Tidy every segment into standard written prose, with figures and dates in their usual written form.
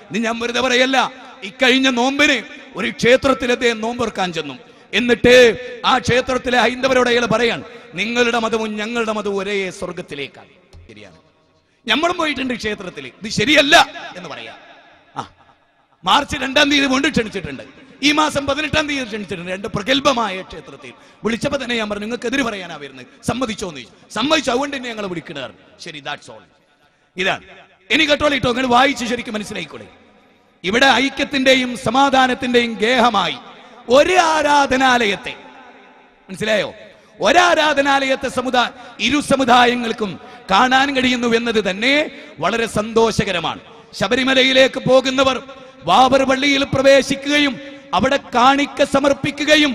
ഇത് ഞാൻ വെറുതെ പറയല്ല. ഇക്കഴിഞ്ഞ നോമ്പിന് ഒരു ക്ഷേത്രത്തിൽ അദ്ദേഹം നോമ്പെടുക്കാൻ ചെന്നു. എന്നിട്ട് ആ ക്ഷേത്രത്തിലെ ഹൈന്ദവരോട് അയാൾ പറയാൻ, നിങ്ങളുടെ മതവും ഞങ്ങളുടെ മതവും ഒരേ സ്വർഗത്തിലേക്കാണ്. ശരിയാണ്, നമ്മളും പോയിട്ടുണ്ട് ക്ഷേത്രത്തിൽ, ഇത് ശരിയല്ല എന്ന് പറയാം. മാർച്ച് 2-ാം തീയതി കൊണ്ട് ക്ഷണിച്ചിട്ടുണ്ട്, ഈ മാസം 18-ാം തീയതി ക്ഷണിച്ചിട്ടുണ്ട്. 2 പ്രഗത്ഭമായ ക്ഷേത്രത്തിൽ വിളിച്ചപ്പോൾ തന്നെ ഞാൻ പറഞ്ഞു, നിങ്ങൾക്ക് എതിര് പറയാനാ വരുന്നത്, സമ്മതിച്ചോ എന്ന് ചോദിച്ചു. സമ്മതിച്ചു, അതുകൊണ്ട് തന്നെ ഞങ്ങൾ വിളിക്കുന്നത്. ശരി, ദാറ്റ്സ് ഓൾ. ഇതാണ്. ഇനി കേട്ടോളിട്ടോ, നിങ്ങൾ വായിച്ച് ശരിക്കും മനസ്സിലായിക്കോളെ. ഇവിടെ ഐക്യത്തിന്റെയും സമാധാനത്തിന്റെയും ഗേഹമായി ഒരു ആരാധനാലയത്തെ, മനസ്സിലായോ, ഒരാരാധനാലയത്തെ ഇരു സമുദായങ്ങൾക്കും കാണാൻ കഴിയുന്നു എന്നത് തന്നെ വളരെ സന്തോഷകരമാണ്. ശബരിമലയിലേക്ക് പോകുന്നവർ ബാബർ പള്ളിയിൽ പ്രവേശിക്കുകയും അവിടെ കാണിക്ക സമർപ്പിക്കുകയും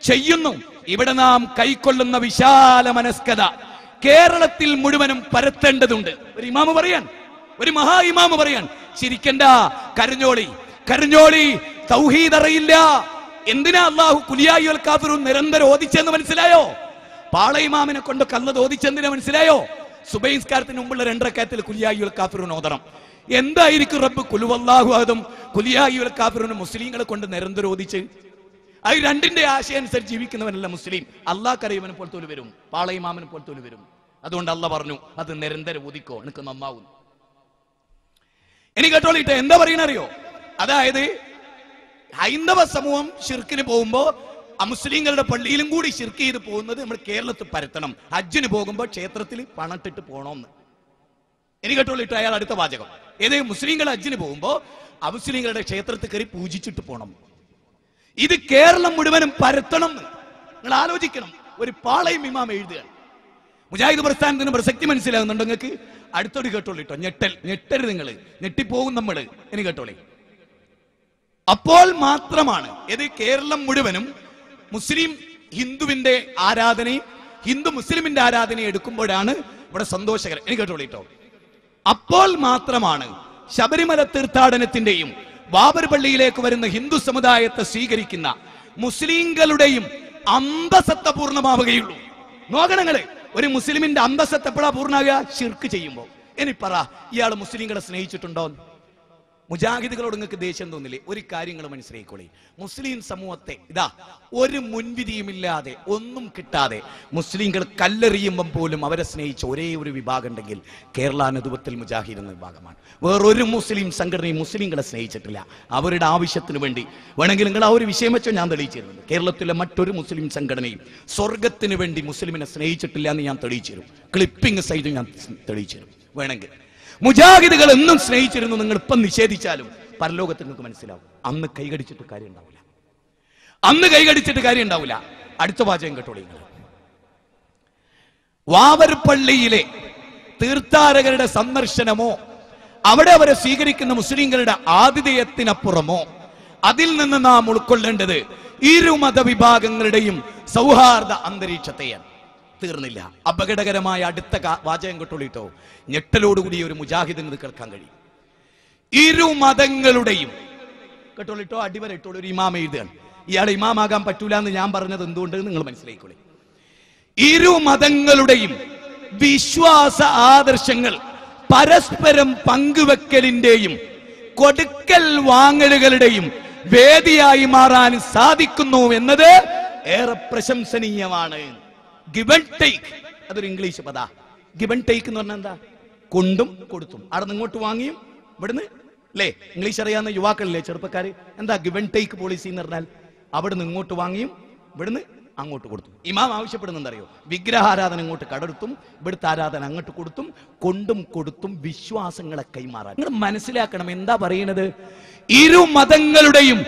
ചെയ്യുന്നു. ഇവിടെ നാം കൈക്കൊള്ളുന്ന വിശാല മനസ്കത കേരളത്തിൽ മുഴുവനും പരത്തേണ്ടതുണ്ട്. ഒരു ഇമാമ് പറയാൻ, ഒരു മഹാ ഇമാമ് പറയാൻ, ചിരിക്കണ്ട, കരഞ്ഞോളി, കരഞ്ഞോളി, തൗഹീദ് അറിയില്ല. എന്തിനാ അല്ലാഹു കുലിയായി വൽ കാഫിറൂൻ നിരന്തരം ഓദിച്ചെന്ന് മനസ്സിലായോ? പാള ഇമാമിനെ കൊണ്ട് കല്ലത് ഓദിച്ചെന്തിനാ മനസ്സിലായോ? സുബഹി നിസ്കാരത്തിന് മുമ്പുള്ള 2 റക്അത്തിൽ കുലിയായി വൽ കാഫിറൂൻ ഓതണം. എന്തായിരിക്കും റബ്ബ് കുലുവല്ലാഹു അഹദും കുലിയായി വൽ കാഫിറൂൻ മുസ്ലിങ്ങളെ കൊണ്ട് നിരന്തരം ഓദിച്ച്? അത് രണ്ടിന്റെ ആശയം അനുസരിച്ച് ജീവിക്കുന്നവനല്ല മുസ്ലിം. അല്ലാഹ് കരീമനെ പോലെ തോല് വരും, പാള ഇമാമിനെ പോലെ തോല് വരും. അതുകൊണ്ട് അല്ലാഹ് പറഞ്ഞു, അത് നിരന്തരം ഓദിക്കോ, എനിക്ക് നന്നാവും. എനിക്ക് കേട്ടോളിട്ട് എന്താ പറയണറിയോ? അതായത് ഹൈന്ദവ സമൂഹം ഷിർക്കിന് പോകുമ്പോ അമുസ്ലിങ്ങളുടെ പള്ളിയിലും കൂടി ഷിർക്ക് ചെയ്ത് പോകുന്നത് നമ്മൾ കേരളത്തിൽ പരത്തണം. ഹജ്ജിന് പോകുമ്പോൾ ക്ഷേത്രത്തിൽ പണട്ടിട്ട് പോകണമെന്ന്. എനിക്ക് കേട്ടോളിട്ട് അയാൾ അടുത്ത വാചകം ഏത്? മുസ്ലിങ്ങൾ ഹജ്ജിന് പോകുമ്പോ അമുസ്ലിങ്ങളുടെ ക്ഷേത്രത്തിൽ കയറി പൂജിച്ചിട്ട് പോകണം. ഇത് കേരളം മുഴുവനും പരത്തണം. നിങ്ങൾ ആലോചിക്കണം. ഒരു പാളയം ഇമാം എഴുതുകയാണ്. മുജാഹിദ് പ്രസ്ഥാനത്തിന് പ്രസക്തി മനസ്സിലാകുന്നുണ്ടോ നിങ്ങൾക്ക്? അടുത്തോട് കേട്ടോളിട്ടോ. ഞെട്ടരുത്, നിങ്ങൾ ഞെട്ടിപ്പോകും നമ്മള്. എനിക്ക് കേട്ടോളി. അപ്പോൾ മാത്രമാണ് ഇത് കേരളം മുഴുവനും മുസ്ലിം ഹിന്ദുവിന്റെ ആരാധനയും ഹിന്ദു മുസ്ലിമിന്റെ ആരാധനയും എടുക്കുമ്പോഴാണ് ഇവിടെ സന്തോഷകരം. എനിക്ക് കേട്ടോളിട്ടോ. അപ്പോൾ മാത്രമാണ് ശബരിമല തീർത്ഥാടനത്തിന്റെയും ബാബർ പള്ളിയിലേക്ക് വരുന്ന ഹിന്ദു സമുദായത്തെ സ്വീകരിക്കുന്ന മുസ്ലിങ്ങളുടെയും അന്തസത്ത പൂർണ്ണമാവുകയുള്ളൂ. നോക്കണങ്ങള്, ഒരു മുസ്ലിമിന്റെ അന്തസത്ത എപ്പോഴാ പൂർണ്ണമാകുക? ശിർക്ക് ചെയ്യുമ്പോ. ഇനി പറ, ഇയാൾ മുസ്ലിങ്ങളെ സ്നേഹിച്ചിട്ടുണ്ടോ? മുജാഹിദുകളോട് നിങ്ങൾക്ക് ദേഷ്യം തോന്നില്ലേ? ഒരു കാര്യങ്ങൾ മനസ്സിലായിക്കോളി. മുസ്ലിം സമൂഹത്തെ ഇതാ ഒരു മുൻവിധിയുമില്ലാതെ ഒന്നും കിട്ടാതെ മുസ്ലിങ്ങൾ കല്ലെറിയുമ്പം പോലും അവരെ സ്നേഹിച്ച ഒരേ ഒരു വിഭാഗം ഉണ്ടെങ്കിൽ കേരള നേതൃത്വത്തിൽ മുജാഹിദ് എന്ന വിഭാഗമാണ്. വേറൊരു മുസ്ലിം സംഘടനയും മുസ്ലിങ്ങളെ സ്നേഹിച്ചിട്ടില്ല. അവരുടെ ആവശ്യത്തിന് വേണ്ടി വേണമെങ്കിൽ നിങ്ങൾ ആ ഒരു വിഷയം വെച്ചോ ഞാൻ തെളിയിച്ചിരുന്നു. കേരളത്തിലെ മറ്റൊരു മുസ്ലിം സംഘടനയും സ്വർഗത്തിന് വേണ്ടി മുസ്ലിമിനെ സ്നേഹിച്ചിട്ടില്ല എന്ന് ഞാൻ തെളിയിച്ചിരും. ക്ലിപ്പിംഗ് സൈഡ് ഞാൻ തെളിയിച്ചിരും. വേണമെങ്കിൽ മുജാഹിദുകൾ എന്നും സ്നേഹിച്ചിരുന്നു. നിങ്ങൾ ഇപ്പം നിഷേധിച്ചാലും പരലോകത്തിൽ നിങ്ങൾക്ക് മനസ്സിലാവും. അന്ന് കൈകടിച്ചിട്ട് കാര്യം ഉണ്ടാവില്ല. അന്ന് കൈകടിച്ചിട്ട് കാര്യം ഉണ്ടാവില്ല. അടുത്ത വാചകം കേട്ടോളി. വാവർ പള്ളിയിലെ തീർത്ഥാടകരുടെ സന്ദർശനമോ അവിടെ അവരെ സ്വീകരിക്കുന്ന മുസ്ലിങ്ങളുടെ ആതിഥേയത്തിനപ്പുറമോ അതിൽ നിന്ന് നാം ഉൾക്കൊള്ളേണ്ടത് ഇരു മതവിഭാഗങ്ങളുടെയും സൗഹാർദ്ദ അന്തരീക്ഷത്തെയാണ്. തീർന്നില്ല. അപകടകരമായ അടുത്ത വാചകം കേട്ടോളിട്ടോ. ഞെട്ടലോടുകൂടി ഒരു മുജാഹിദിന് കേൾക്കാൻ കഴിയും. ഇരു മതങ്ങളുടെയും കേട്ടോളിട്ടോ, അടിവര ഇട്ടോളൂ. ഒരു ഇമാം എഴുതുകയാണ്. ഇയാളെ ഇമാമാകാൻ പറ്റൂല എന്ന് ഞാൻ പറഞ്ഞത് എന്തുകൊണ്ട് നിങ്ങൾ മനസ്സിലായിക്കോളെ. ഇരു മതങ്ങളുടെയും വിശ്വാസ ആദർശങ്ങൾ പരസ്പരം പങ്കുവെക്കലിന്റെയും കൊടുക്കൽ വാങ്ങലുകളുടെയും വേദിയായി മാറാൻ സാധിക്കുന്നു എന്നത് ഏറെ പ്രശംസനീയമാണ്. ഗിവ് ആൻഡ് ടേക്ക്, അതൊരു ഇംഗ്ലീഷ് പദാ. ഗിവ് ആൻഡ് ടേക്ക് എന്ന് പറഞ്ഞാൽ എന്താ? കൊണ്ടും കൊടുത്തും. അവിടെ നിന്ന് ഇങ്ങോട്ട് വാങ്ങിയും ഇവിടുന്ന്, അല്ലേ? ഇംഗ്ലീഷ് അറിയാവുന്ന യുവാക്കളില്ലേ, ചെറുപ്പക്കാര്? എന്താ ഗിവ് ആൻഡ് ടേക്ക് പോളിസി എന്ന് പറഞ്ഞാൽ? അവിടെ നിന്ന് ഇങ്ങോട്ട് വാങ്ങിയും ഇവിടുന്ന് അങ്ങോട്ട് കൊടുത്തും. ഇമാം ആവശ്യപ്പെടുന്നുണ്ടറിയോ? വിഗ്രഹാരാധന ഇങ്ങോട്ട് കടർത്തും, ഇവിടുത്തെ ആരാധന അങ്ങോട്ട് കൊടുത്തും, കൊണ്ടും കൊടുത്തും വിശ്വാസങ്ങളെ കൈമാറാൻ. നിങ്ങൾ മനസ്സിലാക്കണം എന്താ പറയുന്നത്. ഇരു മതങ്ങളുടെയും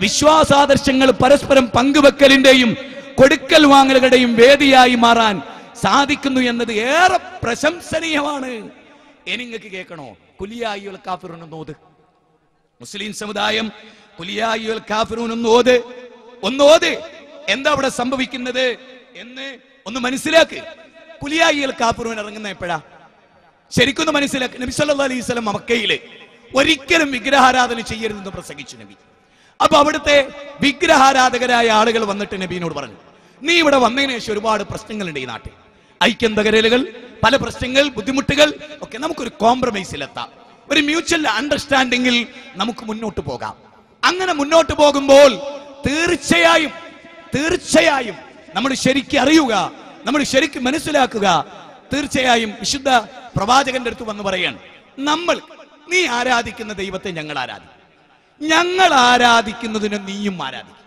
വിശ്വാസാദർശങ്ങൾ പരസ്പരം പങ്കുവെക്കലിന്റെയും കൊടുക്കൽ വാങ്ങലുകളുടെയും വേദിയായി മാറാൻ സാധിക്കുന്നു എന്നത് ഏറെ പ്രശംസനീയമാണ്. നിങ്ങൾക്ക് കേൾക്കണോ? കുലിയായുൽ കാഫിറൂൻ എന്നോത്. മുസ്ലിം സമുദായം കുലിയായുൽ കാഫിറൂൻ ഒന്നോത്. എന്താ അവിടെ സംഭവിക്കുന്നത് എന്ന് ഒന്ന് മനസ്സിലാക്ക്. കുലിയായുൽ കാഫിറൂൻ ഇറങ്ങുന്ന എപ്പോഴാ? ശരിക്കൊന്ന് മനസ്സിലാക്ക്. നബി സല്ലല്ലാഹു അലൈഹി വസല്ലം മക്കയില് ഒരിക്കലും വിഗ്രഹാരാധന ചെയ്യരുതെന്ന് പ്രസംഗിച്ചു നബി. അപ്പൊ അവിടുത്തെ വിഗ്രഹാരാധകരായ ആളുകൾ വന്നിട്ട് നബീനോട് പറഞ്ഞു, നീ ഇവിടെ വന്നതിന് ശേഷം ഒരുപാട് പ്രശ്നങ്ങളുണ്ട് ഈ നാട്ടിൽ. ഐക്യം തകരലുകൾ, പല പ്രശ്നങ്ങൾ, ബുദ്ധിമുട്ടുകൾ ഒക്കെ. നമുക്കൊരു കോംപ്രമൈസിലെത്താം. ഒരു മ്യൂച്വൽ അണ്ടർസ്റ്റാൻഡിങ്ങിൽ നമുക്ക് മുന്നോട്ട് പോകാം. അങ്ങനെ മുന്നോട്ട് പോകുമ്പോൾ തീർച്ചയായും നമ്മൾ ശരിക്കും അറിയുക, നമ്മൾ ശരിക്കും മനസ്സിലാക്കുക. തീർച്ചയായും വിശുദ്ധ പ്രവാചകന്റെ അടുത്ത് വന്ന് പറയാണ്, നീ ആരാധിക്കുന്ന ദൈവത്തെ ഞങ്ങൾ ആരാധിക്കും, ഞങ്ങൾ ആരാധിക്കുന്നതിനെ നീയും ആരാധിക്കും,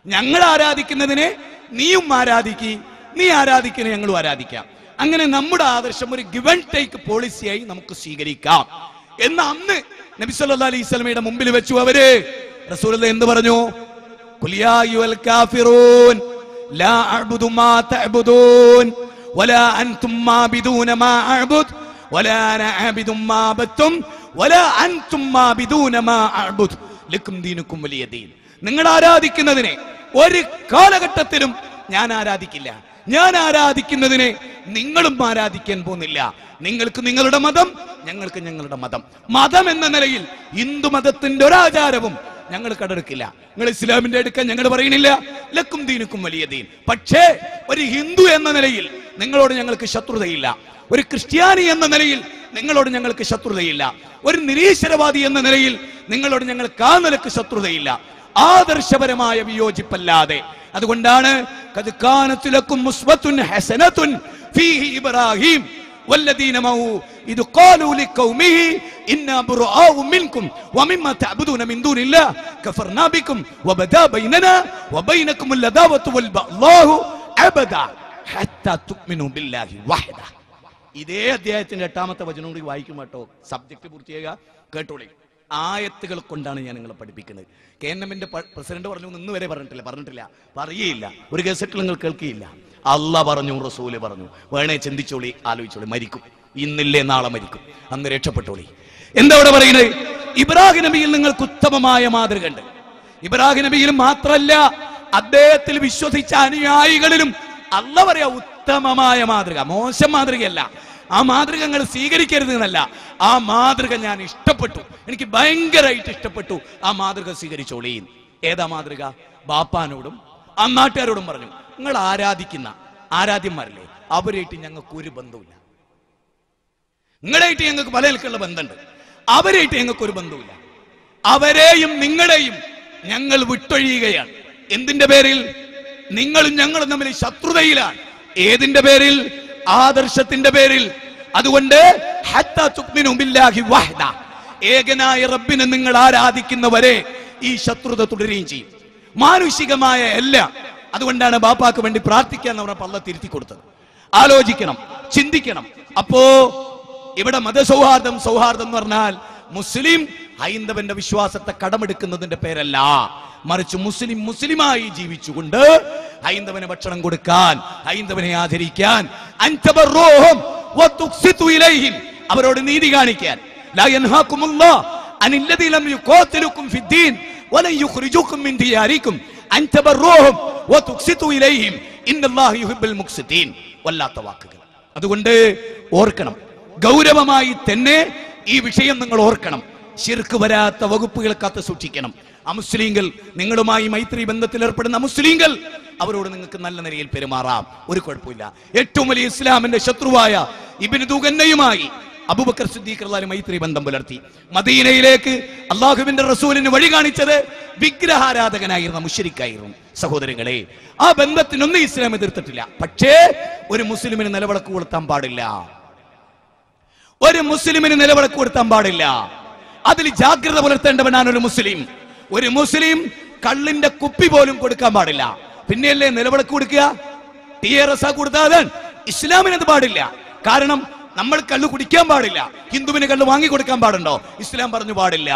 ഞങ്ങൾ ആരാധിക്കുന്നതിനെ നീയും ആരാധിക്കുക, നീ ആരാധിക്കുന്നതിനെ ഞങ്ങളും ആരാധിക്കാം. അങ്ങനെ നമ്മുടെ ആദർശം ഒരു ഗിവ് ആൻഡ് ടേക്ക് പോളിസിയായി നമുക്ക് സ്വീകരിക്കാം എന്ന് അന്ന് നബി സല്ലല്ലാഹു അലൈഹി വസല്ലമയുടെ മുമ്പിൽ വെച്ചു അവര് റസൂലുള്ളാഹി എന്ത് പറഞ്ഞു? ഖുൽ യാ അയ്യുൽ കാഫിറൂൻ ലാ അഅ്ബുദു മാ തഅ്ബുദൂൻ വലാ അൻതും മാബിദൂന മാ അഅ്ബുദു വലാ അനാ അഅ്ബുദു മാ അബതും വലാ അൻതും മാബിദൂന മാ അഅ്ബുദു ലക്കും ദീനുക്കും വലിയ ദീൻ. നിങ്ങൾ ആരാധിക്കുന്നതിനെ ഒരു കാലഘട്ടത്തിലും ഞാൻ ആരാധിക്കില്ല, ഞാൻ ആരാധിക്കുന്നതിനെ നിങ്ങളും ആരാധിക്കാൻ പോകുന്നില്ല. നിങ്ങൾക്ക് നിങ്ങളുടെ മതം, ഞങ്ങൾക്ക് ഞങ്ങളുടെ മതം. മതം എന്ന നിലയിൽ ഹിന്ദു മതത്തിന്റെ ഒരാചാരവും ഞങ്ങൾ കടമെടുക്കില്ല. നിങ്ങൾ ഇസ്ലാമിന്റെ എടുക്കാൻ ഞങ്ങൾ പറയണില്ല, ലക്കും ദീനുക്കും വലിയ ദീൻ. പക്ഷേ ഒരു ഹിന്ദു എന്ന നിലയിൽ നിങ്ങളോട് ഞങ്ങൾക്ക് ശത്രുതയില്ല, ഒരു ക്രിസ്ത്യാനി എന്ന നിലയിൽ നിങ്ങളോട് ഞങ്ങൾക്ക് ശത്രുതയില്ല, ഒരു നിരീശ്വരവാദി എന്ന നിലയിൽ നിങ്ങളോട് ഞങ്ങൾക്ക് ആ നിലക്ക് ശത്രുതയില്ല, ആദർശപരമായ വിയോജിപ്പല്ലാതെ. അതുകൊണ്ടാണ് ഖദ് കാനത് ലക്കും ഉസ്വത്തുൻ ഹസനത്തുൻ ഫീഹി ഇബ്രാഹിം വല്ലദീന മഅഹു ഇദ് ഖാലൂ ലിഖൗമിഹി ഇന്നാ ബുറാഉ മിൻകും വമിമ്മാ തഅബുദൂന മിൻ ദൂനില്ലാഹ് കഫർനാ ബിക്കും വബദാ ബൈനനാ വബൈനകുമുൽ അദാവത്തു വൽ ബഗ്ളാഹു അബദാ ഹത്താ തുഅ്മിനൂ ബില്ലാഹി വഹദ. ഇതേ അധ്യായത്തിന്റെ 8ാമത്തെ വചനം കൂടി വായിക്കും കേട്ടോ. സബ്ജക്ട് പൂർത്തിയാക്കുക, കേട്ടോളി. ആയത്തുകൾ കൊണ്ടാണ് ഞാൻ നിങ്ങളെ പഠിപ്പിക്കുന്നത്. KNMന്റെ പ്രസിഡന്റ് പറഞ്ഞു, ഇന്ന് വരെ പറഞ്ഞിട്ടില്ല, പറയേയില്ല, ഒരു ഗസറ്റിൽ നിങ്ങൾ കേൾക്കുകയില്ല. അള്ളാഹ് പറഞ്ഞു, റസൂല് പറഞ്ഞു. വേണേ ചിന്തിച്ചോളി, ആലോചിച്ചോളി. മരിക്കും, ഇന്നില്ലേ നാളെ മരിക്കും, അന്ന് രക്ഷപ്പെട്ടോളി. എന്താ ഇവിടെ പറയുന്നത്? ഇബ്രാഹിം നബിയിൽ നിങ്ങൾക്ക് ഉത്തമമായ മാതൃക ഉണ്ട്. ഇബ്രാഹിം നബിയിൽ മാത്രമല്ല, അദ്ദേഹത്തിൽ വിശ്വസിച്ച അനുയായികളിലും അള്ളാഹ് പറയാ ഉത്തമമായ മാതൃക, മോശം മാതൃകയല്ല. ആ മാതൃക നിങ്ങൾ സ്വീകരിക്കരുത് എന്നല്ല, ആ മാതൃക ഞാൻ ഇഷ്ടപ്പെട്ടു, എനിക്ക് ഭയങ്കരമായിട്ട് ഇഷ്ടപ്പെട്ടു, ആ മാതൃക സ്വീകരിച്ചോളീ. ഏതാ മാതൃക? ബാപ്പാനോടും ആ നാട്ടുകാരോടും പറഞ്ഞു, നിങ്ങൾ ആരാധിക്കുന്ന ആരാധ്യന്മാരല്ലേ, അവരായിട്ട് ഞങ്ങൾക്ക് ഒരു ബന്ധവുമില്ല. നിങ്ങളായിട്ട് ഞങ്ങൾക്ക് പല നിലക്കുള്ള ബന്ധമുണ്ട്, അവരായിട്ട് ഞങ്ങൾക്ക് ഒരു ബന്ധവുമില്ല. അവരെയും നിങ്ങളെയും ഞങ്ങൾ വിട്ടൊഴിയുകയാണ്. എന്തിന്റെ പേരിൽ? നിങ്ങളും ഞങ്ങളും തമ്മിൽ ശത്രുതയിലാണ്. ഏതിന്റെ പേരിൽ? ആദർശത്തിന്റെ പേരിൽ. അതുകൊണ്ട് ഹത്താ തുഅ്മിനൂ ബില്ലാഹി വഹദ, ഏകനായ റബ്ബിനെ നിങ്ങൾ ആരാധിക്കുന്നവരെ ഈ ശത്രുത തുടരുകയും ചെയ്യും. മാനുഷികമായ എല്ലാം. അതുകൊണ്ടാണ് ബാപ്പാക്ക് വേണ്ടി പ്രാർത്ഥിക്കാൻ പറഞ്ഞപ്പോൾ അല്ലാഹ് തിരുത്തി കൊടുത്തത്. ആലോചിക്കണം, ചിന്തിക്കണം. അപ്പോ ഇവിടെ മതസൗഹാർദ്ദം എന്ന് പറഞ്ഞാൽ മുസ്ലിം ഹൈന്ദവന്റെ വിശ്വാസത്തെ കടമെടുക്കുന്നതിന്റെ പേരല്ല, മറിച്ച് മുസ്ലിമായി ജീവിച്ചുകൊണ്ട് ഹൈന്ദവന് ഭക്ഷണം കൊടുക്കാൻ, ഹൈന്ദവനെ ആദരിക്കാൻ, അവരോട് നീതി കാണിക്കാൻ. ലാ യൻഹാകുമുല്ലാഹ് അനില്ലദീന ലം യുഖാതിലുകും ഫിദ്ദീൻ വലൻ യുഖ്രിജുകും മിൻ ദിയാരികും അൻ തബറൂഹും വതുഖ്സിതു ഇലൈഹിം ഇന്നല്ലാഹ യുഹിബ്ബുൽ മുഖ്സിതീൻ. വല്ലാത്ത വാക്കുകൾ. അതുകൊണ്ട് ഓർക്കണം, ഗൗരവമായി തന്നെ ഈ വിഷയം നിങ്ങൾ ഓർക്കണം. ശിർക്ക് വരാത്ത വകുപ്പുകൾ കാത്തു സൂക്ഷിക്കണം. അമുസ്ലിങ്ങൾ, നിങ്ങളുമായി മൈത്രി ബന്ധത്തിൽ ഏർപ്പെടുന്ന മുസ്ലിങ്ങൾ, അവരോട് നിങ്ങൾക്ക് നല്ല നിലയിൽ പെരുമാറാം, ഒരു കുഴപ്പമില്ല. ഏറ്റവും വലിയ ഇസ്ലാമിന്റെ ശത്രുവായ ഇബ്നു ദുഗന്നയുമായി അബൂബക്കർ സിദ്ദീഖ് റളിയല്ലാഹു മൈത്രി ബന്ധം പുലർത്തി. മദീനയിലേക്ക് അല്ലാഹുവിന്റെ റസൂലിന് വഴി കാണിച്ചത് വിഗ്രഹാരാധകനായിരുന്ന മുശ്രിക്കായിരുന്നു. സഹോദരങ്ങളെ, ആ ബന്ധത്തിനൊന്നും ഇസ്ലാം എതിർത്തിട്ടില്ല. പക്ഷേ ഒരു മുസ്ലിമിന് നിലവിളക്ക് കൊടുത്താൻ പാടില്ല, ഒരു മുസ്ലിമിന് നിലവിളക്ക് കൊടുത്താൻ പാടില്ല. അതിൽ ജാഗ്രത പുലർത്തേണ്ടവനാണ് ഒരു മുസ്ലിം. ഒരു മുസ്ലിം കള്ളിന്റെ കുപ്പി പോലും കൊടുക്കാൻ പാടില്ല. പിന്നെയല്ലേ നിലവിളക്ക് കൊടുക്കുക? TRS കൊടുത്താൽ ഇസ്ലാമിനത് പാടില്ല. കാരണം നമ്മൾ കള്ള് കുടിക്കാൻ പാടില്ല. ഹിന്ദുവിന് കള്ള് വാങ്ങി കൊടുക്കാൻ പാടുണ്ടോ? ഇസ്ലാം പറഞ്ഞു പാടില്ല.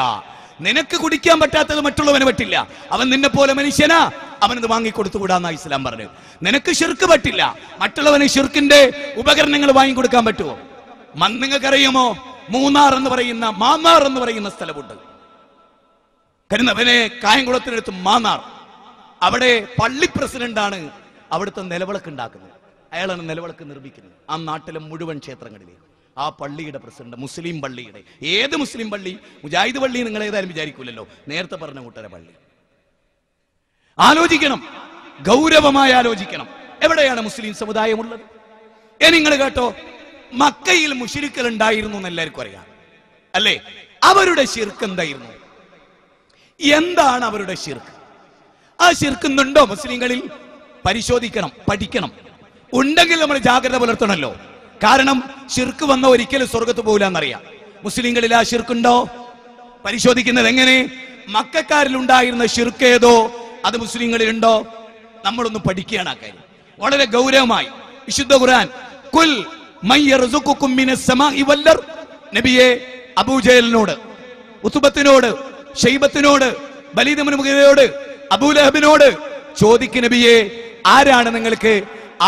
നിനക്ക് കുടിക്കാൻ പറ്റാത്തത് മറ്റുള്ളവന് പറ്റില്ല. അവൻ നിന്നെ പോലെ മനുഷ്യനാ, അവനത് വാങ്ങിക്കൊടുത്തുകൂടാന്നാ ഇസ്ലാം പറഞ്ഞു. നിനക്ക് ശിർക്ക് പറ്റില്ല, മറ്റുള്ളവന് ശിർക്കിന്റെ ഉപകരണങ്ങൾ വാങ്ങിക്കൊടുക്കാൻ പറ്റുമോ? നിങ്ങൾക്കറിയുമോ, മാന്നാർ എന്ന് പറയുന്ന സ്ഥലമുണ്ട്. കരുന്നവനെ കായംകുളത്തിനടുത്ത് മാന്നാർ. അവിടെ പള്ളി പ്രസിഡന്റാണ് അവിടുത്തെ നിലവിളക്ക് ഉണ്ടാക്കുന്നത്. അയാളാണ് നിലവിളക്ക് നിർമ്മിക്കുന്നത്. ആ നാട്ടിലെ മുഴുവൻ ക്ഷേത്രങ്ങളിലെ ആ പള്ളിയുടെ പ്രസിഡന്റ്, മുസ്ലിം പള്ളിയുടെ. ഏത് മുസ്ലിം പള്ളി? മുജാഹിദ് പള്ളി നിങ്ങൾ ഏതായാലും വിചാരിക്കൂലല്ലോ, നേരത്തെ പറഞ്ഞ കൂട്ടര പള്ളി. ആലോചിക്കണം, ഗൗരവമായി ആലോചിക്കണം. എവിടെയാണ് മുസ്ലിം സമുദായം ഉള്ളത്? നിങ്ങൾ കേട്ടോ, മക്കയിൽ മുശ്രിക്കുകൾ ഉണ്ടായിരുന്നു എന്ന് എല്ലാവർക്കും അറിയാം. അല്ലേ? അവരുടെ ശിർക്ക് എന്തായിരുന്നു? എന്താണ് അവരുടെ ശിർക്ക്? ആ ശിർക്കുന്നുണ്ടോ മുസ്ലിങ്ങളിൽ? പരിശോധിക്കണം, പഠിക്കണം. ഉണ്ടെങ്കിൽ നമ്മൾ ജാഗ്രത പുലർത്തണമല്ലോ. കാരണം ശിർക്ക് വന്ന ഒരിക്കലും സ്വർഗത്ത് പോകില്ല എന്നറിയാം. മുസ്ലിങ്ങളിൽ ആ ശിർക്കുണ്ടോ? പരിശോധിക്കുന്നത് എങ്ങനെ? മക്കക്കാരിൽ ഉണ്ടായിരുന്ന ശിർക്ക് ഏതോ അത് മുസ്ലിങ്ങളിലുണ്ടോ? നമ്മളൊന്ന് പഠിക്കുകയാണ് ആ കാര്യം വളരെ ഗൗരവമായി. വിശുദ്ധ ഖുർആൻ കുൽ മയ്യർസുഖുകും മിനസ് സമാഇ വൽ അർദ്, നബിയെ അബൂജഹലിനോട്, ഉത്ബത്തിനോട്, ഷൈബത്തിനോട്, വലീദ് ഇബ്നു മുഗീറയോട്, അബൂലഹബിനോട് ചോദിക്ക് നബിയെ, ആരാണ് നിങ്ങൾക്ക്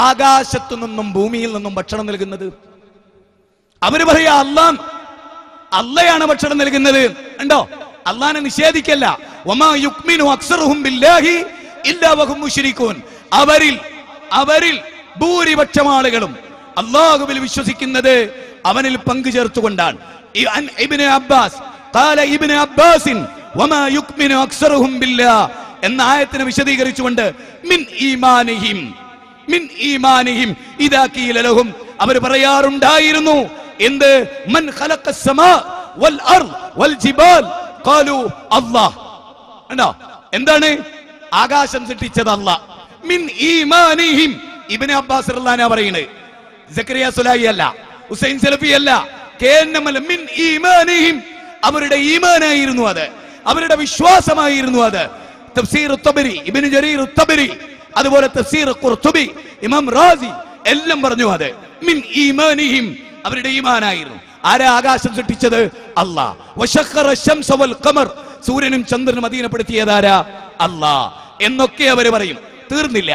ആകാശത്തു നിന്നും ഭൂമിയിൽ നിന്നും ഭക്ഷണം നൽകുന്നത്? അവര് പറയാ അള്ളയാണ് ഭക്ഷണം നൽകുന്നത്. ഉണ്ടോ? അള്ളാനെ നിഷേധിക്കല്ല. വമാ യുക്മിനു അക്സറുഹും ബില്ലാഹി ഇല്ലാ വഹും മുശ്രികൂൻ. അവരിൽ ഭൂരിപക്ഷം ആളുകളും അല്ലാഹുവിൽ വിശ്വസിക്കുന്നത് അവനിൽ പങ്കു ചേർത്തുകൊണ്ടാണ്. ഇബ്നു അബ്ബാസ് ഖാല ഇബ്നു അബ്ബാസിൻ വമാ യുക്മിനു അക്സറുഹും ബില്ലാഹ് എന്ന ആയത്തിനെ വിശദീകരിച്ചുകൊണ്ട് മിൻ ഈമാനിഹിം ഇദാ ഖീല ലഹും, അവർ പറയാറുണ്ടായിരുന്നു എന്ത്? മൻ ഖലഖസ് സമാ വൽ അർദ് വൽ ജിബാൽ ഖാലു അല്ലാഹ്. ഉണ്ടോ? എന്താണ്? ആകാശം സൃഷ്ടിച്ചത് അല്ലാഹ്. മിൻ ഈമാനിഹിം, ഇബ്നു അബ്ബാസ് റളിയല്ലാഹു അൻഹു പറയുന്നത്. സക്കരിയ സുലായി അല്ല, ഹുസൈൻ സലഫി അല്ല, കേന്നമല്ല. മിൻ ഈമാനിഹിം, അവരുടെ ഈമാനായിരുന്നു അത്, അവരുടെ വിശ്വാസമായിരുന്നു അത്. തഫ്സീർ തബരി, ഇബ്നു ജരീർ തബരി, അതുപോലെ തഫ്സീർ ഖുർതുബി, ഇമാം റാസി എല്ലാം പറഞ്ഞു അത് മിൻ ഈമാനിഹിം, അവരുടെ ഈമാനായിരുന്നു. ആരാ ആകാശം സൃഷ്ടിച്ചത്? അല്ലാഹ്. വശഖറ ശംസ വൽ ഖമർ, സൂര്യനും ചന്ദ്രനും അധീനപ്പെടുത്തിയതാരാ? അല്ലാഹ് എന്നൊക്കെ അവർ പറയും. തീർന്നില്ല.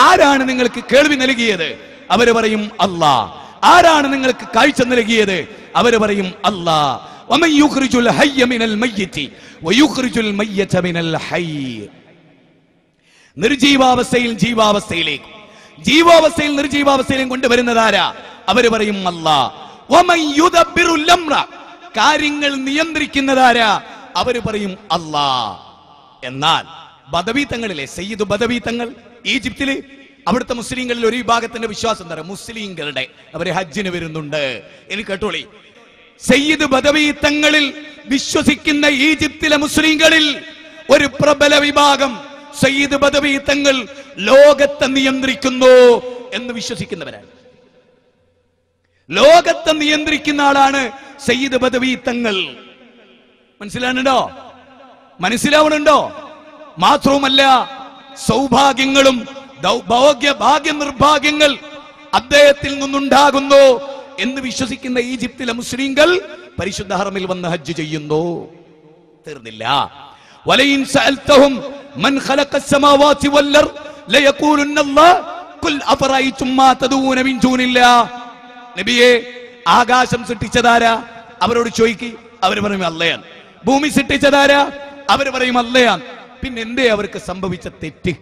ആരാണ് നിങ്ങൾക്ക് കേൾവി നൽകിയത്? അവര് പറയും അല്ലാഹ്. ആരാണ് നിങ്ങൾക്ക് കാഴ്ച നൽകിയത്? അവര് പറയും അല്ലാഹ്. വമൻ യുഖ്രിജുൽ ഹയ്യ മിനൽ മയ്യിതി വയുഖ്രിജുൽ മയ്യത മിനൽ ഹയ്യ്. നിർജീവാവസ്ഥയിൽ ജീവാവസ്ഥയിലേക്ക്, ജീവാവസ്ഥയിൽ നിർജീവാവസ്ഥയിലും കൊണ്ടുവരുന്നതാരാ? അവര് പറയും അല്ലാഹ്. വമൻ യുദബ്ബിറുൽ അംറ, കാര്യങ്ങൾ നിയന്ത്രിക്കുന്നതാരാ? അവര് പറയും അല്ലാഹ്. എന്നാൽ ബദവി തങ്ങളിലെ സയ്യിദ് ബദവി തങ്ങൾ ഈജിപ്തില്, അവിടുത്തെ മുസ്ലിങ്ങളിൽ ഒരു വിഭാഗത്തിന്റെ വിശ്വാസം തരാം, മുസ്ലിങ്ങളുടെ അവര് ഹജ്ജിന് വരുന്നുണ്ട്. എനിക്ക് കേട്ടോളി, സയ്യിദ് ബദവി തങ്ങളിൽ വിശ്വസിക്കുന്ന ഈജിപ്തിലെ മുസ്ലിങ്ങളിൽ ഒരു പ്രബല വിഭാഗം സയ്യിദ് ബദവി തങ്ങൾ ലോകത്തെ നിയന്ത്രിക്കുന്നു എന്ന് വിശ്വസിക്കുന്നവരാണ്. ലോകത്തെ നിയന്ത്രിക്കുന്ന ആളാണ് സയ്യിദ് ബദവി തങ്ങൾ. മനസ്സിലാവുന്നുണ്ടോ? മനസ്സിലാവുന്നുണ്ടോ? മാത്രവുമല്ല, സൗഭാഗ്യങ്ങളും ഭാഗ്യ നിർഭാഗ്യങ്ങൾ അദ്ദേഹത്തിൽ നിന്നുണ്ടാകുന്നു എന്ന് വിശ്വസിക്കുന്ന ഈജിപ്തിലെ മുസ്ലിങ്ങൾ പരിശുദ്ധ ഹറമിൽ വന്ന് ഹജ്ജ് ചെയ്യുന്നു. തീർന്നില്ല. വലയിൻ സഅൽതഹും മൻ ഖലഖസ് സമാവാതി വൽ അർദ് ലയഖൂലുന്ന അല്ലാഹ് ഖുൽ അഫറൈതും മാ തദൂന മിൻ ദൂനില്ലാഹ്. നബിയെ, ആകാശം സൃഷ്ടിച്ചതാരാ? അവരോട് ചോദിക്ക്. അവർ പറയും അല്ലാഹ്. ഭൂമി സൃഷ്ടിച്ചതാരാ? അവർ പറയും അല്ലാഹ്. പിന്നെ എന്തേ അവർക്ക് സംഭവിച്ച തെറ്റ്?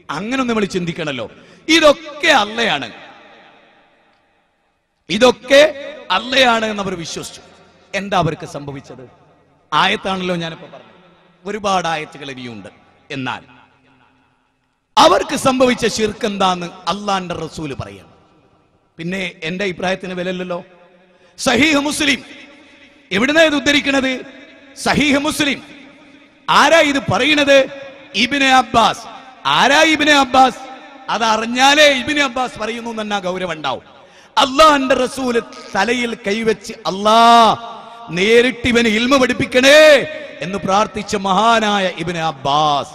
അങ്ങനെ നമ്മൾ ചിന്തിക്കണല്ലോ. ഇതൊക്കെ അള്ളയാണ്, ഇതൊക്കെ അള്ളയാണ് എന്ന് അവർ വിശ്വസിച്ചു. എന്താ അവർക്ക് സംഭവിച്ചത്? ആയത്താണല്ലോ ഞാനിപ്പോ പറഞ്ഞത്. ഒരുപാട് ആയത്തുകൾ ഇനിയുണ്ട്. എന്നാൽ അവർക്ക് സംഭവിച്ച ശിർക്ക് എന്താന്ന് അള്ളാന്റെ റസൂല് പറയാം. പിന്നെ എന്റെ അഭിപ്രായത്തിന് വിലല്ലോ. സഹീഹ് മുസ്ലിം, എവിടുന്നാ ഇത് ഉദ്ധരിക്കണത്? സഹീഹ് മുസ്ലിം. ആരാ ഇത് പറയുന്നത്? Ibn Abbas. ആരാ ഇബ്നു അബ്ബാസ്? അതറിഞ്ഞാലേ ഇബ്നു അബ്ബാസ് പറയുന്നു എന്നാ ഗൗരവം ഉണ്ടാവും. അള്ളാഹുവിന്റെ റസൂല് തലയിൽ കൈവച്ച് അല്ലാഹ് നേരിട്ട് ഇവന് ഇൽമ പഠിപ്പിക്കണേ എന്ന് പ്രാർത്ഥിച്ച മഹാനായ ഇബ്നു അബ്ബാസ്,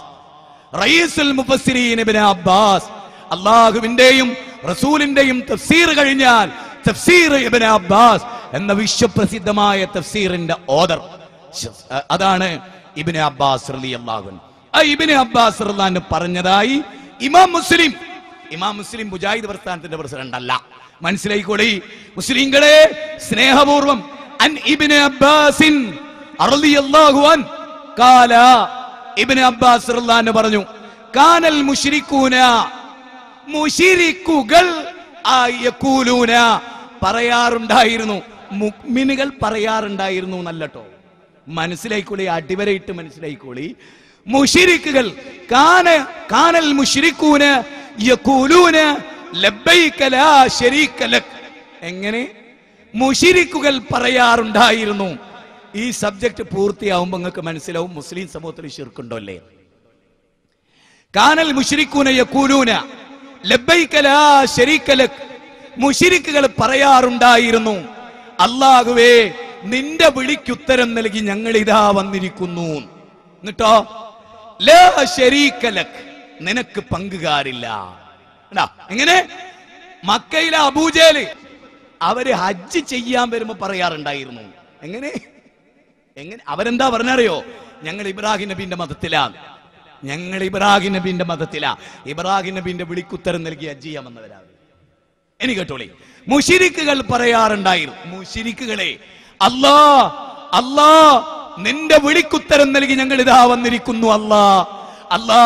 റയീസുൽ മുഫസ്സിരീൻ ഇബ്നു അബ്ബാസ്. അള്ളാഹുവിന്റെയും റസൂലിന്റെയും തഫ്സീർ കഴിഞ്ഞാൽ തഫ്സീർ ഇബ്നു അബ്ബാസ് എന്ന വിശ്വപ്രസിദ്ധമായ തഫ്സീറിന്റെ ഓദർ അതാണ് ഇബ്നു അബ്ബാസ് റളിയല്ലാഹു അൻഹു. ആ ഇബ്നു അബ്ബാസ് റളിയല്ലാഹു അൻഹു പറഞ്ഞതായി ഇമാം മുസ്ലിം മുജാഹിദ് പ്രസ്ഥാനത്തിന്റെ പ്രസിഡന്റ് അല്ല. മനസ്സിലായിക്കോളി മുസ്ലിങ്ങളെ, സ്നേഹപൂർവം. അൻ ഇബ്നു അബ്ബാസിൻ റളിയല്ലാഹു അൻഹു ഖാല, ഇബ്നു അബ്ബാസ് റളിയല്ലാഹു അൻഹു പറഞ്ഞു, കാനൽ മുശ്രികൂന, മുശ്രിക്കുകൾ യഖൂലൂന, പറയാറുണ്ടായിരുന്നു, മുഅ്മിനുകൾ പറയാറുണ്ടായിരുന്നു നല്ലട്ടോ. മനസ്സിലായിക്കോളി, അടിവരയിട്ട് മനസ്സിലായിക്കോളി. മുശ്രിക്കുകൾ കാനൽ മുശ്രികൂന യഖൂലൂന ലബ്ബൈക ലാ ശരീക ലക്. എങ്ങനെ? മുശ്രിക്കുകൾ പറയാറുണ്ടായിരുന്നു, ഈ സബ്ജക്ട് പൂർത്തിയാവുമ്പോൾ നിങ്ങൾക്ക് മനസ്സിലാവും മുസ്ലിം സമൂഹത്തിൽ ശിർക്കുണ്ടോ അല്ലേ. കാനൽ മുശ്രിക്കൂന യഖൂലൂന ലബ്ബൈക ലാ ശരീക ലക്. മുശ്രിക്കുകൾ പറയാറുണ്ടായിരുന്നു, അല്ലാഹുവേ നിന്റെ വിളിക്കുത്തരം നൽകി ഞങ്ങൾ ഇതാ വന്നിരിക്കുന്നു. എന്നിട്ടോ ലാ ശരീക ലക്, നിനക്ക് പങ്കുകാരില്ല. എങ്ങനെ? മക്കയിലെ അബൂജേല് അവര് ഹജ്ജ് ചെയ്യാൻ വരുമ്പോ പറയാറുണ്ടായിരുന്നു. എങ്ങനെ അവരെന്താ പറഞ്ഞറിയോ? ഞങ്ങൾ ഇബ്രാഹിം നബിന്റെ മതത്തിലാണ്, ഞങ്ങൾ ഇബ്രാഹിം നബിന്റെ മതത്തിലാ, ഇബ്രാഹിം നബിന്റെ വിളിക്കുത്തരം നൽകി ഹജ്ജ് ചെയ്യാൻ വന്നവരാണ്. ഇനി കേട്ടോളി, മുശ്രിക്കുകൾ പറയാറുണ്ടായിരുന്നു, മുശ്രിക്കുകളെ അല്ലാ അല്ലാ നിന്റെ വിളിക്കുത്തരം നൽകി ഞങ്ങൾ ഇതാ വന്നിരിക്കുന്നു. അല്ലാ അല്ലാ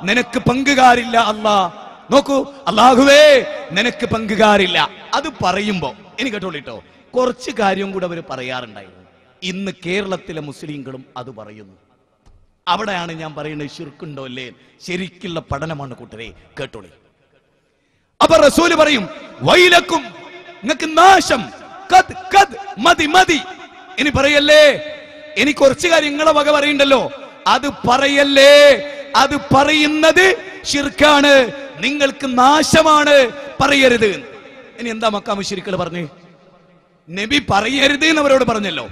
നിനക്ക് പങ്കുകാരില്ല. അല്ലാ നോക്കൂ, അല്ലാഹുവേ നിനക്ക് പങ്കുകാരില്ല. അത് പറയുമ്പോ ഇനി കേട്ടോളിട്ടോ, കുറച്ച് കാര്യം കൂടെ അവർ പറയാറുണ്ടായിരുന്നു. ഇന്ന് കേരളത്തിലെ മുസ്ലിങ്ങളും അത് പറയുന്നു. അവിടെയാണ് ഞാൻ പറയുന്നത് ശിർക്കുണ്ടോ അല്ലേ. ശരിക്കുള്ള പഠനമാണ് കൂട്ടരെ, കേട്ടോളി. അപ്പൊ റസൂല് പറയും, വൈലക്കും, നിങ്ങൾക്ക് നാശം, കദ് കദ്, മതി മതി, ഇനി പറയല്ലേ. ഇനി കുറച്ച് കാര്യം നിങ്ങളെ വക പറയണ്ടല്ലോ, അത് പറയല്ലേ. അത് പറയുന്നത് ശിർക്കാണ്, നിങ്ങൾക്ക് നാശമാണ്, പറയരുത്. ഇനി എന്താ മക്ക മുശ്രിക്കുകൾ പറഞ്ഞു? നബി പറയരുത് എന്ന് അവരോട് പറഞ്ഞല്ലോ,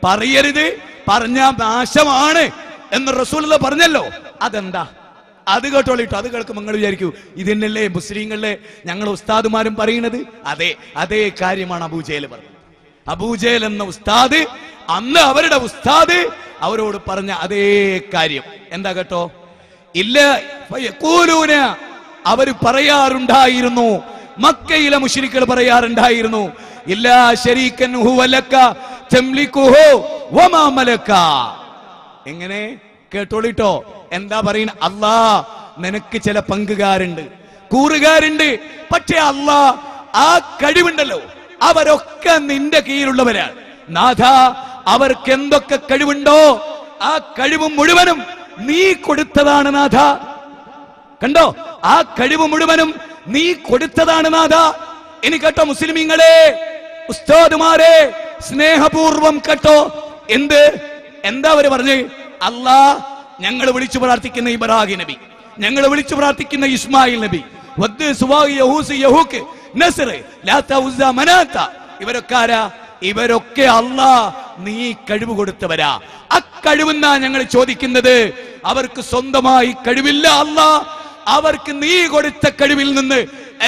പറയരുത്, പറഞ്ഞാ നാശമാണ് എന്ന് റസൂലുള്ള പറഞ്ഞല്ലോ. അതെന്താ? അത് കേട്ടോളിട്ടോ. അത് കേൾക്കുമ്പോൾ നിങ്ങൾ വിചാരിക്കൂ, ഇതന്നെയല്ലേ മുസ്ലിങ്ങളിലെ ഞങ്ങൾ ഉസ്താദുമാരും പറയുന്നത്? അതേ കാര്യമാണ് അബൂജേൽ പറഞ്ഞത്. അബൂജേൽ എന്ന ഉസ്താദ്, അന്ന് അവരുടെ ഉസ്താദ് അവരോട് പറഞ്ഞ അതേ കാര്യം എന്താ കേട്ടോ? ഇല്ല, അവര് പറയാറുണ്ടായിരുന്നു, മക്കയിലെ മുശ്രിക്കുകൾ പറയാറുണ്ടായിരുന്നു, ഇല്ലാ ശരീകൻ ഹുവ ലക തംലികുഹു വമാ മലക. എങ്ങനെ? കേട്ടോളിട്ടോ, എന്താ പറയുന്നത്? അല്ലാ നിനക്ക് ചില പങ്കുകാരുണ്ട്, കൂറുകാരുണ്ട്, പക്ഷേ അല്ലാ ആ കഴിവുണ്ടല്ലോ, അവരൊക്കെ നിന്റെ കീഴിലുള്ളവരാണ്. നാഥ, അവർക്ക് എന്തൊക്കെ കഴിവുണ്ടോ ആ കഴിവ് മുഴുവനും നീ കൊടുത്തതാണ് നാഥ. കണ്ടോ? ആ കഴിവ് മുഴുവനും നീ കൊടുത്തതാണ് നാഥ. ഇനി കേട്ടോ മുസ്ലിമീങ്ങളെ, ഉസ്താദുമാരെ, സ്നേഹപൂർവം കേട്ടോ. എന്താ അവര് പറഞ്ഞ്? അല്ലാ ഞങ്ങൾ വിളിച്ചു പ്രാർത്ഥിക്കുന്ന ഇബ്രാഹിം നബി, ഞങ്ങൾ വിളിച്ചു പ്രാർത്ഥിക്കുന്ന ഇസ്മായിൽ നബി, ഇവരൊക്കെ അല്ലാ നീ കഴിവ് കൊടുത്തവരാ. അക്കഴിവെന്നാ ഞങ്ങൾ ചോദിക്കുന്നത്. അവർക്ക് സ്വന്തമായി കഴിവില്ല അല്ലാ, അവർക്ക് നീ കൊടുത്ത കഴിവിൽ നിന്ന്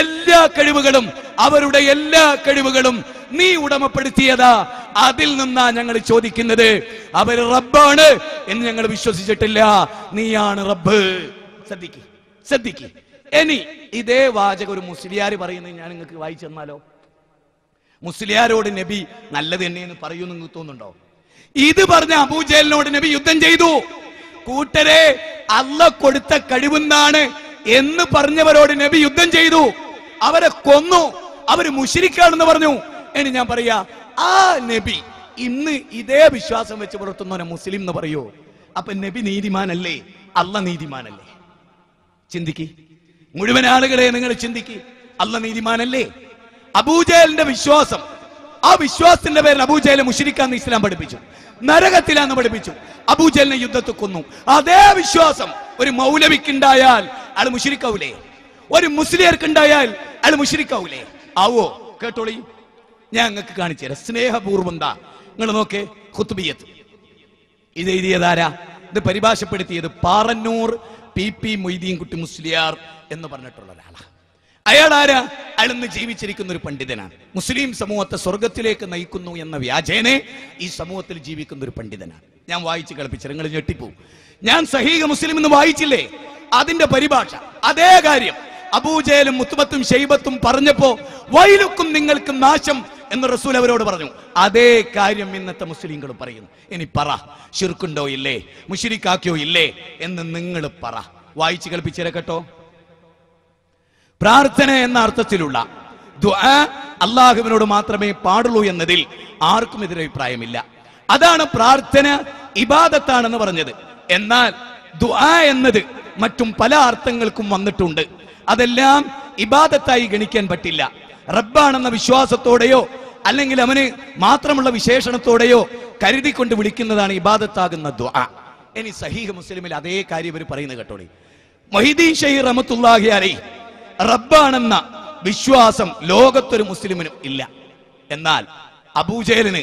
എല്ലാ കഴിവുകളും, അവരുടെ എല്ലാ കഴിവുകളും നീ ഉടമപ്പെടുത്തിയതാ. അതിൽ നിന്നാ ഞങ്ങൾ ചോദിക്കുന്നത്. അവര് റബ്ബാണ് എന്ന് ഞങ്ങൾ വിശ്വസിച്ചിട്ടില്ല, നീയാണ് റബ്ബ്. ശ്രദ്ധിക്ക്. ഇനി ഇതേ വാചകം ഒരു മുസ്ലിയാർ പറയുന്നത് ഞാൻ നിങ്ങൾക്ക് വായിച്ചു തന്നാലോ? മുസ്ലിയാരോട് നബി നല്ലത് തന്നെയെന്ന് പറയുമെന്ന് നിങ്ങൾക്ക് തോന്നുന്നുണ്ടോ? ഇത് പറഞ്ഞ അബൂജഹലിനോട് നബി യുദ്ധം ചെയ്തു. കൂട്ടരെ, അല്ലാഹ് കൊടുത്ത കഴിവെന്നാണ് എന്ന് പറഞ്ഞവരോട് നബി യുദ്ധം ചെയ്തു, അവരെ കൊന്നു, അവര് മുശ്രിക്കാണെന്ന് പറഞ്ഞു. ഇനി ഞാൻ പറയാ, ആ നബി ഇന്ന് ഇതേ വിശ്വാസം വെച്ച് പുലർത്തുന്നവനെ മുസ്ലിം എന്ന് പറയോ? അപ്പൊ നബി നീതിമാനല്ലേ? അല്ലാഹ് നീതിമാനല്ലേ? ചിന്തിക്ക്, മുഴുവൻ ആളുകളെ നിങ്ങൾ ചിന്തിക്ക്. അല്ലാഹ് നീതിമാനല്ലേ? അബൂജഹലിന്റെ വിശ്വാസം, ആ വിശ്വാസത്തിന്റെ പേരിൽ അബൂജഹൽ മുശ്രിക്കാന്ന് ഇസ്ലാം പഠിപ്പിച്ചു, നരകത്തിലാന്ന് പഠിപ്പിച്ചു, അബൂജഹലിനെ യുദ്ധത്തിൽ കൊന്നു. അതേ വിശ്വാസം ഒരു മൗലവിക്കുണ്ടായാൽ അയാൾ മുശ്രിക്കാവൂലേ? ഒരു മുസ്ലിയർക്കുണ്ടായാൽ അയാൾ മുശ്രിക്കാവൂലേ? ആവോ? കേട്ടോളി, ഞാൻ നിങ്ങൾക്ക് കാണിച്ചു തരാം. സ്നേഹപൂർവ്വം എന്താ നിങ്ങൾ നോക്കേ. ഖുത്ബിയത്ത് ഇത് എഴുതിയതാരാ? ഇത് പരിഭാഷപ്പെടുത്തിയത് പാറന്നൂർ PP മൊയ്തീൻ കുട്ടി മുസ്ലിയാർ എന്ന് പറഞ്ഞിട്ടുള്ള ഒരാളാണ്. അയാൾ ആരാ? അയാൾ ഇന്ന് ജീവിച്ചിരിക്കുന്ന ഒരു പണ്ഡിതനാണ്. മുസ്ലിം സമൂഹത്തെ സ്വർഗത്തിലേക്ക് നയിക്കുന്നു എന്ന വ്യാജേനെ ഈ സമൂഹത്തിൽ ജീവിക്കുന്ന ഒരു പണ്ഡിതനാണ്. ഞാൻ വായിച്ച് കളിപ്പിച്ചു, നിങ്ങൾ ഞെട്ടിപ്പോവും. ഞാൻ സഹീഹ് മുസ്ലിം എന്ന് വായിച്ചില്ലേ, അതിന്റെ പരിഭാഷ അതേ കാര്യം അബൂജഹലും മുത്ബത്തും ഷൈബത്തും പറഞ്ഞപ്പോ വൈലുക്കും നിങ്ങൾക്ക് നാശം എന്ന് റസൂൽ അവരോട് പറഞ്ഞു. അതേ കാര്യം ഇന്നത്തെ മുസ്ലിങ്ങളും പറയുന്നു. ഇനി പറ, ശിർക്കുണ്ടോ ഇല്ലേ, മുശ്രിക്കാക്കിയോ ഇല്ലേ എന്ന് നിങ്ങൾ പറ. വായിച്ച് കളിപ്പിച്ചേരെ കേട്ടോ. പ്രാർത്ഥന എന്ന അർത്ഥത്തിലുള്ള ദുആ അല്ലാഹുവിനോട് മാത്രമേ പാടുള്ളൂ എന്നതിൽ ആർക്കും എതിരഭിപ്രായമില്ല. അതാണ് പ്രാർത്ഥന ഇബാദത്താണെന്ന് പറഞ്ഞത്. എന്നാൽ ദുആ എന്നത് മറ്റും പല അർത്ഥങ്ങൾക്കും വന്നിട്ടുണ്ട്. അതെല്ലാം ഇബാദത്തായി ഗണിക്കാൻ പറ്റില്ല. റബ്ബാണെന്ന വിശ്വാസത്തോടെയോ അല്ലെങ്കിൽ അവന് മാത്രമുള്ള വിശേഷണത്തോടെയോ കരുതിക്കൊണ്ട് വിളിക്കുന്നതാണ് ഇബാദത്താകുന്ന ദുആ. ഇനി സഹീഹ് മുസ്ലിമിൽ അതേ കാര്യം ഇവർ പറയുന്നത് കേട്ടോളി. മൊഹീദ്ദീൻ ഷെയ്ഖ് റഹ്മത്തുള്ളാഹി അലൈഹി റബ്ബാണെന്ന വിശ്വാസം ലോകത്തൊരു മുസ്ലിമിനും ഇല്ല. എന്നാൽ അബൂജഹലിന്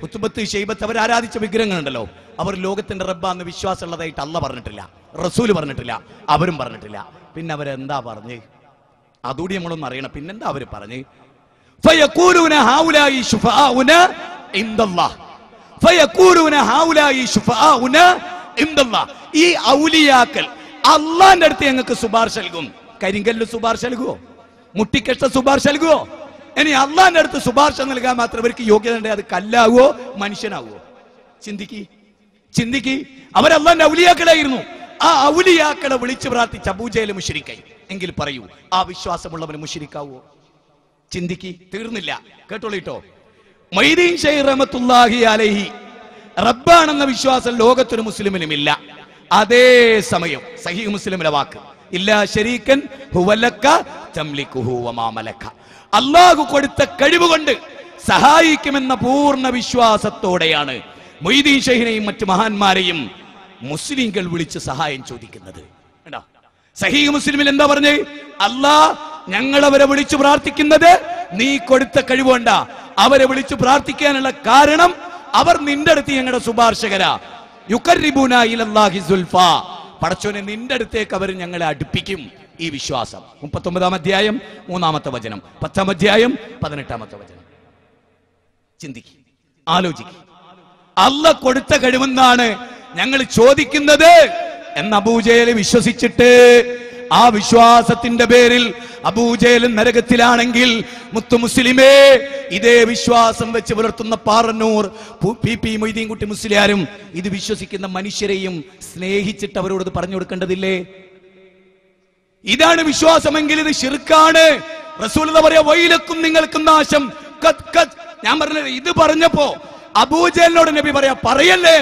ഉത്ബത്ത് ഷൈബത്ത് അവർ ആരാധിച്ച വിഗ്രഹങ്ങളുണ്ടല്ലോ, അവർ ലോകത്തിന്റെ റബ്ബാന്ന് വിശ്വാസമുള്ളതായിട്ട് അല്ലാഹ് പറഞ്ഞിട്ടില്ല, റസൂല് പറഞ്ഞിട്ടില്ല, അവരും പറഞ്ഞിട്ടില്ല. പിന്നെ അവരെന്താ പറഞ്ഞ്? അതുകൂടി നമ്മളൊന്നും അറിയണം. പിന്നെന്താ അവര് പറഞ്ഞ്? ഫയഖൂലൂന ഹൗലായി ശുഫാഉന ഇൻദല്ലാഹ്, ഫയഖൂലൂന ഹൗലായി ശുഫാഉന ഇൻദല്ലാഹ്. ഈ ഔലിയാക്കൾ അള്ളാന്റെ അടുത്ത് ഞങ്ങൾക്ക് ശുപാർശ നൽകും. കരിങ്കല്ല് ശുപാർശ നൽകുവോ? മുട്ടിക്കെട്ട ശുപാർശ നൽകുവോ? ഇനി അള്ളാന്റെ അടുത്ത് ശുപാർശ നൽകാൻ മാത്രം ഇവർക്ക് യോഗ്യത ഉണ്ട്. അത് കല്ലാവോ മനുഷ്യനാവോ? ചിന്തിക്ക്. അവരല്ലാന്റെ ഔലിയാക്കളായിരുന്നു. ആ ഔലിയാക്കളെ വിളിച്ചു പ്രാർത്ഥിച്ച അബൂജഹൽ മുശ്രിക്കായി. എങ്കിൽ പറയൂ, ആ വിശ്വാസമുള്ളവന് മുശ്രിക്കാവോ? ചിന്തിക്ക്. തീർന്നില്ല, കേട്ടോളിട്ടോ. മൊഹീദ്ദീൻ ഷെയ്ഖ് റഹ്മത്തുള്ളാഹി അലൈഹി റബ്ബാണെന്ന വിശ്വാസം ലോകത്തൊരു മുസ്ലിമിനും ഇല്ല. അതേ സമയം സഹീഹ് മുസ്ലിമിലെ വാക്ക്, ഇല്ലാ ശരീകൻ ഹുവലക തംലികുഹു വമാ മലക, അല്ലാഹു കൊടുത്ത കഴിവുകൊണ്ട് സഹായിക്കുമെന്ന പൂർണ്ണ വിശ്വാസത്തോടെയാണ് മൊഹീദ്ദീൻ ഷെയ്ഖിനെയും മറ്റു മഹാന്മാരെയും മുസ്ലിങ്ങൾ വിളിച്ച് സഹായം ചോദിക്കുന്നത്. സഹീഹ് മുസ്ലിമിൽ എന്താ പറഞ്ഞേ? അല്ലാഹ് ഞങ്ങളവരെ വിളിച്ചു പ്രാർത്ഥിക്കുന്നത് നീ കൊടുത്ത കഴിവുകൊണ്ട. അവരെ വിളിച്ചു പ്രാർത്ഥിക്കാനുള്ള കാരണം അവർ നിന്റെ അടുത്ത് ഞങ്ങളുടെ ശുപാർശകരാ. യുഖർരിബൂന ഇലല്ലാഹി സുൽഫാ, പടച്ചോനെ നിന്റെ അടുത്തേക്ക് അവർ ഞങ്ങളെ അടുപ്പിക്കും. ഈ വിശ്വാസം 39-ാം അധ്യായം 3-ാമത്തെ വചനം, 10-ാം അധ്യായം 18-ാമത്തെ വചനം. ചിന്തിക്ക്, ആലോചിക്ക്. അല്ലാഹ് കൊടുത്ത കഴിവെന്നാണ് ഞങ്ങൾ ചോദിക്കുന്നത് എന്ന് അബൂജഹൽ വിശ്വസിച്ചിട്ട് ആ വിശ്വാസത്തിന്റെ പേരിൽ അബൂജഹൽ നരകത്തിലാണെങ്കിൽ മുത്തു മുസ്ലിമേ, ഇതേ വിശ്വാസം വെച്ച് പുലർത്തുന്ന പാറന്നൂർ പി മൊയ്തീൻ കുട്ടി മുസ്ലിയാരും ഇത് വിശ്വസിക്കുന്ന മനുഷ്യരെയും സ്നേഹിച്ചിട്ട് അവരോട് പറഞ്ഞു കൊടുക്കേണ്ടതില്ലേ? ഇതാണ് വിശ്വാസമെങ്കിൽ ഇത് ശിർക്കാണ്. റസൂലുള്ളാഹി പറയാ, വൈലക്കും നിങ്ങൾക്കും നാശം. ഞാൻ പറഞ്ഞത് ഇത് പറഞ്ഞപ്പോ അബൂജഹലിനോട് നബി പറയാ പറയല്ലേ.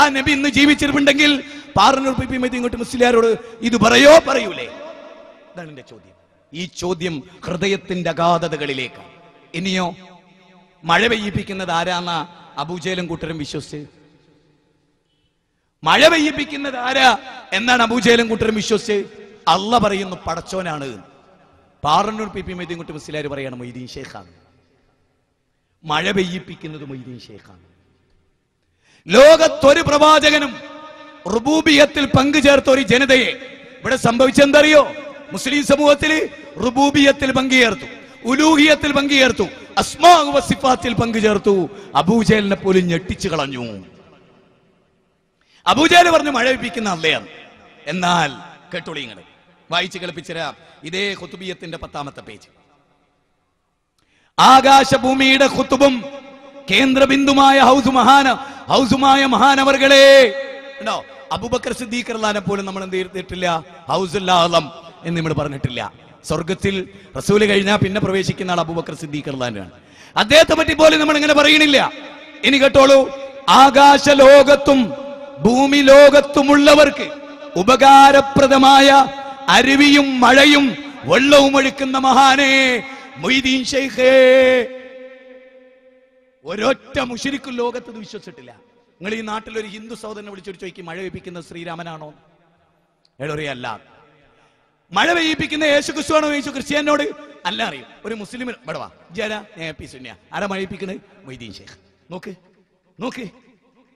ആ നബി ഇന്ന് ജീവിച്ചിട്ടുണ്ടെങ്കിൽ പാറന്നൂർ പി മൊയ്തീൻ കുട്ടി മുസ്ലിയാരോട് ഇത് പറയൂലേ? ഇതാണ് എന്റെ ചോദ്യം. ഈ ചോദ്യം ഹൃദയത്തിന്റെ അഗാധതകളിലേക്ക്. ഇനിയോ, മഴ പെയ്യിപ്പിക്കുന്നത് ആരാന്ന അബൂജഹലും കൂട്ടരും വിശ്വസിച്ച്? മഴ പെയ്യിപ്പിക്കുന്നത് ആരാ എന്നാണ് അബൂജഹലും കൂട്ടരും വിശ്വസിച്ച്? അല്ലാഹ് പറയുന്നു പടച്ചോനാണ്. പാറന്നൂർ പി മൊയ്തീൻ കുട്ടി മുസ്ലിയാർ പറയാണ് മൊയ്തീൻ ഷെയ്ഖാണ്. മഴ പെയ്യിപ്പിക്കുന്നത് മൊയ്തീൻ ഷെയ്ഖാണ്. ലോകത്തൊരു പ്രവാചകനും റുബൂബിയത്തിൽ പങ്കുചേർത്ത ഒരു ജനതയെ ഇവിടെ സംഭവിച്ചെന്തറിയോ? മുസ്ലിം സമൂഹത്തിൽ റുബൂബിയത്തിൽ പങ്കുചേർത്തു, ഉലൂഹിയത്തിൽ പങ്കുചേർത്തു, അസ്മാഉ വസിഫാത്തിൽ പങ്കുചേർത്തു. അബൂജഹലിനെ പോലും ഞെട്ടിച്ചു കളഞ്ഞു. അബൂജഹൽ പറഞ്ഞു മഴ പെയ്യിക്കുന്ന അള്ളയാണ്. എന്നാൽ കേട്ടോളി, ഇങ്ങനെ വായിച്ചു കേൾപ്പിച്ചരാം. ഇതേ ഖുതുബിയത്തിന്റെ 10-ാമത്തെ പേജ്. ആകാശഭൂമിയുടെ ഖുതുബും കേന്ദ്രബിന്ദുമായ ഹൗസുമായ മഹാനവർകളെ ഉണ്ടോ? അബൂബക്കർ സിദ്ദീഖ് റളിയല്ലാഹു അൻഹു പോലും നമ്മൾ എന്ത് ചെയ്തിട്ടില്ല? ഹൗസുൽ ആളം എന്ന് നമ്മൾ പറഞ്ഞിട്ടില്ല. സ്വർഗത്തിൽ റസൂല് കഴിഞ്ഞാൽ പിന്നെ പ്രവേശിക്കുന്ന ആൾ അബൂബക്കർ സിദ്ദീഖ് റളിയല്ലാഹു അൻഹു ആണ്. അദ്ദേഹത്തെ പറ്റി പോലും നമ്മൾ ഇങ്ങനെ പറയണില്ല. ഇനി കേട്ടോളൂ, ആകാശ ലോകത്തും ഭൂമി ലോകത്തുമുള്ളവർക്ക് ഉപകാരപ്രദമായ അരുവിയും മഴയും വെള്ളവും ഒഴുക്കുന്ന മഹാനേ മൊയ്തീൻ ഷെയ്ഖേ. ഒരൊറ്റ മുശ്രിക്കും ലോകത്ത് വിശ്വസിച്ചിട്ടില്ല. നിങ്ങൾ ഈ നാട്ടിലൊരു ഹിന്ദു സഹോദരനെ വിളിച്ചൊരു ചോദിക്കും, മഴ പെയ്യിപ്പിക്കുന്നത് ശ്രീരാമനാണോ? അല്ല. മഴ പെയ്യിപ്പിക്കുന്ന യേശു ക്രിസ്തുവാണോ? യേശു ക്രിസ്ത്യാനോട് അല്ല അറിയും. ഒരു മുസ്ലിം ബടവാ ജാരാ ആരാ മഴ പെയ്യിപ്പിക്കുന്നത്? മൊയ്തീൻ ഷെയ്ഖ്. നോക്ക്,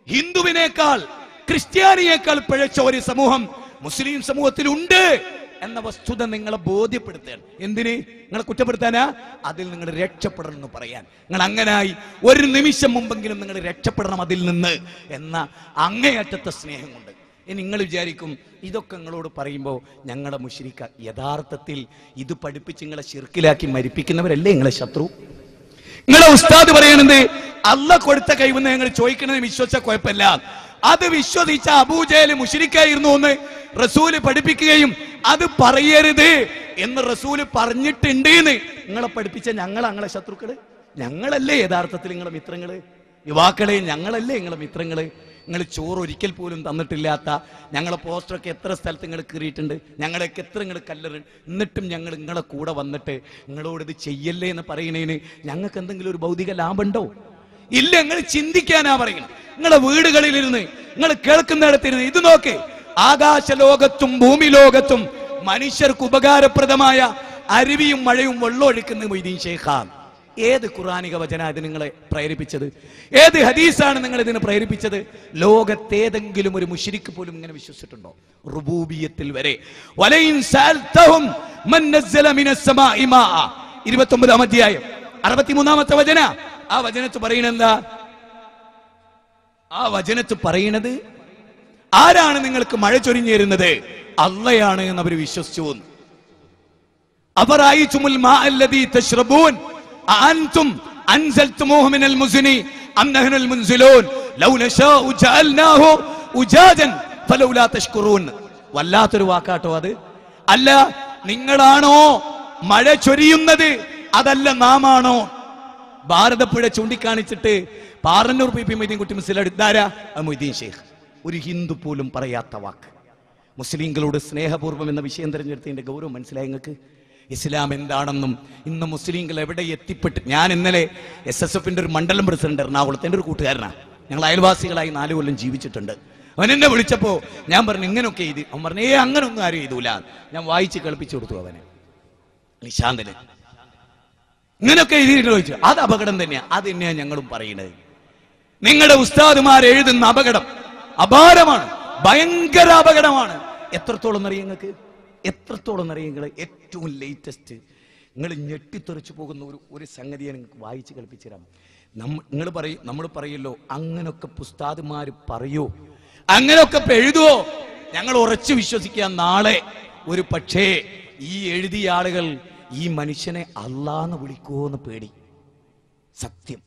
ഹിന്ദുവിനേക്കാൾ ക്രിസ്ത്യാനിയേക്കാൾ പിഴച്ച ഒരു സമൂഹം മുസ്ലിം സമൂഹത്തിലുണ്ട് എന്ന വസ്തുത നിങ്ങളെ ബോധ്യപ്പെടുത്താൻ. എന്തിന്? നിങ്ങളെ കുറ്റപ്പെടുത്താനാ? അതിൽ നിങ്ങൾ രക്ഷപ്പെടണം എന്ന് പറയാൻ. നിങ്ങൾ അങ്ങനായി ഒരു നിമിഷം മുമ്പെങ്കിലും നിങ്ങൾ രക്ഷപ്പെടണം അതിൽ നിന്ന് എന്ന അങ്ങേയറ്റത്തെ സ്നേഹം കൊണ്ട്. ഇനി നിങ്ങൾ വിചാരിക്കും ഇതൊക്കെ നിങ്ങളോട് പറയുമ്പോൾ ഞങ്ങളുടെ മുശ്രിക്ക. യഥാർത്ഥത്തിൽ ഇത് പഠിപ്പിച്ച് നിങ്ങളെ ശിർക്കിലാക്കി മരിപ്പിക്കുന്നവരല്ലേ നിങ്ങളെ ശത്രു? നിങ്ങളെ ഉസ്താദ് പറയണത് അല്ലാഹ് കൊടുത്ത കഴിവെന്ന് ഞങ്ങൾ ചോദിക്കണമെന്ന് വിശ്വസിച്ച കുഴപ്പമില്ല. അത് വിശ്വസിച്ച അബൂജഹൽ മുശ്രിക്കായിരുന്നു എന്ന് റസൂല് പഠിപ്പിക്കുകയും അത് പറയരുത് എന്ന് റസൂല് പറഞ്ഞിട്ടുണ്ട് എന്ന് നിങ്ങളെ പഠിപ്പിച്ച ഞങ്ങളെ ശത്രുക്കള്? ഞങ്ങളല്ലേ യഥാർത്ഥത്തിൽ നിങ്ങളെ മിത്രങ്ങള്? യുവാക്കളെ, ഞങ്ങളല്ലേ നിങ്ങളെ മിത്രങ്ങള്? നിങ്ങൾ ചോറ് ഒരിക്കൽ പോലും തന്നിട്ടില്ലാത്ത ഞങ്ങളെ പോസ്റ്ററൊക്കെ എത്ര സ്ഥലത്ത് നിങ്ങൾ കീറിയിട്ടുണ്ട്, ഞങ്ങളൊക്കെ എത്ര നിങ്ങൾ കല്ലെറിഞ്ഞു. എന്നിട്ടും ഞങ്ങൾ നിങ്ങളെ കൂടെ വന്നിട്ട് നിങ്ങളോട് ഇത് ചെയ്യല്ലേ എന്ന് പറയുന്നതിന് ഞങ്ങൾക്ക് എന്തെങ്കിലും ഒരു ഭൗതിക ലാഭമുണ്ടോ? ഇല്ല, നിങ്ങൾ ചിന്തിക്കാനാ പറയുന്നത്. നിങ്ങളെ വീടുകളിലിരുന്ന്, നിങ്ങൾ കേൾക്കുന്നിടത്തിരുന്ന് ഇത് നോക്ക്. ആകാശ ലോകത്തും ഭൂമി ലോകത്തും മനുഷ്യർക്ക് ഉപകാരപ്രദമായ അരുവിയും മഴയും വെള്ളം ഒഴുക്കുന്ന മൊയ്തീൻ ശൈഖാണ്. ഏത് ഖുർആനിക വചന ഇത് നിങ്ങളെ പ്രേരിപ്പിച്ചത്? ഏത് ഹദീസാണ് നിങ്ങൾ ഇതിന് പ്രേരിപ്പിച്ചത്? ലോകത്തേതെങ്കിലും ഒരു മുശ്രിക്ക് പോലും ഇങ്ങനെ വിശ്വസിച്ചിട്ടുണ്ടോ? റുബൂബിയത്തിൽ വരെ. വലൈൻ സഅൽതഹും മൻ നസ്സല മിനസ് സമാഇ മാഅ 29-ാം അധ്യായം 63-ാമത്തെ വചന. ആ വചനത്ത് പറയുന്നത് എന്താ? ആ വചനത്ത് പറയുന്നത് ആരാണ് നിങ്ങൾക്ക് മഴ ചൊരിഞ്ഞു തരുന്നത്? അള്ളയാണ് എന്ന് അവർ വിശ്വസിച്ചു. അഫറഅയ്തുമുൽ മാഅ അല്ലദീ തശ്റബൂൻ അഅൻതും അൻസൽതുമൂഹു മിനൽ മുസ്നി അം നഹ്നുൽ മുൻസിലൂൻ ലൗ നശാഉ ജഅൽനാഹു ഉജാജൻ ഫലൗലാ തഷ്കുറൂൻ. വല്ലാത്തൊരു വാക്കാട്ടോ അത്. അല്ല, നിങ്ങളാണോ മഴ ചൊരിയുന്നത്, അതല്ല നാമാണോ? ഭാരതപ്പുഴ ചൂണ്ടിക്കാണിച്ചിട്ട് പാറന്നൂർ പി മൊയ്തീൻ കുട്ടി മുസ്ലിം എടുത്താരാ? മൊയ്തീൻ ഷെയ്ഖ്. ഒരു ഹിന്ദു പോലും പറയാത്ത വാക്ക്. മുസ്ലിങ്ങളോട് സ്നേഹപൂർവ്വം എന്ന വിഷയം തിരഞ്ഞെടുത്തതിന്റെ ഗൗരവം മനസ്സിലായി നിങ്ങൾക്ക്? ഇസ്ലാം എന്താണെന്നും ഇന്ന് മുസ്ലിങ്ങൾ എവിടെ എത്തിപ്പെട്ട്. ഞാൻ ഇന്നലെ SSFന്റെ ഒരു മണ്ഡലം പ്രസിഡന്റ് എറണാകുളത്ത്, എൻ്റെ ഒരു കൂട്ടുകാരനാണ്, ഞങ്ങൾ അയൽവാസികളായി 4 കൊല്ലം ജീവിച്ചിട്ടുണ്ട്. അവൻ എന്നെ വിളിച്ചപ്പോ ഞാൻ പറഞ്ഞു ഇങ്ങനെയൊക്കെ എഴുതി. അവൻ പറഞ്ഞു അങ്ങനൊന്നും ആരും എഴുതൂല. ഞാൻ വായിച്ച് കളിപ്പിച്ചു കൊടുത്തു അവനെ, നിശാന്തന്. ഇങ്ങനെയൊക്കെ എഴുതിയിട്ട് ചോദിച്ചു. അത് അപകടം തന്നെയാ. അത് തന്നെയാ ഞങ്ങളും പറയുന്നത്. നിങ്ങളുടെ ഉസ്താദുമാർ എഴുതുന്ന അപകടം അപാരമാണ്, ഭയങ്കര അപകടമാണ്. എത്രത്തോളം അറിയാം നിങ്ങൾക്ക്? എത്രത്തോളം അറിയാം നിങ്ങൾ? ഏറ്റവും ലേറ്റസ്റ്റ് നിങ്ങൾ ഞെട്ടിത്തെറിച്ചു പോകുന്ന ഒരു സംഗതിയെ നിങ്ങൾക്ക് വായിച്ച് കളിപ്പിച്ചു തരാം. നമ്മൾ പറയല്ലോ അങ്ങനൊക്കെ ഉസ്താദുമാർ പറയോ, അങ്ങനൊക്കെ എഴുതുവോ? ഞങ്ങൾ ഉറച്ചു വിശ്വസിക്കാൻ നാളെ ഒരു പക്ഷേ ഈ എഴുതിയ ആളുകൾ ഈ മനുഷ്യനെ അല്ലാന്ന് വിളിക്കുവോന്ന് പേടി. സത്യം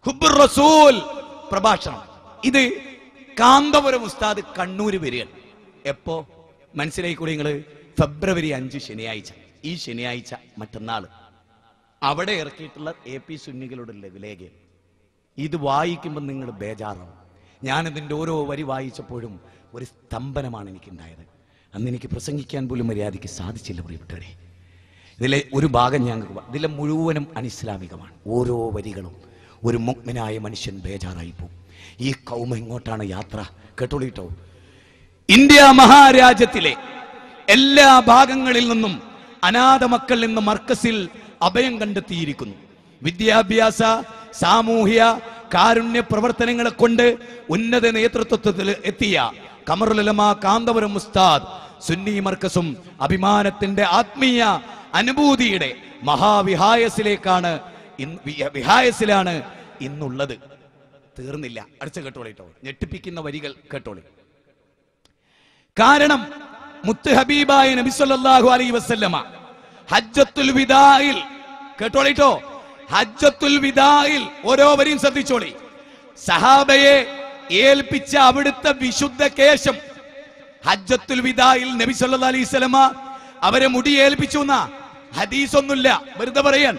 ഹുബ്ബുർ റസൂൽ പ്രഭാഷണം. ഇത് കാന്തപുരം ഉസ്താദ് കണ്ണൂര് വരികയാണ്. എപ്പോ മനസ്സിലായിക്കൂടി നിങ്ങള്? ഫെബ്രുവരി 5 ശനിയാഴ്ച. ഈ ശനിയാഴ്ച മറ്റന്നാള് അവിടെ ഇറക്കിയിട്ടുള്ള AP സുന്നികളുടെ ലേഖനം. ഇത് വായിക്കുമ്പോൾ നിങ്ങൾ ബേജാറാവും. ഞാനിതിൻ്റെ ഓരോ വരി വായിച്ചപ്പോഴും ഒരു സ്തംഭനമാണ് എനിക്കുണ്ടായത്. അന്ന് എനിക്ക് പ്രസംഗിക്കാൻ പോലും മര്യാദയ്ക്ക് സാധിച്ചില്ല പ്രിയപ്പെട്ടവരെ. ഇതിലെ ഒരു ഭാഗം ഇതിലെ മുഴുവനും അനിസ്ലാമികമാണ്. ഓരോ വരികളും ഒരു മുഅ്മിനായ മനുഷ്യൻ ബേജാറായി പോകും. ഈ കൗമ ഇങ്ങോട്ടാണ് യാത്ര. കേട്ടോളിട്ടോ. ഇന്ത്യ മഹാരാജ്യത്തിലെ എല്ലാ ഭാഗങ്ങളിൽ നിന്നും അനാഥ മക്കൾ ഇന്ന് മർക്കസിൽ അഭയം കണ്ടെത്തിയിരിക്കുന്നു. വിദ്യാഭ്യാസ, സാമൂഹ്യ, കാരുണ്യ പ്രവർത്തനങ്ങളെ കൊണ്ട് ഉന്നത നേതൃത്വത്തിൽ എത്തിയ ഖമറുൽ ഉലമ കാന്തപുരം ഉസ്താദ് സുന്നി മർക്കസും അഭിമാനത്തിന്റെ ആത്മീയ അനുഭൂതിയുടെ വിഹായസിലാണ് ഇന്നുള്ളത്. തീർന്നില്ല. അടുത്ത കേട്ടോളിട്ടോ. ഞെട്ടിപ്പിക്കുന്ന വരികൾ കേട്ടോളി. കാരണം മുത്ത് ഹബീബായ നബി സല്ലല്ലാഹു അലൈഹി വസല്ലമ ഹജ്ജത്തുൽ വിദായിൽ, കേട്ടോളിട്ടോ, ഹജ്ജത്തുൽ വിദായിൽ ഓരോ വരിയും ശ്രദ്ധിച്ചോളി. സഹാബയെ ഏൽപ്പിച്ച അവിടുത്തെ വിശുദ്ധ കേശം ഹജ്ജത്തുൽ വിദായിൽ നബി സല്ലല്ലാഹു അലൈഹി വസല്ലമ അവരെ മുടി ഏൽപ്പിച്ചു എന്നാ. ഹദീസ് ഒന്നുമില്ല, വെറുതെ പറയാൻ.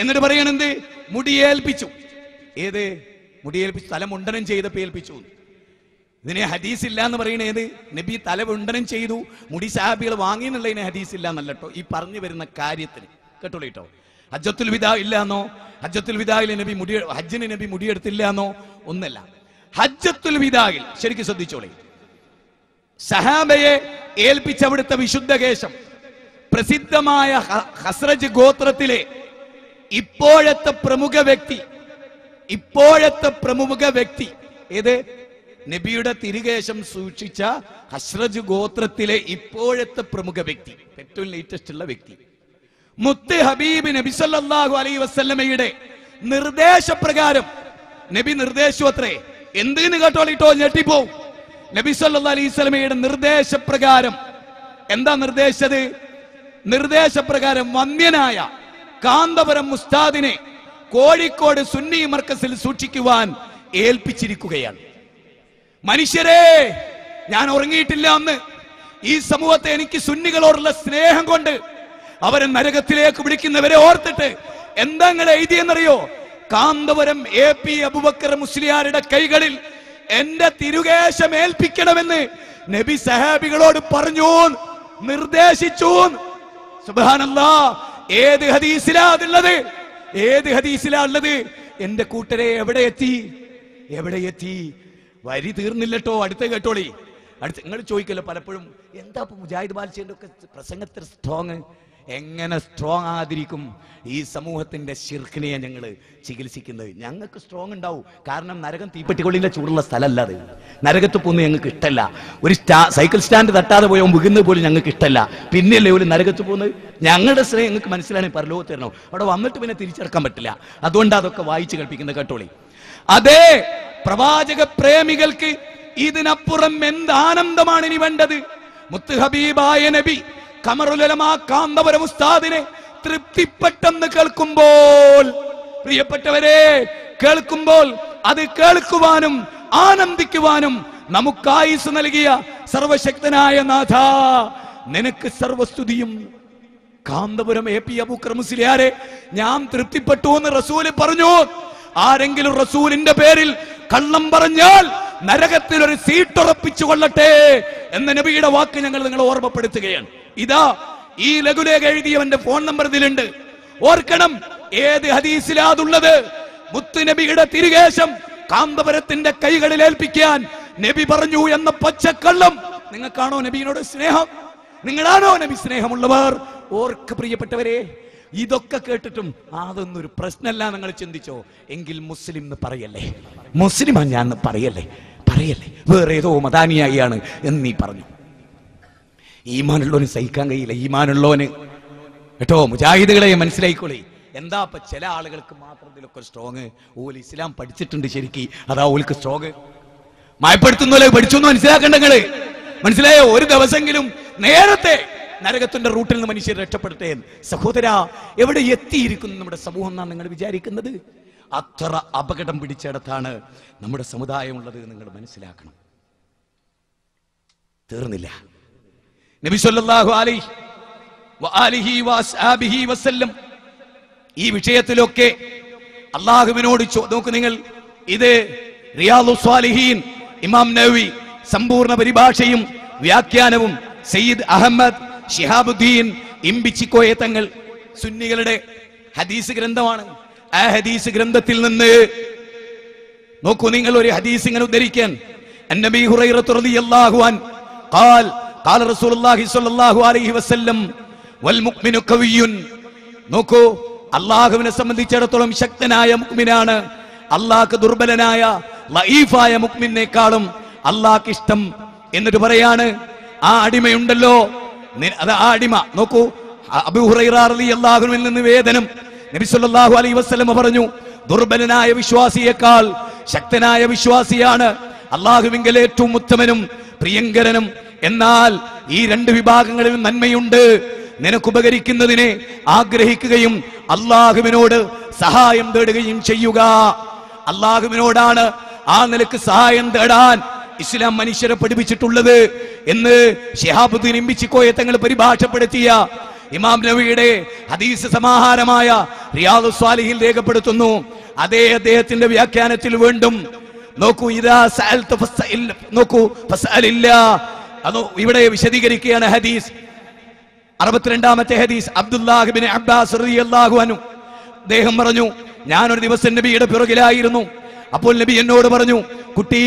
എന്നിട്ട് പറയാൻ എന്ത്? മുടി ഏൽപ്പിച്ചു. ഏത് മുടി ഏൽപ്പിച്ചു? തലമുണ്ടനം ചെയ്തപ്പോ ഏൽപ്പിച്ചു. ഇതിനെ ഹദീസ് ഇല്ല എന്ന് പറയണ ഏത്? നബി തലമുണ്ടനം ചെയ്തു, മുടി സഹാബികൾ വാങ്ങി എന്നുള്ളതിനെ ഹദീസ് ഇല്ല എന്നല്ലോ ഈ പറഞ്ഞു വരുന്ന കാര്യത്തിന്. കേട്ടോളിട്ടോ. ഹജ്ജത്തുൽ വിദാ ഇല്ലാന്നോ? ഹജ്ജത്തുൽ വിദായിൽ നബി ഹജ്ജിന് നബി മുടിയെടുത്തില്ലാന്നോ? ഒന്നല്ല. ഹജ്ജത്തുൽ വിദായിൽ ശരിക്കും ശ്രദ്ധിച്ചോളി. സഹാബയെ ഏൽപ്പിച്ച അവിടുത്തെ വിശുദ്ധ കേശം പ്രസിദ്ധമായ ഖസ്റജ് ഗോത്രത്തിലെ ഇപ്പോഴത്തെ പ്രമുഖ വ്യക്തി ഏത്? നബിയുടെ തിരുകേശം സൂക്ഷിച്ച ഖസ്റജ് ഗോത്രത്തിലെ ഇപ്പോഴത്തെ പ്രമുഖ വ്യക്തി, ഏറ്റവും ലേറ്റസ്റ്റ് ഉള്ള വ്യക്തി, മുത്ത് ഹബീബ് നബി സല്ലല്ലാഹു അലൈഹി വസല്ലമയുടെ നിർദ്ദേശപ്രകാരം നബി നിർദ്ദേശമത്രേ. എന്തിന് കേട്ടോളിട്ടോ, ഞെട്ടിപ്പോവും. നബി സല്ലല്ലാഹു അലൈഹി വസല്ലമയുടെ നിർദ്ദേശപ്രകാരം എന്താ നിർദ്ദേശിച്ചത്? നിർദ്ദേശപ്രകാരം വന്ധ്യനായ കാന്തപുരം ഉസ്താദിനെ കോഴിക്കോട് സുന്നി മർക്കസിൽ സൂക്ഷിക്കുവാൻ ഏൽപ്പിച്ചിരിക്കുകയാണ്. മനുഷ്യരെ, ഞാൻ ഉറങ്ങിയിട്ടില്ല അന്ന്. ഈ സമൂഹത്തെ എനിക്ക് സുന്നികളോടുള്ള സ്നേഹം കൊണ്ട് അവരെ നരകത്തിലേക്ക് വിളിക്കുന്നവരെ ഓർത്തിട്ട് എന്താ നിങ്ങൾ എഴുതിയെന്നറിയോ? കാന്തപുരം AP അബൂബക്കർ മുസ്ലിയാരുടെ കൈകളിൽ എന്റെ തിരുകേശം ഏൽപ്പിക്കണമെന്ന് നബി സഹാബികളോട് പറഞ്ഞു, നിർദ്ദേശിച്ചു. സുബ്ഹാനല്ലാഹ്. ഏത് ഹദീസിലാ അതുള്ളത്? ഏത് ഹദീസിലാ ഉള്ളത്? എന്റെ കൂട്ടരെ എവിടെ എത്തി? വരി തീർന്നില്ലട്ടോ, അടുത്ത കേട്ടോളി. അടുത്ത് നിങ്ങൾ ചോദിക്കല്ലോ പലപ്പോഴും, എന്താ മുജാഹിദ് ബാൽച്ചേന്റെ ഒക്കെ പ്രസംഗത്തിൽ സ്ട്രോങ്? എങ്ങനെ സ്ട്രോങ് ആതിരിക്കും? ഈ സമൂഹത്തിന്റെ ശിർക്കിനെ ഞങ്ങൾ ചികിത്സിക്കുന്നത്. ഞങ്ങൾക്ക് സ്ട്രോങ് ഉണ്ടാവും, കാരണം നരകം തീപ്പെട്ടിക്കൊള്ളിന്റെ ചൂടുള്ള സ്ഥലമല്ല അത്. നരകത്ത് പോകുന്നത് ഞങ്ങൾക്ക് ഇഷ്ടമല്ല. ഒരു സൈക്കിൾ സ്റ്റാൻഡ് തട്ടാതെ പോയോ വികുന്നത് പോലും ഞങ്ങൾക്ക് ഇഷ്ടമല്ല. പിന്നെയല്ലേ ഒരു നരകത്ത് പോകുന്നത്? ഞങ്ങളുടെ സ്നേഹം ഞങ്ങൾക്ക് മനസ്സിലാണെങ്കിൽ പരലോകത്ത് തരണം. അവിടെ വന്നിട്ട് പിന്നെ തിരിച്ചെടുക്കാൻ പറ്റില്ല. അതുകൊണ്ട് അതൊക്കെ വായിച്ച് കേൾപ്പിക്കുന്നത് കേട്ടോളി. അതേ പ്രവാചക പ്രേമികൾക്ക് ഇതിനപ്പുറം എന്ത് ആനന്ദമാണ് ഇനി വേണ്ടത്? മുത്ത് ഹബീബായ നബി ഖമറുലുലമാ കാന്തപുരം ഉസ്താദിനെ തൃപ്തിപ്പെട്ടെന്ന് കേൾക്കുമ്പോൾ, പ്രിയപ്പെട്ടവരെ, കേൾക്കുമ്പോൾ അത് കേൾക്കുവാനും ആനന്ദിക്കുവാനും നമുക്കായുസ് നൽകിയ സർവശക്തനായ നാഥ, നിനക്ക് സർവസ്തുതിയും. കാന്തപുരം AP അബൂക്കർ മുസ്ലിയാരെ ഞാൻ തൃപ്തിപ്പെട്ടു എന്ന് റസൂല് പറഞ്ഞു. ആരെങ്കിലും റസൂലിന്റെ പേരിൽ കള്ളം പറഞ്ഞാൽ നരകത്തിൽ ഒരു സീറ്റ് ഉറപ്പിച്ചു കൊള്ളട്ടെ എന്ന നബിയുടെ വാക്ക് ഞങ്ങൾ നിങ്ങളെ ഓർമ്മപ്പെടുത്തുകയാണ്. ഇതാ ഈ ലഘുലേഖ എഴുതിയവന്റെ ഫോൺ നമ്പർ ഇതിലുണ്ട്. ഓർക്കണം, ഏത് ഹദീസിലാതുള്ളത്? മുത്തുനബിയുടെ തിരുകേശം കാന്തപുരത്തിന്റെ കൈകളിൽ ഏൽപ്പിക്കാൻ നബി പറഞ്ഞു എന്ന പച്ചക്കള്ളം. നിങ്ങൾക്കാണോ നബിയോട് സ്നേഹം? നിങ്ങളാണോ നബി സ്നേഹമുള്ളവർ? ഓർക്ക് പ്രിയപ്പെട്ടവരെ, ഇതൊക്കെ കേട്ടിട്ടും അതൊന്നൊരു പ്രശ്നമല്ല നിങ്ങൾ ചിന്തിച്ചോ? എങ്കിൽ മുസ്ലിം എന്ന് പറയല്ലേ, മുസ്ലിമാ ഞാൻ പറയല്ലേ, വേറെ ഏതോ മദാനിയായിയാണ് എന്ന് നീ പറഞ്ഞു. ഈമാനുള്ളവന് സഹിക്കാൻ കഴിയില്ല. ഈമാനുള്ളവന് കേട്ടോ, മുജാഹിദുകളെ മനസ്സിലായിക്കോളെ. എന്താ ഇപ്പൊ ചില ആളുകൾക്ക് മാത്രം ഇതിലൊക്കെ സ്ട്രോങ്? ഓൽ ഇസ്ലാം പഠിച്ചിട്ടുണ്ട് ശരിക്ക്, അതാ ഓൽക്ക് സ്ട്രോങ്. മയപ്പെടുത്തുന്നല്ലേ പഠിച്ചു എന്ന് മനസ്സിലാക്കണ്ട നിങ്ങള്. മനസ്സിലായോ? ഒരു ദിവസമെങ്കിലും നേരത്തെ നരകത്തിന്റെ റൂട്ടിൽ നിന്ന് മനുഷ്യർ രക്ഷപ്പെടട്ടെ. സഹോദരാ, എവിടെ എത്തിയിരിക്കുന്നു നമ്മുടെ സമൂഹം എന്നാണ് നിങ്ങൾ വിചാരിക്കുന്നത്? അത്ര അപകടം പിടിച്ചിടത്താണ് നമ്മുടെ സമുദായം ഉള്ളത്. നിങ്ങൾ മനസ്സിലാക്കണം. തീർന്നില്ല. നബി സല്ലല്ലാഹു അലൈഹി വസല്ലം ഈ വിഷയത്തിലൊക്കെ അള്ളാഹുവിനോട് നോക്കൂ നിങ്ങൾ. ഇത് റിയാദുസ് സ്വാലിഹീൻ ഇമാം നവവി സമ്പൂർണ്ണ പരിഭാഷയും വ്യാഖ്യാനവും സയ്യിദ് അഹമ്മദ് ശിഹാബുദ്ദീൻ ഇംബിച്ചിക്കോയ തങ്ങൾ സുന്നികളുടെ ഹദീസ് ഗ്രന്ഥമാണ്. ആ ഹദീസ് ഗ്രന്ഥത്തിൽ നിന്ന് നോക്കൂ നിങ്ങൾ, ഒരു ഹദീസ് ഇങ്ങനെ ഉദ്ധരിക്കാൻ. അന്നബി ഹുറൈറ റളിയല്ലാഹു അൻഹു ഖാൽ ഖാല റസൂലുള്ളാഹി സ്വല്ലല്ലാഹു അലൈഹി വസല്ലം വൽ മുഅ്മിനു ഖവിയ്യുൻ. നോക്കൂ, അല്ലാഹുവിനെ സംബന്ധിച്ചിടത്തോളം ശക്തനായ മുഅ്മിനാണ്. അല്ലാഹ്ക്ക് ദുർബലനായ ലഈഫായ മുഅ്മിനേക്കാളും അല്ലാഹ്ക്ക് ഇഷ്ടം. എന്നിട്ട് പറയാണ്, ആ അടിമയുണ്ടല്ലോ, അത് ആ അടിമ. നോക്കൂ, അബൂ ഹുറൈറ റളിയല്ലാഹു അൻഹുവിൽ നിന്ന് വേദനം. നബി സല്ലല്ലാഹു അലൈഹി വസല്ലം പറഞ്ഞു, ദുർബലനായ വിശ്വാസിയേക്കാൾ ശക്തനായ വിശ്വാസിയാണ് അല്ലാഹുവിങ്കൽ ഏറ്റവും ഉത്തമനും പ്രിയങ്കരനും. എന്നാൽ ഈ രണ്ട് വിഭാഗങ്ങളിൽ നന്മയുണ്ട്. നിനക്കുപകരിക്കുന്നതിനെ ആഗ്രഹിക്കുകയും അല്ലാഹുവിനോട് സഹായം തേടുകയും ചെയ്യുക. അല്ലാഹുവിനോടാണ് ആ നിലക്ക് സഹായം തേടാൻ ഇസ്ലാം മനുഷ്യരെ പഠിപ്പിച്ചിട്ടുള്ളത് എന്ന് ശിഹാബുദ്ദീൻ ഇംബിച്ചിക്കോയ തങ്ങൾ പരിഭാഷപ്പെടുത്തിയ ഇമാം നവവിയുടെ ഹദീസ് സമാഹാരമായ റിയാദുസ് സ്വാലിഹീൻ രേഖപ്പെടുത്തുന്നു. അതേ അദ്ദേഹത്തിന്റെ വ്യാഖ്യാനത്തിൽ വീണ്ടും നോക്കൂ, ഇദാ സഅൽത ഫസ്അൽ, നോക്കൂ, ഫസ്അലില്ലാ. അത് ഇവിടെ വിശദീകരിക്കുകയാണ് ഹദീസ്. 62ാമത്തെ ഹദീസ്, അബ്ദുല്ലാഹ് ഇബ്നു അബ്ബാസ് റളിയല്ലാഹു അൻഹു അദ്ദേഹം പറഞ്ഞു, ഞാനൊരു ദിവസം നബിയുടെ പിറകിലായിരുന്നു. അപ്പോൾ നബി എന്നോട് പറഞ്ഞു, കുട്ടി,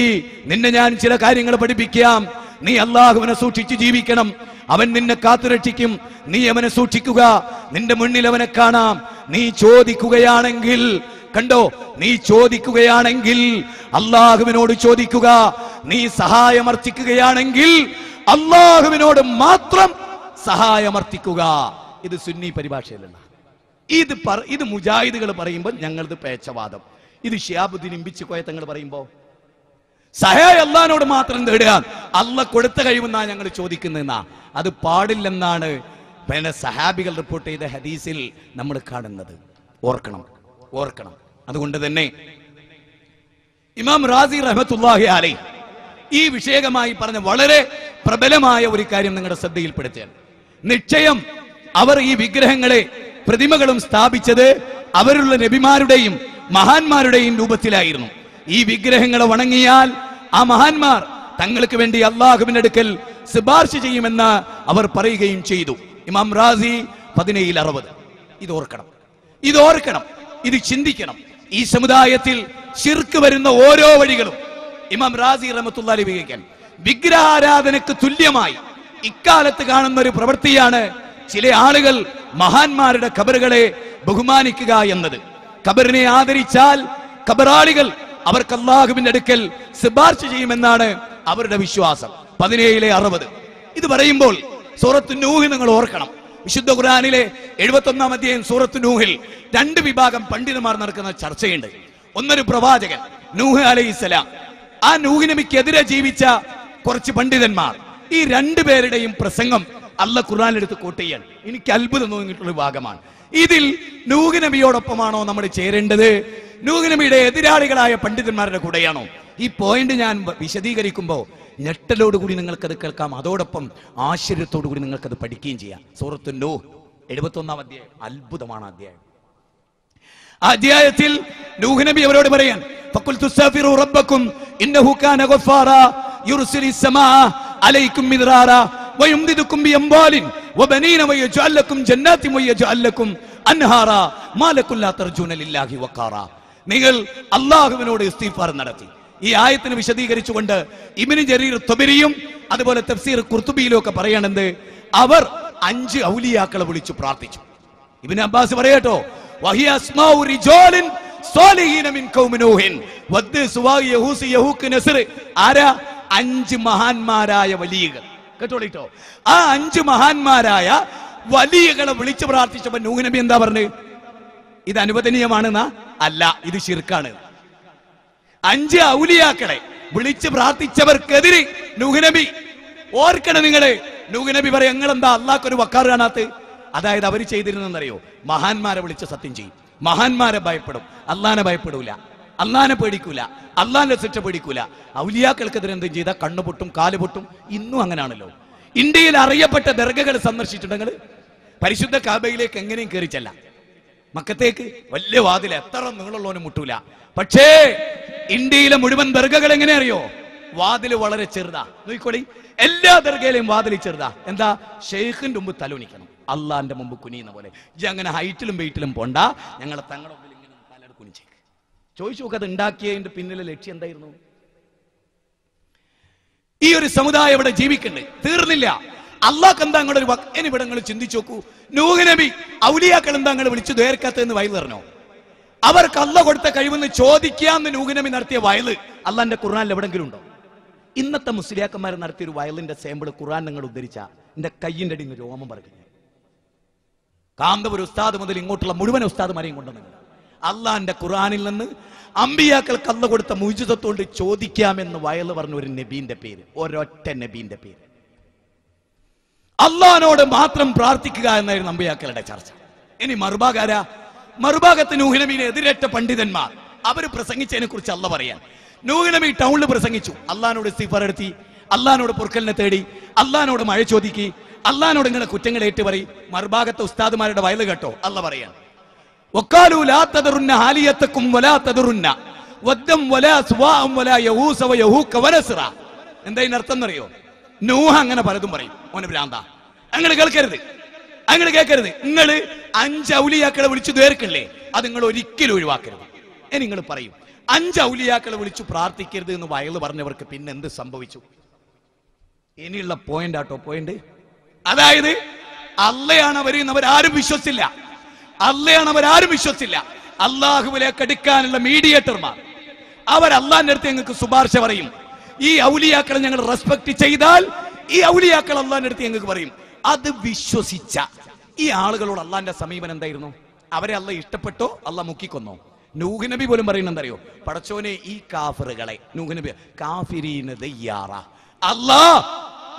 നിന്നെ ഞാൻ ചില കാര്യങ്ങൾ പഠിപ്പിക്കാം. നീ അല്ലാഹുവിനെ സൂക്ഷിച്ച് ജീവിക്കണം. അവൻ നിന്നെ കാത്തുരക്ഷിക്കും. നീ അവനെ സൂക്ഷിക്കുക. നിന്റെ മുന്നിൽ അവനെ കാണാം. നീ ചോദിക്കുകയാണെങ്കിൽ, കണ്ടോ, നീ ചോദിക്കുകയാണെങ്കിൽ അല്ലാഹുവിനോട് ചോദിക്കുക. നീ സഹായമർത്ഥിക്കുകയാണെങ്കിൽ അല്ലാഹുവിനോട് മാത്രം സഹായമർത്ഥിക്കുക. ഇത് സുന്നി പരിഭാഷയിലല്ല. ഇത് മുജാഹിദുകൾ പറയുമ്പോൾ ഞങ്ങളത് പേച്ചവാദം. ഇത് ശിഹാബുദ്ദീൻ ഇംബിച്ചിക്കോയ തങ്ങൾ പറയുമ്പോ സഹായം അല്ലാഹുവിനോട് മാത്രം തേടുക. അല്ലാഹ് കൊടുത്ത കഴിവെന്നാ ഞങ്ങൾ ചോദിക്കുന്നതെന്നാ. അത് പാടില്ലെന്നാണ് പിന്നെ സഹാബികൾ റിപ്പോർട്ട് ചെയ്ത ഹദീസിൽ നമ്മൾ കാണുന്നത്. ഓർക്കണം. അതുകൊണ്ട് തന്നെ ഇമാം റാസി റഹ്മത്തുള്ളാഹി അലൈഹി ഈ വിഷയകമായി പറഞ്ഞ വളരെ പ്രബലമായ ഒരു കാര്യം നിങ്ങളുടെ ശ്രദ്ധയിൽപ്പെടുത്തുകയാണ്. നിശ്ചയം അവർ ഈ വിഗ്രഹങ്ങളെ പ്രതിമകളും സ്ഥാപിച്ചത് അവരുള്ള നബിമാരുടെയും മഹാന്മാരുടെയും രൂപത്തിലായിരുന്നു. ഈ വിഗ്രഹങ്ങളെ വണങ്ങിയാൽ ആ മഹാന്മാർ തങ്ങൾക്ക് വേണ്ടി അല്ലാഹുവിന്റെ അടുക്കൽ ശുപാർശ ചെയ്യുമെന്ന് അവർ പറയുകയും ചെയ്തു. ഇമാം റാസി 1760. ഇത് ഓർക്കണം, ഇത് ചിന്തിക്കണം. ഈ സമുദായത്തിൽ ശിർക്ക് വരുന്ന ഓരോ വഴികളും ഇമാം റാസി റഹ്മത്തുള്ളാഹി അലൈഹി വിഗ്രഹാരാധനക്ക് തുല്യമായി ഇക്കാലത്ത് കാണുന്ന ഒരു പ്രവൃത്തിയാണ് ചില ആളുകൾ മഹാന്മാരുടെ ഖബറുകളെ ബഹുമാനിക്കുക എന്നത്. ഖബറിനെ ആദരിച്ചാൽ ഖബറാളികൾ അവർക്ക് അല്ലാഹുവിന്റെ അടുക്കൽ ശുപാർശ ചെയ്യുമെന്നാണ് അവരുടെ വിശ്വാസം. 17:60 ഇത് പറയുമ്പോൾ സൂറത്തു നൂഹ് നിങ്ങൾ ഓർക്കണം. വിശുദ്ധ ഖുർആനിലെ 71-ാം അധ്യായം സൂറത്തു നൂഹിൽ 2 വിഭാഗം പണ്ഡിതന്മാർ നടക്കുന്ന ചർച്ചയുണ്ട്. ഒന്നൊരു പ്രവാചകൻ നൂഹ് അലൈഹിസ്സലാം, ആ നൂഹ് നബിക്കെതിരെ ജീവിച്ച കുറച്ച് പണ്ഡിതന്മാർ. ഈ 2 പേരുടെയും പ്രസംഗം അല്ലാഹ് ഖുർആനിലെടുത്ത് കോട്ട് ചെയ്യാൻ എനിക്ക് അത്ഭുതം തോന്നിയിട്ടുള്ള ഭാഗമാണ്. ഇതിൽ നൂഹ് നബിയോടൊപ്പമാണോ നമ്മൾ ചേരേണ്ടത്, നൂഹ് നബിയുടെ എതിരാളികളായ പണ്ഡിതന്മാരുടെ കൂടെയാണോ? ഈ പോയിന്റ് ഞാൻ വിശദീകരിക്കുമ്പോൾ ഞെട്ടലോടുകൂടി നിങ്ങൾക്കത് കേൾക്കാം, അതോടൊപ്പം ആശ്ചര്യത്തോടു കൂടി നിങ്ങൾക്കത് പഠിക്കുകയും ചെയ്യാം. സൂറത്തു നൂഹ് 71-ാം അധ്യായം അത്ഭുതമാണ് അധ്യായം. ആ അധ്യായത്തിൽ നൂഹ് നബി അവരോട് പറയാൻ, ഫഖുൽതു ഇസ്തഗ്ഫിറൂ റബ്ബക്കും ഇന്നഹു കാന ഗഫാറാ യുർസിലിസ് സമാഅ അലൈക്കും മിദ്റാറാ വയുംദിദുക്കും ബിഅംവാലിൻ വബനീന വയജ്അൽ ലക്കും ജന്നാത്തിൻ വയജ്അൽ ലക്കും അൻഹാറാ മാ ലക്കും ലാ തർജൂന ലില്ലാഹി വഖാറാ. നിങ്ങൾ അല്ലാഹുവിനോട് ഇസ്തിഗ്ഫാർ നടത്തി. ഈ ആയത്തിനെ വിശദീകരിച്ചുകൊണ്ട് ഇബ്നു ജരീർ തബരിയും അതുപോലെ തഫ്സീർ ഖുർതുബിയിലും ഒക്കെ പറയണത്, അവർ 5 ഔലിയാക്കളെ വിളിച്ചു പ്രാർത്ഥിച്ചു. ഇബ്നു അബ്ബാസ് പറയട്ടോ, വഹിയ അസ്മാഉ റിജാലിൻ സാലിഹീന മിൻ ഖൗമി നൂഹിൻ വദ് സുവാ യഹൂസ് യഹൂക്ക് നസ്ർ. ആരാ? 5 മഹാന്മാരായ വലിയകൾ. കേട്ടോളിട്ടോ, ആ 5 മഹാന്മാരായ വലിയകളെ വിളിച്ചു പ്രാർത്ഥിച്ചപ്പോൾ നൂഹ് നബി എന്താ പറഞ്ഞു? ഇത് അനുവദനീയമാണെന്നാ? അല്ല, ഇത് ശിർക്കാണ്. 5 ഔലിയാക്കളെ വിളിച്ച് പ്രാർത്ഥിച്ചവർക്കെതിരെ നൂഹ് നബി, ഓർക്കണം നിങ്ങള്, നൂഹ് നബി പറയാം, നിങ്ങൾ എന്താ അള്ളാഹ്ക്കൊരു വക്കാറ് കാണാത്ത? അതായത് അവർ ചെയ്തിരുന്നെന്നറിയോ? മഹാന്മാരെ വിളിച്ച് സത്യം ചെയ്യും, മഹാന്മാരെ ഭയപ്പെടും, അള്ളാനെ ഭയപ്പെടൂല, അള്ളാനെ പേടിക്കൂല, അള്ളാന്റെ ശിക്ഷ പേടിക്കൂല. ഔലിയാക്കൾക്കെതിരെ എന്തും ചെയ്താൽ കണ്ണുപൊട്ടും കാലുപൊട്ടും. ഇന്നും അങ്ങനാണല്ലോ. ഇന്ത്യയിൽ അറിയപ്പെട്ട ദർഗകൾ സന്ദർശിച്ചിട്ടുണ്ടെങ്കിൽ പരിശുദ്ധ കാബയിലേക്ക് എങ്ങനെയും കയറി ചെല്ലാം. മക്കത്തേക്ക് വലിയ വാതിൽ എത്ര നീളമുള്ളവനും മുട്ടൂല. പക്ഷേ ഇന്ത്യയിലെ മുഴുവൻ ദർഗകൾ എങ്ങനെ അറിയോ? വാതിൽ വളരെ ചെറുതാ. നോക്കിക്കോളി, എല്ലാ ദർഗയിലെയും വാതിൽ ചെറുതാ. എന്താ? ഷെയ്ഖിന്റെ മുമ്പ് തലോനിക്കണം, അള്ളാന്റെ മുമ്പ് കുനിയുന്ന പോലെ. ഇജ്ജ് അങ്ങനെ ഹൈറ്റിലും വെയിറ്റിലും പോണ്ട, ഞങ്ങളെ തങ്ങളുടെ മുമ്പിൽ ഇങ്ങനെ തലയുടെ കുനിച്ചേക്ക്. ചോദിച്ചു നോക്ക്, അത് ഉണ്ടാക്കിയതിന്റെ പിന്നിലെ ലക്ഷ്യം എന്തായിരുന്നു? ഈ ഒരു സമുദായം ഇവിടെ ജീവിക്കണ്ടേ? തീർന്നില്ല. അള്ളാഹ് എന്താ നിങ്ങളുടെ ഒരു ഇവിടങ്ങൾ ചിന്തിച്ചു നോക്കൂ. നൂഹ് നബി ഔലിയാക്കൾ എന്താ നിങ്ങൾ വിളിച്ചു ദ്വേർക്കാത്തതെന്ന് വയൽ പറഞ്ഞോ? അവർക്ക് അള്ളാഹ് കൊടുത്ത കഴിവെന്ന് ചോദിക്കാന്ന് നൂഹ് നബി നടത്തിയ വയല് അള്ളാന്റെ ഖുർആനിൽ എവിടെങ്കിലും ഉണ്ടോ? ഇന്നത്തെ മുസ്ലിയാക്കന്മാർ നടത്തിയ ഒരു വയലിന്റെ സാമ്പിൾ ഖുർആൻ നിങ്ങൾ ഉദ്ധരിച്ച എന്റെ കയ്യിന്റെ അടിയിൽ നിന്ന് രോമം പറഞ്ഞു. കാന്തപുരം ഉസ്താദ് മുതൽ ഇങ്ങോട്ടുള്ള മുഴുവൻ ഉസ്താദുമാരെയും കൊണ്ടുവന്നു. അള്ളാന്റെ ഖുർആനിൽ നിന്ന് അമ്പിയാക്കൾക്ക് അള്ള കൊടുത്ത മുഅ്ജിസത്തോണ്ട് ചോദിക്കാമെന്ന് വയല് പറഞ്ഞ ഒരു നബീന്റെ പേര്, ഒരൊറ്റ നബീന്റെ പേര്. അള്ളാഹിനോട് മാത്രം പ്രാർത്ഥിക്കുക എന്നായിരുന്നു അമ്പിയാക്കളുടെ ചർച്ച. ഇനി മറുഭാഗാര, മറുഭാഗത്ത് നൂഹ് നബിയെ എതിരേറ്റ പണ്ഡിതന്മാർ അവർ പ്രസംഗിച്ചതിനെ കുറിച്ച് അള്ള പറയാൻ. നൂഹ് നബി ടൗണിൽ പ്രസംഗിച്ചു, അള്ളാഹിനോട് ഇസ്തിഗ്ഫാർ നടത്തി, അള്ളാഹിനോട് പൊറുക്കലിനെ തേടി, അള്ളാഹിനോട് മഴ ചോദിക്കി, അള്ളാഹിനോട് ഇങ്ങനെ കുറ്റങ്ങൾ ഏറ്റു പറയും. മറുഭാഗത്തെ ഉസ്താദുമാരുടെ വയല് കേട്ടോ അള്ള പറയാൻ, വഖാലു ലാ തദറുന്ന ഹാലിയതകും വലാ തദറുന്ന വദ്ദം വലാ സുവാഅം വലാ യഹൂസ വയഹൂക വനസ്റ. എന്താ ഇതിന്റെ അർത്ഥം എന്നറിയോ? നൂഹ് അങ്ങനെ പലതും പറയും, ഓന് ഭ്രാന്താ. അങ്ങനെ കേൾക്കരുത്, അങ്ങനെ കേൾക്കരുത്. നിങ്ങൾ 5 ഔലിയാക്കളെ വിളിച്ചു ദ്വേർക്കല്ലേ, അത് നിങ്ങൾ ഒരിക്കലും ഒഴിവാക്കരുത്. നിങ്ങൾ പറയും 5 ഔലിയാക്കളെ വിളിച്ചു പ്രാർത്ഥിക്കരുത് എന്ന് വയല് പറഞ്ഞവർക്ക് പിന്നെ എന്ത് സംഭവിച്ചു? ഇനിയുള്ള പോയിന്റ് ആട്ടോ പോയിന്റ്. അതായത് അള്ളയാണ് അവരാരും വിശ്വസിച്ചില്ല, അള്ളയാണ് അവരാരും വിശ്വസിച്ചില്ല. അള്ളാഹുവിലേക്ക് അടുക്കാനുള്ള മീഡിയേറ്റർമാർ അവർ അള്ളാന്റെ അടുത്ത് ഞങ്ങൾക്ക് ശുപാർശ പറയും. ഈ ഔലിയാക്കളെ ഞങ്ങൾ റെസ്പെക്ട് ചെയ്താൽ ഈ ഔലിയാക്കൾ അള്ളാന്റെ അടുത്ത് ഞങ്ങൾക്ക് പറയും. അത് വിശ്വസിച്ച ഈ ആളുകളോട് അള്ളാന്റെ സമീപനം എന്തായിരുന്നു? അവരെ അള്ള ഇഷ്ടപ്പെട്ടോ അള്ള മുക്കിക്കൊന്നോ? നൂഹ് നബി പോലും പറയുന്നത് എന്തറിയോ? പടച്ചോനെ ഈ കാഫിറുകളെ, നൂഹ് നബി കാഫിരീന ദയ്യാറ, അല്ലാ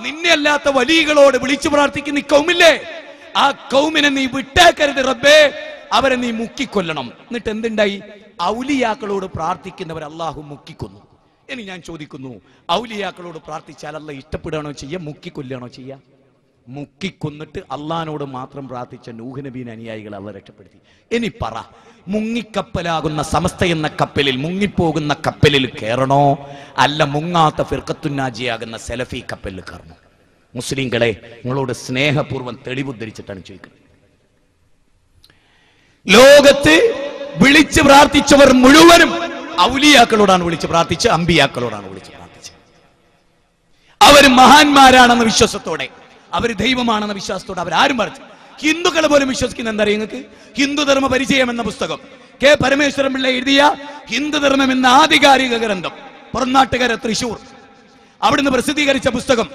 നിന്നെ അല്ലാത്ത വലിയകളോട് വിളിച്ചു പ്രാർത്ഥിക്കുന്ന ഈ കൗമില്ലേ, ആ കൗമിനെ നീ വിട്ടേക്കരുത് റബ്ബേ, അവരെ നീ മുക്കിക്കൊല്ലണം. എന്നിട്ട് എന്തുണ്ടായി? ഔലിയാക്കളോട് പ്രാർത്ഥിക്കുന്നവർ അള്ളാഹു മുക്കിക്കൊന്നു. ഇനി ഞാൻ ചോദിക്കുന്നു, ഔലിയാക്കളോട് പ്രാർത്ഥിച്ചാൽ അല്ല ഇഷ്ടപ്പെടുകയാണോ ചെയ്യുക, മുക്കിക്കൊല്ലാണോ ചെയ്യുക? മുക്കിക്കൊന്നിട്ട് അള്ളഹാനോട് മാത്രം പ്രാർത്ഥിച്ച നൂഹ് നബീൻ അനുയായികളെ അള്ള രക്ഷപ്പെടുത്തി. ഇനി പറ, മുങ്ങിക്കപ്പലാകുന്ന സമസ്ത എന്ന കപ്പലിൽ, മുങ്ങിപ്പോകുന്ന കപ്പലിൽ കയറണോ, അല്ല മുങ്ങാത്ത ഫിർഖത്തുന്നാജിയാകുന്ന സലഫി കപ്പലിൽ കയറണോ? മുസ്ലിങ്ങളെ, നിങ്ങളോട് സ്നേഹപൂർവ്വം തെളിവുദ്ധരിച്ചിട്ടാണ് ചോദിക്കുന്നത്. ലോകത്ത് വിളിച്ച് പ്രാർത്ഥിച്ചവർ മുഴുവനും ഔലിയാക്കളോടാണ് വിളിച്ച് പ്രാർത്ഥിച്ച്, അമ്പിയാക്കളോടാണ് വിളിച്ച് പ്രാർത്ഥിച്ചത്. അവർ മഹാന്മാരാണെന്ന വിശ്വാസത്തോടെ, അവർ ദൈവമാണെന്ന വിശ്വാസത്തോടെ അവരാരും പറഞ്ഞു. ഹിന്ദുക്കൾ പോലും വിശ്വസിക്കുന്ന എന്താ അറിയാം നിങ്ങൾക്ക്? ഹിന്ദുധർമ്മ പരിചയം എന്ന പുസ്തകം കെ പരമേശ്വരൻ പിള്ള എഴുതിയ ഹിന്ദുധർമ്മം എന്ന ആധികാരിക ഗ്രന്ഥം, പുറനാട്ടുകര തൃശൂർ, അവിടുന്ന് പ്രസിദ്ധീകരിച്ച പുസ്തകം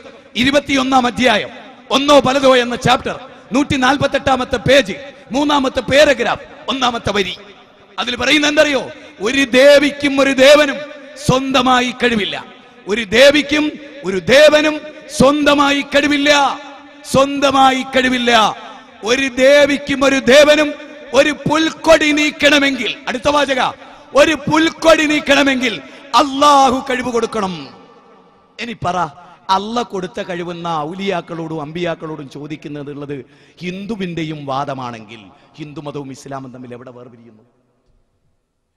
21-ാം അധ്യായം, ഒന്നോ പലതോ എന്ന ചാപ്റ്റർ, 148-ാമത്തെ പേജ്, 3-ാമത്തെ പാരഗ്രാഫ്, 1-ാമത്തെ വരി. അതിൽ പറയുന്ന എന്തറിയോ? ഒരു ദേവിക്കും ഒരു ദേവനും സ്വന്തമായി കഴിവില്ല. ഒരു ദേവിക്കും ഒരു ദേവനും സ്വന്തമായി കഴിവില്ല. സ്വന്തമായി കഴിവില്ല. ഒരു ദേവിക്കും ഒരു ദേവനും ഒരു പുൽക്കൊടി നീക്കണമെങ്കിൽ, അടുത്ത വാചക, ഒരു പുൽക്കൊടി നീക്കണമെങ്കിൽ അള്ളാഹു കഴിവ് കൊടുക്കണം. ഇനി പറ, അല്ല കൊടുത്ത കഴിവെന്ന ഔലിയാക്കളോടും അമ്പിയാക്കളോടും ചോദിക്കുന്നതുള്ളത് ഹിന്ദുവിന്റെയും വാദമാണെങ്കിൽ ഹിന്ദുമതവും ഇസ്ലാമും തമ്മിൽ എവിടെ വേർപിരിയുന്നു?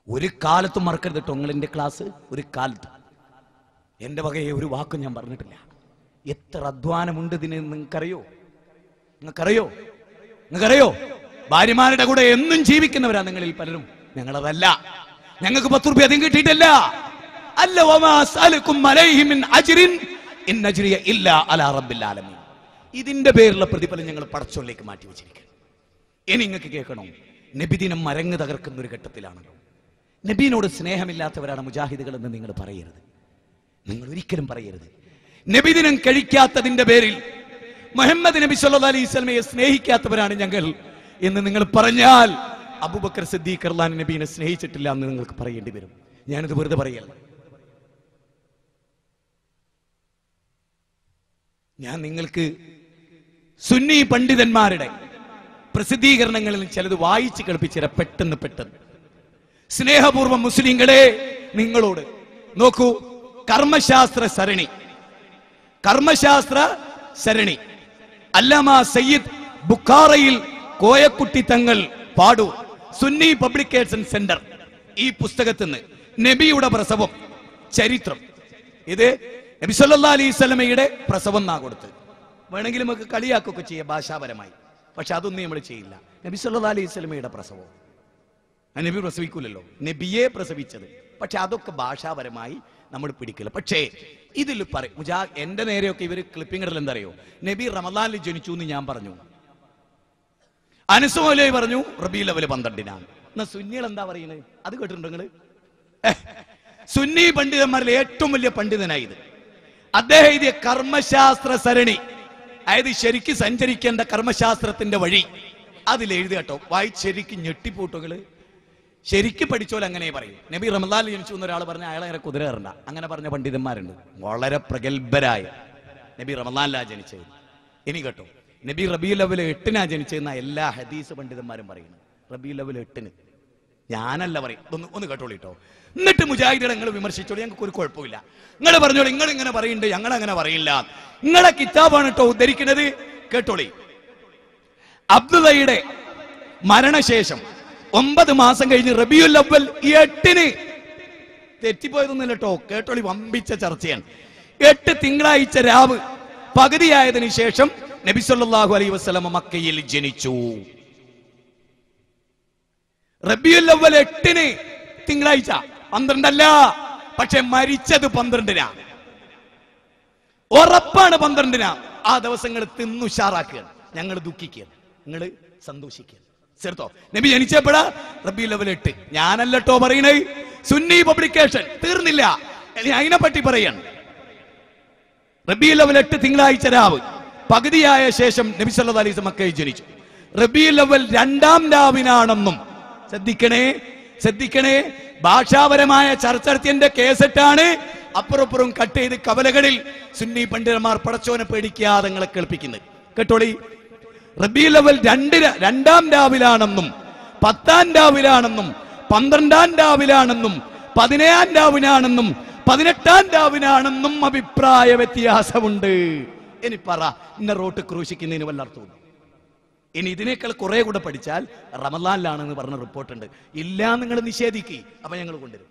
ഒരു കാലത്തും മറക്കരുത് കേട്ടോ നിങ്ങളെന്റെ ക്ലാസ്. ഒരു കാലത്ത് എന്റെ വകയെ ഒരു വാക്കും ഞാൻ പറഞ്ഞിട്ടില്ല. എത്ര അധ്വാനമുണ്ട് ഇതിന് നിങ്ങൾക്കറിയോ? നിങ്ങൾക്കറിയോ? ഭാര്യമാരുടെ കൂടെ എന്നും ജീവിക്കുന്നവരാ നിങ്ങളിൽ പലരും. ഞങ്ങളതല്ല. ഞങ്ങൾക്ക് 10 രൂപ അധികം കിട്ടിയിട്ടില്ല. അല്ല, വമാ അസ്അലുക്കും അലൈഹി മിൻ അജ്റിൻ ഇൻ അജ്രിയ ഇല്ലാ അലാ റബ്ബിൽ ആലമീൻ. ഇതിന്റെ പേരിലുള്ള പ്രതിഫലം ഞങ്ങൾ പടച്ചോനിലേക്ക് മാറ്റി വെച്ചിരിക്കുന്നു. ഇനി നിങ്ങൾക്ക് കേൾക്കണോ? നബിദിനം മരങ്ങ് തകർക്കുന്ന ഒരു ഘട്ടത്തിലാണല്ലോ. നബീനോട് സ്നേഹമില്ലാത്തവരാണ് മുജാഹിദുകൾ എന്ന് നിങ്ങൾ പറയരുത്. നിങ്ങൾ ഒരിക്കലും പറയരുത്. നബിദിനം കഴിക്കാത്തതിന്റെ പേരിൽ മുഹമ്മദ് നബി സല്ലല്ലാഹു അലൈഹി വസല്ലമയെ സ്നേഹിക്കാത്തവരാണ് ഞങ്ങൾ എന്ന് നിങ്ങൾ പറഞ്ഞാൽ അബൂബക്കർ സിദ്ദീഖ് റളിയല്ലാഹു അൻഹു നബീനെ സ്നേഹിച്ചിട്ടില്ല എന്ന് നിങ്ങൾക്ക് പറയേണ്ടി വരും. ഞാനിത് വെറുതെ പറയല്ല. ഞാൻ നിങ്ങൾക്ക് സുന്നി പണ്ഡിതന്മാരുടെ പ്രസിദ്ധീകരണങ്ങളിൽ ചിലത് വായിച്ച് കേൾപ്പിച്ചിര. പെട്ടെന്ന് സ്നേഹപൂർവ്വം മുസ്ലിങ്ങളെ നിങ്ങളോട് നോക്കൂ. കർമ്മശാസ്ത്ര സരണി അല്ലാമ സയ്യിദ് ബുഖാറയിൽ കോയക്കുട്ടി തങ്ങൾ പാടൂർ സുന്നി പബ്ലിക്കേഷൻ സെന്റർ ഈ പുസ്തകത്തിൽ നിന്ന് നബിയുടെ പ്രസവം ചരിത്രം, ഇത് നബി സല്ലല്ലാഹു അലൈഹി വസല്ലമയുടെ പ്രസവം എന്നാ കൊടുത്ത്. വേണമെങ്കിൽ നമുക്ക് കളിയാക്കൊക്കെ ചെയ്യാം ഭാഷാപരമായി, പക്ഷെ അതൊന്നും നമ്മൾ ചെയ്യില്ല. നബി സല്ലല്ലാഹു അലൈഹി വസല്ലമയുടെ പ്രസവം നബി പ്രസവിക്കൂലല്ലോ, നബിയെ പ്രസവിച്ചത്. പക്ഷെ അതൊക്കെ ഭാഷാപരമായി നമ്മൾ പിടിക്കില്ല. പക്ഷേ ഇതിൽ പറയും എന്റെ നേരെയൊക്കെ ഇവര് ക്ലിപ്പിംഗ് ഇടൽ എന്താ അറിയോ? നബി റമദാനിൽ ജനിച്ചു എന്ന് ഞാൻ പറഞ്ഞു, അനസ് മൗലവി പറഞ്ഞു റബീഉൽ അവ്വൽ 12-നാണ്. എന്നാ സുന്നികൾ എന്താ പറയുന്നത്? അത് കേട്ടിട്ടുണ്ടോ നിങ്ങള്? സുന്നി പണ്ഡിതന്മാരിൽ ഏറ്റവും വലിയ പണ്ഡിതനായത് അദ്ദേഹം എഴുതിയ കർമ്മശാസ്ത്ര സരണി, അതായത് ശരിക്ക് സഞ്ചരിക്കേണ്ട കർമ്മശാസ്ത്രത്തിന്റെ വഴി, അതിലെഴുതി കേട്ടോ. വായിച്ച് ശരിക്കും ഞെട്ടിപ്പോട്ടുകള്. ശരിക്കും പഠിച്ചോലെ അങ്ങനെ പറയും. നബി റമദാനിൽ ജനിച്ചു എന്നൊരാൾ പറഞ്ഞ അയാളെ കുതിര കയറണ്ട, അങ്ങനെ പറഞ്ഞ പണ്ഡിതന്മാരുണ്ട് വളരെ പ്രഗത്ഭരായ. നബി റമദാനിലാ ജനിച്ചത്. ഇനി കേട്ടോ, നബി റബീഉൽ അവ്വൽ 8-നാ ജനിച്ചതെന്ന എല്ലാ ഹദീസ് പണ്ഡിതന്മാരും പറയുന്നത്. റബീഉൽ അവ്വൽ 8-ന് ഞാനല്ല പറയും. ഒന്ന് കേട്ടോളൂ കേട്ടോ. എന്നിട്ട് മുജാഹിദുകളെ നിങ്ങൾ വിമർശിച്ചോളൂ, ഞങ്ങൾക്ക് ഒരു കുഴപ്പമില്ല. നിങ്ങൾ പറഞ്ഞോളൂ, നിങ്ങൾ ഇങ്ങനെ പറയുന്നുണ്ട്, ഞങ്ങൾ അങ്ങനെ പറയില്ല. നിങ്ങളെ കിതാബാണ് കേട്ടോ ഉദ്ധരിക്കുന്നത്. കേട്ടോളി. അബ്ദുള്ളയുടെ മരണശേഷം 9 മാസം കഴിഞ്ഞ് റബീഉൽ അവ്വൽ 8-ന്, തെറ്റിപ്പോയതൊന്നുമില്ല കേട്ടോ, കേട്ടോളി, വമ്പിച്ച ചർച്ചയാണ്. 8 തിങ്കളാഴ്ച രാവ് പകുതിയായതിനു ശേഷം നബി സല്ലല്ലാഹു അലൈഹി വസല്ലം മക്കയിൽ ജനിച്ചു. റബീഉൽ അവ്വൽ 8-ന് തിങ്കളാഴ്ച, 12 അല്ല. പക്ഷെ മരിച്ചത് 12-നാ. ഉറപ്പാണ് 12-നാ. ആ ദിവസങ്ങൾ തിന്നുഷാറാക്കുക, ഞങ്ങൾ ദുഃഖിക്കുക, നിങ്ങൾ സന്തോഷിക്കുക. ചേർത്തോ? നബി ജനിച്ചപ്പോഴാ റബീഉൽ അവ്വൽ 8. ഞാനല്ലോ പറയണേ, സുന്നി പബ്ലിക്കേഷൻ. തീർന്നില്ല, അതിനെപ്പറ്റി പറയാണ്. റബീഉൽ അവ്വൽ 8 തിങ്കളാഴ്ച രാവ് പകുതിയായ ശേഷം നബി സല്ലല്ലാഹു അലൈഹി വസല്ലം മക്കയിൽ ജനിച്ചു. റബീഉൽ അവ്വൽ 2-ാം രാവിനാണെന്നും ശ്രദ്ധിക്കണേ, ഭാഷാപരമായ ചർച്ച നടത്തിയതിന്റെ കേസറ്റാണ്. അപ്പുറപ്പുറം കട്ട് ചെയ്ത് കവലകളിൽ സുന്നി പണ്ഡിതന്മാർ പടച്ചോനെ പേടിക്കാതെ നിങ്ങളെ കേൾപ്പിക്കുന്നത്. കേട്ടോളി. റബീഉൽ അവ്വൽ 2-ാം രാവിലാണെന്നും 10-ാം രാവിലാണെന്നും 12-ാം രാവിലാണെന്നും 17-ാം രാവിനാണെന്നും 18-ാം രാവിനാണെന്നും അഭിപ്രായ വ്യത്യാസമുണ്ട്. ഇനി പറ, ഇന്ന റോട്ട് ക്രൂശിക്കുന്നതിന് വല്ല അർത്ഥവും? ഇനി ഇതിനേക്കാൾ കുറെ കൂടെ പഠിച്ചാൽ റമദാനിലാണെന്ന് പറഞ്ഞ റിപ്പോർട്ടുണ്ട്. ഇല്ല, നിങ്ങൾ നിഷേധിക്കുക, അപ്പൊ ഞങ്ങൾ കൊണ്ടുവരും.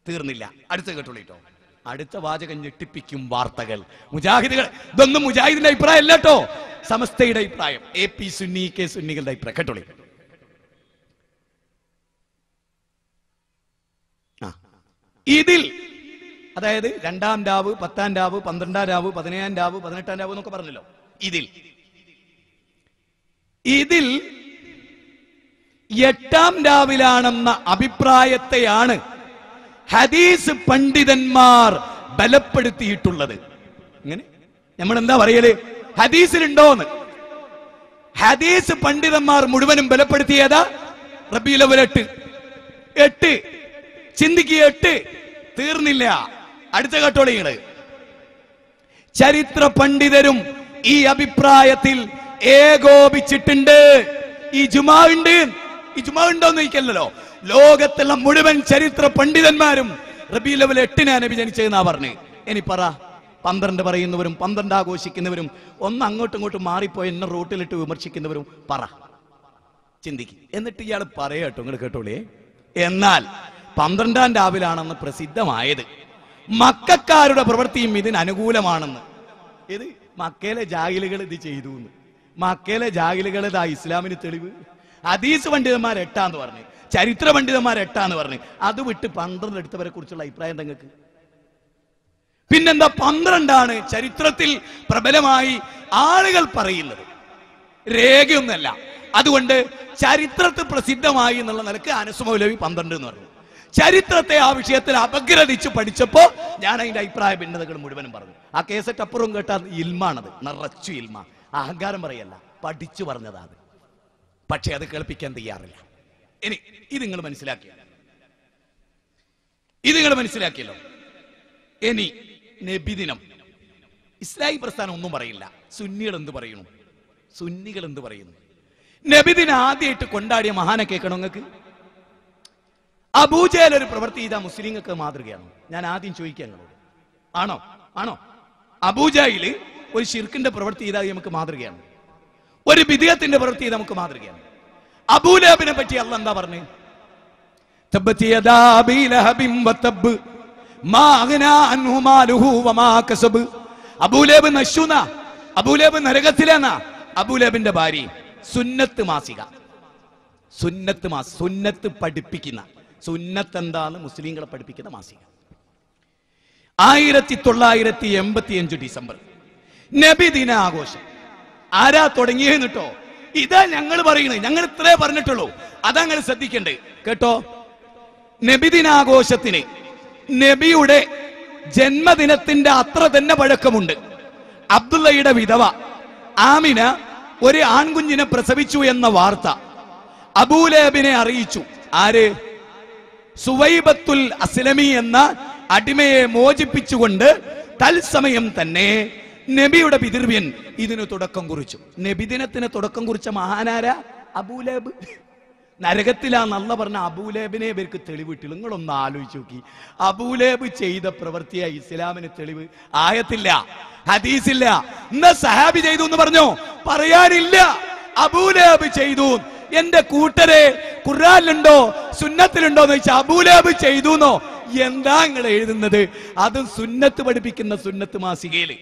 തീർന്നില്ല. അടുത്ത കേട്ടോളിട്ടോ. അടുത്ത വാചകം ഞെട്ടിപ്പിക്കും വാർത്തകൾ. മുജാഹിദുകൾ, ഇതൊന്നും മുജാഹിദിന്റെ അഭിപ്രായം അല്ല കേട്ടോ, സമസ്തയുടെ അഭിപ്രായം, AP സുന്നി, K സുന്നികളുടെ അഭിപ്രായം. കേട്ടോളി. ഇതിൽ അതായത് 2-ാം രാവ്, 10-ാം രാവ്, 12-ാം രാവ്, 17-ാം രാവ്, 18-ാം രാവ് എന്നൊക്കെ പറഞ്ഞല്ലോ. ഇതിൽ 8-ാം രാവിലാണെന്ന അഭിപ്രായത്തെയാണ് ഹദീസ് പണ്ഡിതന്മാർ ബലപ്പെടുത്തിയിട്ടുള്ളത്. ഇങ്ങനെ നമ്മൾ എന്താ പറയല്? ഹദീസിലുണ്ടോന്ന്. ഹദീസ് പണ്ഡിതന്മാർ മുഴുവനും ബലപ്പെടുത്തിയതാ റബീഉൽ അവ്വൽ 8. ചിന്തിക്കുക, 8 തീർന്നില്ല. അടുത്ത കേട്ടോളിങ്ങള്. ചരിത്ര പണ്ഡിതരും ഈ അഭിപ്രായത്തിൽ ഏകോപിച്ചിട്ടുണ്ട്. ഇജ്മാ ഉണ്ടോന്ന് ചോദിക്കല്ലോ. ലോകത്തുള്ള മുഴുവൻ ചരിത്ര പണ്ഡിതന്മാരും റബീഉൽ അവ്വൽ 8 നബി ജനിച്ചതെന്നാ പറഞ്ഞു. ഇനി പറ, 12 പറയുന്നവരും 12 ആഘോഷിക്കുന്നവരും ഒന്ന് അങ്ങോട്ടും ഇങ്ങോട്ടും മാറിപ്പോയി എന്നെ റൂട്ടിലിട്ട് വിമർശിക്കുന്നവരും പറ, ചിന്തിക്കും. എന്നിട്ട് ഇയാൾ പറയാട്ടോ, ഇങ്ങോട്ട് കേട്ടോളേ. എന്നാൽ 12-ാം രാവിലാണെന്ന് പ്രസിദ്ധമായത് മക്കക്കാരുടെ പ്രവൃത്തിയും ഇതിന് അനുകൂലമാണെന്ന്. ഇത് മക്കയിലെ ജാഹിലുകൾ ഇത് ചെയ്തു. മക്കയിലെ ജാഹിലുകൾ ഇതാ ഇസ്ലാമിന് തെളിവ്. ഹദീസ് പണ്ഡിതന്മാർ 8 പറഞ്ഞു, ചരിത്ര പണ്ഡിതന്മാർ 8 പറഞ്ഞു. അത് വിട്ട് 12 എടുത്തവരെ കുറിച്ചുള്ള അഭിപ്രായം നിങ്ങൾക്ക് പിന്നെന്താ? 12 ചരിത്രത്തിൽ പ്രബലമായി ആളുകൾ പറയുന്നത്, രേഖയൊന്നല്ല. അതുകൊണ്ട് ചരിത്രത്തിൽ പ്രസിദ്ധമായി എന്നുള്ള നിലക്ക് അനസ് മൗലവി 12 എന്ന് പറഞ്ഞു. ചരിത്രത്തെ ആ വിഷയത്തിൽ അപഗ്രഥിച്ച് പഠിച്ചപ്പോ ഞാൻ അതിന്റെ അഭിപ്രായ ഭിന്നതകൾ മുഴുവനും പറഞ്ഞു. ആ കേസറ്റ് അപ്പുറം കേട്ടാൽ ഇൽമാണത്, നിറച്ചു ഇൽമ, അഹങ്കാരം പറയല്ല, പഠിച്ചു പറഞ്ഞതാണ്. പക്ഷെ അത് കേൾപ്പിക്കാൻ തയ്യാറില്ല. ഇനി ഇത് നിങ്ങൾ മനസ്സിലാക്കിയല്ലോ. ഇനി നബിദിനം ഇസ്ലാഹി പ്രസ്ഥാനം ഒന്നും പറയില്ല. സുന്നികൾ എന്ത് പറയുന്നു? നബിദിനം ആദ്യമായിട്ട് കൊണ്ടാടിയ മഹാനെ കേൾക്കണം നിങ്ങൾക്ക്. അബൂജഹൽ ഒരു പ്രവൃത്തി ചെയ്താൽ മുസ്ലിങ്ങൾക്ക് മാതൃകയാണോ? ഞാൻ ആദ്യം ചോദിക്കാൻ ആണോ? അബൂജഹൽ ഒരു ശിർക്കിന്റെ പ്രവൃത്തി ചെയ്താൽ നമുക്ക് മാതൃകയാണ്. ഒരു ബിദ്അത്തിന്റെ പ്രവൃത്തി ചെയ്താൽ നമുക്ക് മാതൃകയാണ്. അബൂലഹബിനെ പറ്റി അല്ലാഹ് എന്താ പറഞ്ഞു? തബ്ബത് യദാ അബീ ലഹബിൻ വതബ് മാ അഗ്നാ അൻഹു മാലുഹു വമാ കസബ്. അബൂലഹബ് നശൂന, അബൂലഹബ് നരകത്തിലെന്ന. അബൂലഹബിന്റെ ഭാര്യ സുന്നത്ത് മാസിക, സുന്നത്ത് പഠിപ്പിക്കുന്ന, സുന്നത്ത് എന്താന്ന് മുസ്ലിങ്ങളെ പഠിപ്പിക്കുന്ന മാസിക. 1985 ഡിസംബർ നബിദിന ആഘോഷം. ആരാ തുടങ്ങിയെന്നിട്ടോ? ഇതാ ഞങ്ങൾ പറയുന്നത്. ഞങ്ങൾ ഇത്രേ പറഞ്ഞിട്ടുള്ളൂ. അതങ്ങൾ ശ്രദ്ധിക്കണ്ടേ കേട്ടോ. നബിദിനാഘോഷത്തിന് നബിയുടെ ജന്മദിനത്തിന്റെ അത്ര തന്നെ പഴക്കമുണ്ട്. അബ്ദുള്ളയുടെ വിധവ ആമിന ഒരു ആൺകുഞ്ഞിനെ പ്രസവിച്ചു എന്ന വാർത്ത അബൂലഹബിനെ അറിയിച്ചു. ആര്? സുവൈബത്തുൽ അസ്ലമി എന്ന അടിമയെ മോചിപ്പിച്ചുകൊണ്ട് തത്സമയം തന്നെ നബിയുടെ പിതൃവ്യൻ ഇതിന് തുടക്കം കുറിച്ചു. നബിദിനത്തിന് തുടക്കം കുറിച്ച മഹാനാര? അബൂലഹബ്. നരകത്തിലാന്ന് അല്ലാഹ് പറഞ്ഞ അബൂലഹബിനെ ഇവർക്ക് തെളിവിട്ടില്ല. നിങ്ങളൊന്ന് ആലോചിച്ച് നോക്കി. അബൂലഹബ് ചെയ്ത പ്രവൃത്തിയാ ഇസ്ലാമിന് തെളിവ്? ആയത്തില്ല, ഹദീസില്ല. ഇന്ന് സഹാബി ചെയ്തു എന്ന് പറഞ്ഞോ? പറയാനില്ല. അബൂലഹബ് ചെയ്തു. എന്റെ കൂട്ടരെ ഖുർആനിലുണ്ടോ സുന്നത്തിലുണ്ടോ എന്ന് ചോദിച്ചാൽ അബൂലഹബ് ചെയ്തു എന്നോ? എന്താ നിങ്ങൾ എഴുതുന്നത്? അതും സുന്നത്ത് പഠിപ്പിക്കുന്ന സുന്നത്ത് മാസികയില്.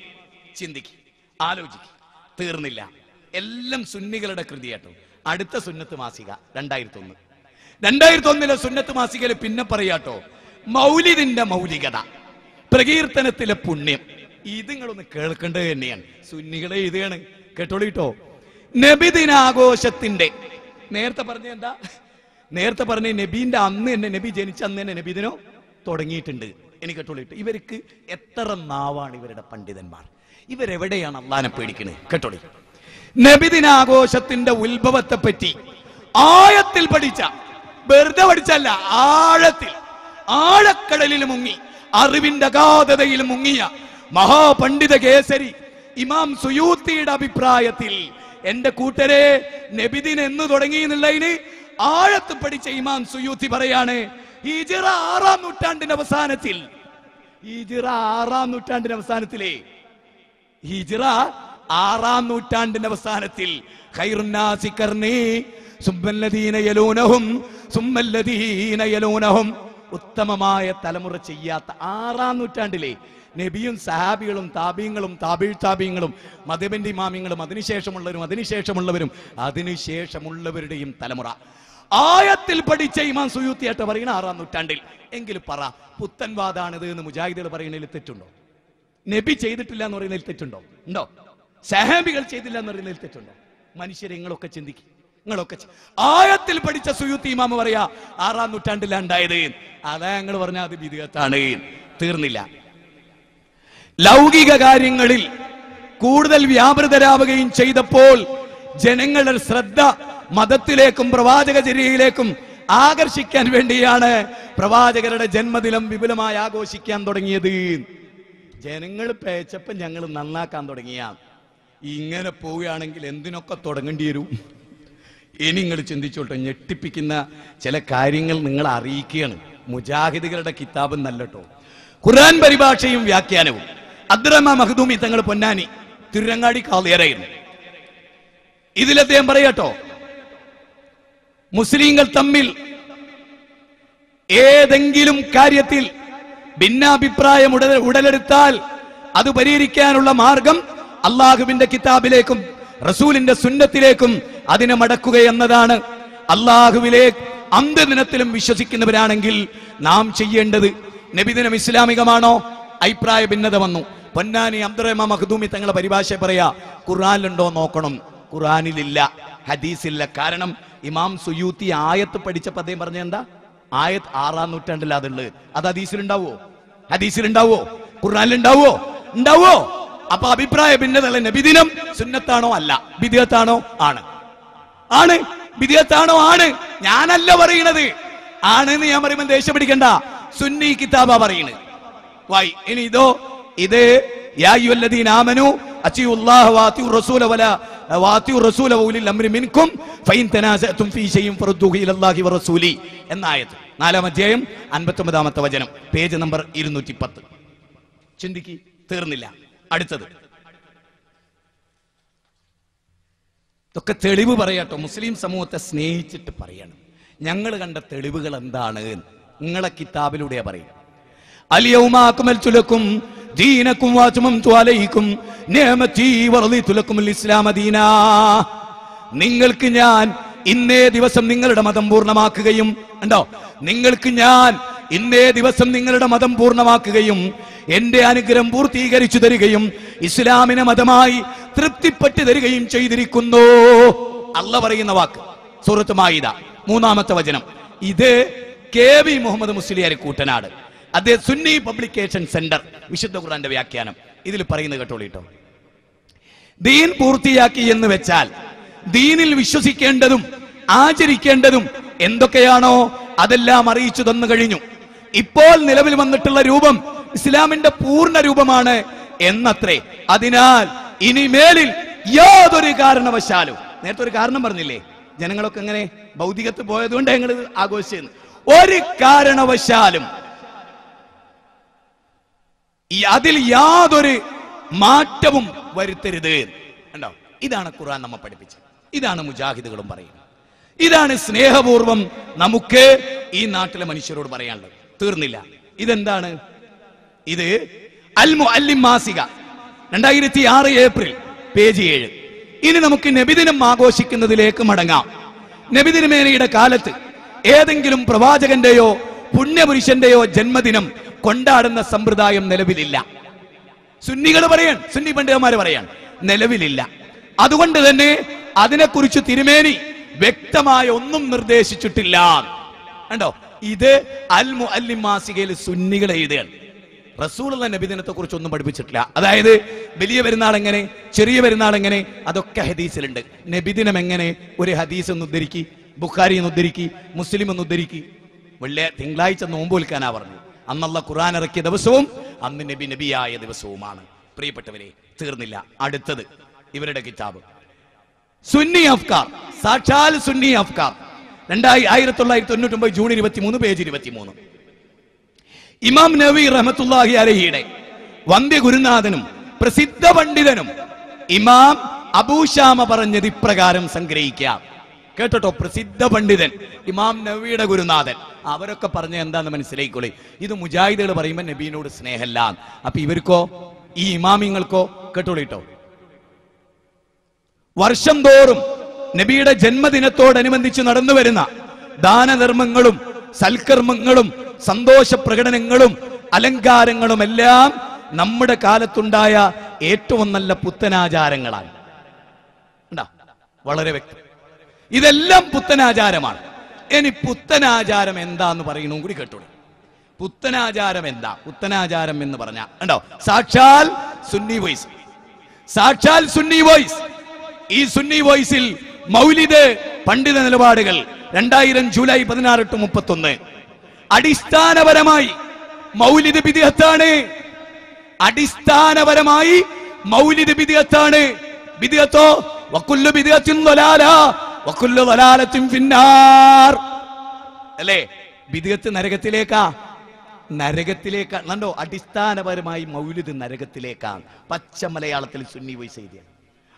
ചിന്തിക്ക്, ആലോചിക്ക്. തീർന്നില്ല. എല്ലാം സുന്നികളുടെ കൃതിയാട്ടോ. അടുത്ത സുന്നത്ത് മാസിക 2001 സുന്നത്ത് മാസികയിൽ പിന്നെ പറയാട്ടോ, മൗലിദിന്റെ മൗലികത, പ്രകീർത്തനത്തിലെ പുണ്യം. ഇത് നിങ്ങളൊന്ന് കേൾക്കേണ്ടത് തന്നെയാണ്. സുന്നികളെ ഇതാണ് കേട്ടോളിട്ടോ. നബിദിനാഘോഷത്തിന്റെ നേരത്തെ പറഞ്ഞ നബീന്റെ അന്ന് തന്നെ, നബി ജനിച്ച അന്ന് തന്നെ നബിദിനോ തുടങ്ങിയിട്ടുണ്ട്. എനിക്ക് കേട്ടോളിട്ടോ. ഇവർക്ക് എത്ര നാവാണ് ഇവരുടെ പണ്ഡിതന്മാർ. ഇവരെവിടെയാണ് അള്ളാനെ പേടിക്കണേ? കേട്ടോളി. നബിദിനാഘോഷത്തിന്റെ ഉത്ഭവത്തെ പറ്റി ആഴത്തിൽ പഠിച്ച, വെറുതെ പഠിച്ചല്ല, ആഴക്കടലിൽ മുങ്ങി, അറിവിന്റെ അഗാധതയിൽ മുങ്ങിയ മഹാപണ്ഡിത കേസരി ഇമാം സുയൂത്തിയുടെ അഭിപ്രായത്തിൽ, എന്റെ കൂട്ടരെ, നബിദിൻ എന്ന് തുടങ്ങി എന്നുള്ളതിന് ആഴത്ത് പഠിച്ച ഇമാം സുയൂത്തി പറയാണ്, ഹിജ്റ 6-ാം നൂറ്റാണ്ടിന്റെ അവസാനത്തിൽ, ഹിജ്റ 6-ാം നൂറ്റാണ്ടിന്റെ അവസാനത്തിൽ ഖൈറുന്നാസി ഖർനി സുമ്മല്ലദീന യലൂനഹും സുമ്മല്ലദീന യലൂനഹും, ഉത്തമമായ തലമുറ ചെയ്യാത്ത 6-ാം നൂറ്റാണ്ടിലെ നബിയും സഹാബികളും താബീങ്ങളും താബീങ്ങളും മദ്ഹബിന്റെ ഇമാമിങ്ങളും അതിനുശേഷമുള്ളവരും അതിനുശേഷമുള്ളവരുടെയും തലമുറ, ആയത്തിൽ പഠിച്ച ഇമാം സുയൂത്തിയായിട്ട് പറയുന്ന 6-ാം നൂറ്റാണ്ടിൽ. എങ്കിൽ പറ, പുത്തൻവാദാണിത് എന്ന് മുജാഹിദുകൾ പറയുന്നതിൽ തെറ്റുണ്ടോ? നബി ചെയ്തിട്ടില്ല എന്ന് പറയുന്നതിൽ തെറ്റുണ്ടോ? ഉണ്ടോ? സഹാബികൾ ചെയ്തില്ല എന്ന് പറയുന്നതിൽ തെറ്റുണ്ടോ? മനുഷ്യരെ നിങ്ങളൊക്കെ ചിന്തിക്കും. നിങ്ങളൊക്കെ ആയത്തിൽ പഠിച്ച സുയൂത്തി ഇമാമ് പറയാ 6-ാം നൂറ്റാണ്ടിലാണ് ഉണ്ടായത്. അതാ ഞങ്ങൾ പറഞ്ഞ അത് ബിദ്അത്താണ്. തീർന്നില്ല. ലൗകിക കാര്യങ്ങളിൽ കൂടുതൽ വ്യാപൃതരാവുകയും ചെയ്തപ്പോൾ ജനങ്ങളുടെ ശ്രദ്ധ മതത്തിലേക്കും പ്രവാചകചര്യയിലേക്കും ആകർഷിക്കാൻ വേണ്ടിയാണ് പ്രവാചകരുടെ ജന്മദിനം വിപുലമായി ആഘോഷിക്കാൻ തുടങ്ങിയത്. ജനങ്ങൾ പേച്ചപ്പം ഞങ്ങൾ നന്നാക്കാൻ തുടങ്ങിയ ഇങ്ങനെ പോവുകയാണെങ്കിൽ എന്തിനൊക്കെ തുടങ്ങേണ്ടി വരും. ഇനി നിങ്ങൾ ചിന്തിച്ചോട്ടെ, ഞെട്ടിപ്പിക്കുന്ന ചില കാര്യങ്ങൾ നിങ്ങൾ അറിയിക്കുകയാണ്. മുജാഹിദുകളുടെ കിതാബ് നല്ലട്ടോ, ഖുർആൻ പരിഭാഷയും വ്യാഖ്യാനവും. അബ്ദുറഹ്മാൻ മഖ്ദൂമി തങ്ങൾ പൊന്നാനി തിരുരങ്ങാടി ഖാദിയായിരുന്നു. ഇതിൽ അദ്ദേഹം പറയാട്ടോ, മുസ്ലിങ്ങൾ തമ്മിൽ ഏതെങ്കിലും കാര്യത്തിൽ ഭിന്നാഭിപ്രായം ഉടലെടുത്താൽ അത് പരിഹരിക്കാനുള്ള മാർഗം അള്ളാഹുവിന്റെ കിതാബിലേക്കും റസൂലിന്റെ സുന്നത്തിലേക്കും അതിനെ മടക്കുക എന്നതാണ്. അള്ളാഹുവിലെ അന്ത്യദിനത്തിലും വിശ്വസിക്കുന്നവരാണെങ്കിൽ നാം ചെയ്യേണ്ടത്. നബിദിനം ഇസ്ലാമികമാണോ? അഭിപ്രായ ഭിന്നത വന്നു. പൊന്നാനി അബ്ദുറഹ്മാൻ മഖ്ദൂമി തങ്ങളെ പരിഭാഷ പറയാ, ഖുർആനിലുണ്ടോ നോക്കണം. ഖുർആനിലില്ല, ഹദീസില്ല. കാരണം ഇമാം സുയൂത്തി ആയത്ത് പഠിച്ചപ്പോ അദ്ദേഹം പറഞ്ഞ എന്താ? ആയത്ത് 6-ാം നൂറ്റാണ്ടിൽ അതുള്ളത്. അത് ഹദീസിലുണ്ടാവോ? ഹദീസിലുണ്ടാവോ? ഖുർആനിലുണ്ടാവോ? ഉണ്ടാവോ? അപ്പൊ അഭിപ്രായ ഭിന്നതല്ല. നബിദിനം സുന്നത്താണോ? അല്ല. ബിദ്അത്താണോ? ആണ്. ആണ്. ബിദ്അത്താണോ? ആണ്. ഞാനല്ല പറയണത്. ആണെന്ന് ഞാൻ പറയുമ്പോൾ ദേഷ്യം പിടിക്കണ്ട. സുന്നി കിതാബാ പറയുന്നത്. വായി. ഇനി ഇതോ, ഇത് യാ അയ്യുഹല്ലദീന ആമനൂ അത്തിഉല്ലാഹ വഅത്തിഉർ റസൂല വഅത്തിഉർ റസൂല വഉലിൽ അംരി മിൻകും ഫഇൻ തനാസഅതും ഫീ ശൈഇൻ ഫറുദ്ദൂഹു ഇലല്ലാഹി വറസൂലി എന്ന ആയത്ത്. 4-ാം അധ്യായം 59-ാമത്തെ വചനം, പേജ് നമ്പർ 210. ചിന്തിക്ക്. തീർന്നില്ല. അടുത്തത് ഇതൊക്കെ തെളിവ് പറയാട്ടോ. മുസ്ലിം സമൂഹത്തെ സ്നേഹിച്ചിട്ട് പറയണം. ഞങ്ങൾ കണ്ട തെളിവുകൾ എന്താണ്? നിങ്ങളെ കിതാബിലൂടെയാ പറയും. അൽയൗമ അക്മൽതു ലക്കും ദീനക്കും വഅത്മംതു അലൈക്കും നിഅമതി വറളിതു ലക്കുമുൽ ഇസ്ലാമ ദീനാ. നിങ്ങൾക്ക് ഞാൻ ഇന്നേ ദിവസം നിങ്ങളുടെ മതം പൂർണ്ണമാക്കുകയും, ഉണ്ടോ, നിങ്ങൾക്ക് ഞാൻ ഇന്നേ ദിവസം നിങ്ങളുടെ മതം പൂർണ്ണമാക്കുകയും എന്റെ അനുഗ്രഹം പൂർത്തീകരിച്ചു തരികയും ഇസ്ലാമിനെ മതമായി തൃപ്തിപ്പെട്ടു തരികയും ചെയ്തിരിക്കുന്നു. അള്ള പറയുന്ന വാക്ക് സൂറത്ത് മാഇദ 3-ാമത്തെ വചനം. ഇത് KV മുഹമ്മദ് മുസ്ലിയാർ കൂട്ടനാട്, അദ്ദേഹം സുന്നി പബ്ലിക്കേഷൻ സെന്റർ, വിശുദ്ധ ഖുർആന്റെ വ്യാഖ്യാനം. ഇതിൽ പറയുന്നത് കേട്ടോളിട്ടോ. ദീൻ പൂർത്തിയാക്കി എന്ന് വെച്ചാൽ ദീനിൽ വിശ്വസിക്കേണ്ടതും ആചരിക്കേണ്ടതും എന്തൊക്കെയാണോ അതെല്ലാം അറിയിച്ചു തന്നു കഴിഞ്ഞു. ഇപ്പോൾ നിലവിൽ വന്നിട്ടുള്ള രൂപം ഇസ്ലാമിന്റെ പൂർണ്ണ രൂപമാണ് എന്നത്രേ. അതിനാൽ ഇനിമേലിൽ യാതൊരു കാരണവശാലും, നേരത്തെ ഒരു കാരണം പറഞ്ഞില്ലേ, ജനങ്ങളൊക്കെ എങ്ങനെ ഭൗതികത്ത് പോയതുകൊണ്ട് ഞങ്ങൾ ആഘോഷിച്ചെന്ന്, ഒരു കാരണവശാലും അതിൽ യാതൊരു മാറ്റവും വരുത്തരുത്. കണ്ടോ? ഇതാണ് ഖുർആൻ നമ്മെ പഠിപ്പിച്ചത്. ഇതാണ് മുജാഹിദുകളും പറയുന്നത്. ഇതാണ് സ്നേഹപൂർവം നമുക്ക് ഈ നാട്ടിലെ മനുഷ്യരോട് പറയാനുള്ളത്. തീർന്നില്ല. ഇതെന്താണ്? ഇത് അൽ മുഅല്ലിം മാസിക 2006 ഏപ്രിൽ, പേജ് 7. ഇനി നമുക്ക് നബിദിനം ആഘോഷിക്കുന്നതിലേക്ക് മടങ്ങാം. നബിദിനമേനയുടെ കാലത്ത് ഏതെങ്കിലും പ്രവാചകന്റെയോ പുണ്യപുരുഷന്റെയോ ജന്മദിനം കൊണ്ടാടുന്ന സമ്പ്രദായം നിലവിലില്ല. സുന്നികൾ പറയാൻ, സുന്നി പണ്ഡിതന്മാര് പറയാൻ, നിലവിലില്ല. അതുകൊണ്ട് തന്നെ അതിനെക്കുറിച്ച് തിരുമേനി വ്യക്തമായ ഒന്നും നിർദ്ദേശിച്ചിട്ടില്ല. കണ്ടോ? ഇത് അൽ മുഅല്ലിം മാസികയിൽ സുന്നികൾ എഴുതുകയാണ്. റസൂലുള്ള നബിദിനത്തെ കുറിച്ച് ഒന്നും പഠിപ്പിച്ചിട്ടില്ല. അതായത് വലിയ പെരുന്നാൾ എങ്ങനെ, ചെറിയ പെരുന്നാൾ എങ്ങനെ, അതൊക്കെ ഹദീസിലുണ്ട്. നബിദിനം എങ്ങനെ? ഒരു ഹദീസ് ഒന്ന് ഉദ്ധരിക്കി, ബുഖാരി എന്ന് ഉദ്ധരിക്കി, മുസ്ലിം എന്ന് ഉദ്ധരിക്കി. തിങ്കളാഴ്ച നോമ്പ് വിൽക്കാനാ പറഞ്ഞു. അന്നുള്ള ഖുർആൻ ഇറക്കിയ ദിവസവും അന്ന് നബിയായ ദിവസവുമാണ്. പ്രിയപ്പെട്ടവരെ, തീർന്നില്ല. അടുത്തത് ഇവരുടെ കിതാബ് സുന്നി അഫ്കാർ, സാക്ഷാൽ സുന്നി അഫ്കാർ, 1999 ജൂൺ 23, പേജ് 23. ഇമാം നവവി റഹ്മത്തുള്ളാഹി അലൈഹിയുടെ വന്ധ്യ ഗുരുനാഥനും പ്രസിദ്ധ പണ്ഡിതനും ഇമാം അബൂശാമ പറഞ്ഞത് ഇപ്രകാരം സംഗ്രഹിക്കാം. കേട്ടോ? പ്രസിദ്ധ പണ്ഡിതൻ ഇമാം നവവിയുടെ ഗുരുനാഥൻ, അവരൊക്കെ പറഞ്ഞ എന്താന്ന് മനസ്സിലായിക്കോളെ. ഇത് മുജാഹിദുകൾ പറയുമ്പോൾ നബീനോട് സ്നേഹമല്ല. അപ്പൊ ഇവർക്കോ, ഈ ഇമാമിങ്ങൾക്കോ കേട്ടോളിട്ടോ, വർഷം തോറും നബിയുടെ ജന്മദിനത്തോടനുബന്ധിച്ച് നടന്നു വരുന്ന ദാനധർമ്മങ്ങളും സൽക്കർമ്മങ്ങളും സന്തോഷ പ്രകടനങ്ങളും അലങ്കാരങ്ങളും എല്ലാം നമ്മുടെ കാലത്തുണ്ടായ ഏറ്റവും നല്ല പുത്തനാചാരങ്ങളാണ്. വളരെ വ്യക്തം. ഇതെല്ലാം പുത്തനാചാരമാണ്. ഇനി പുത്തനാചാരം എന്താന്ന് പറയണു കൂടി കേട്ടോളൂ. പുത്തനാചാരം എന്താ? പുത്തനാചാരം എന്ന് പറഞ്ഞാൽ ഉണ്ടോ, സാക്ഷാൽ സുന്നി വോയിസ്, സാക്ഷാൽ സുന്നി വോയിസ്. ഈ സുന്നി വോയിസിൽ മൗലിദ് പണ്ഡിത നിലപാടുകൾ 2000 ജൂലൈ 16 to 31. അടിസ്ഥാനപരമായി മൗലിദ് ബിദ്അത്താണ്. അടിസ്ഥാനപരമായി മൗലിദ് ബിദ്അത്താണ്. ബിദ്അത്തോ വകുല്ലു ബിദ്അത്തിൻ ദലാല വകുല്ലു ദലാലത്തിൻ ഫിന്നാർ. അല്ലേ? ബിദ്അത്ത് നരകത്തിലേക്കാ, നരകത്തിലേക്കാണ്. കണ്ടോ, അടിസ്ഥാനപരമായി മൗലിദ് നരകത്തിലേക്കാണ്. പച്ച മലയാളത്തിൽ സുന്നി വോയിസ് എഴുതിയ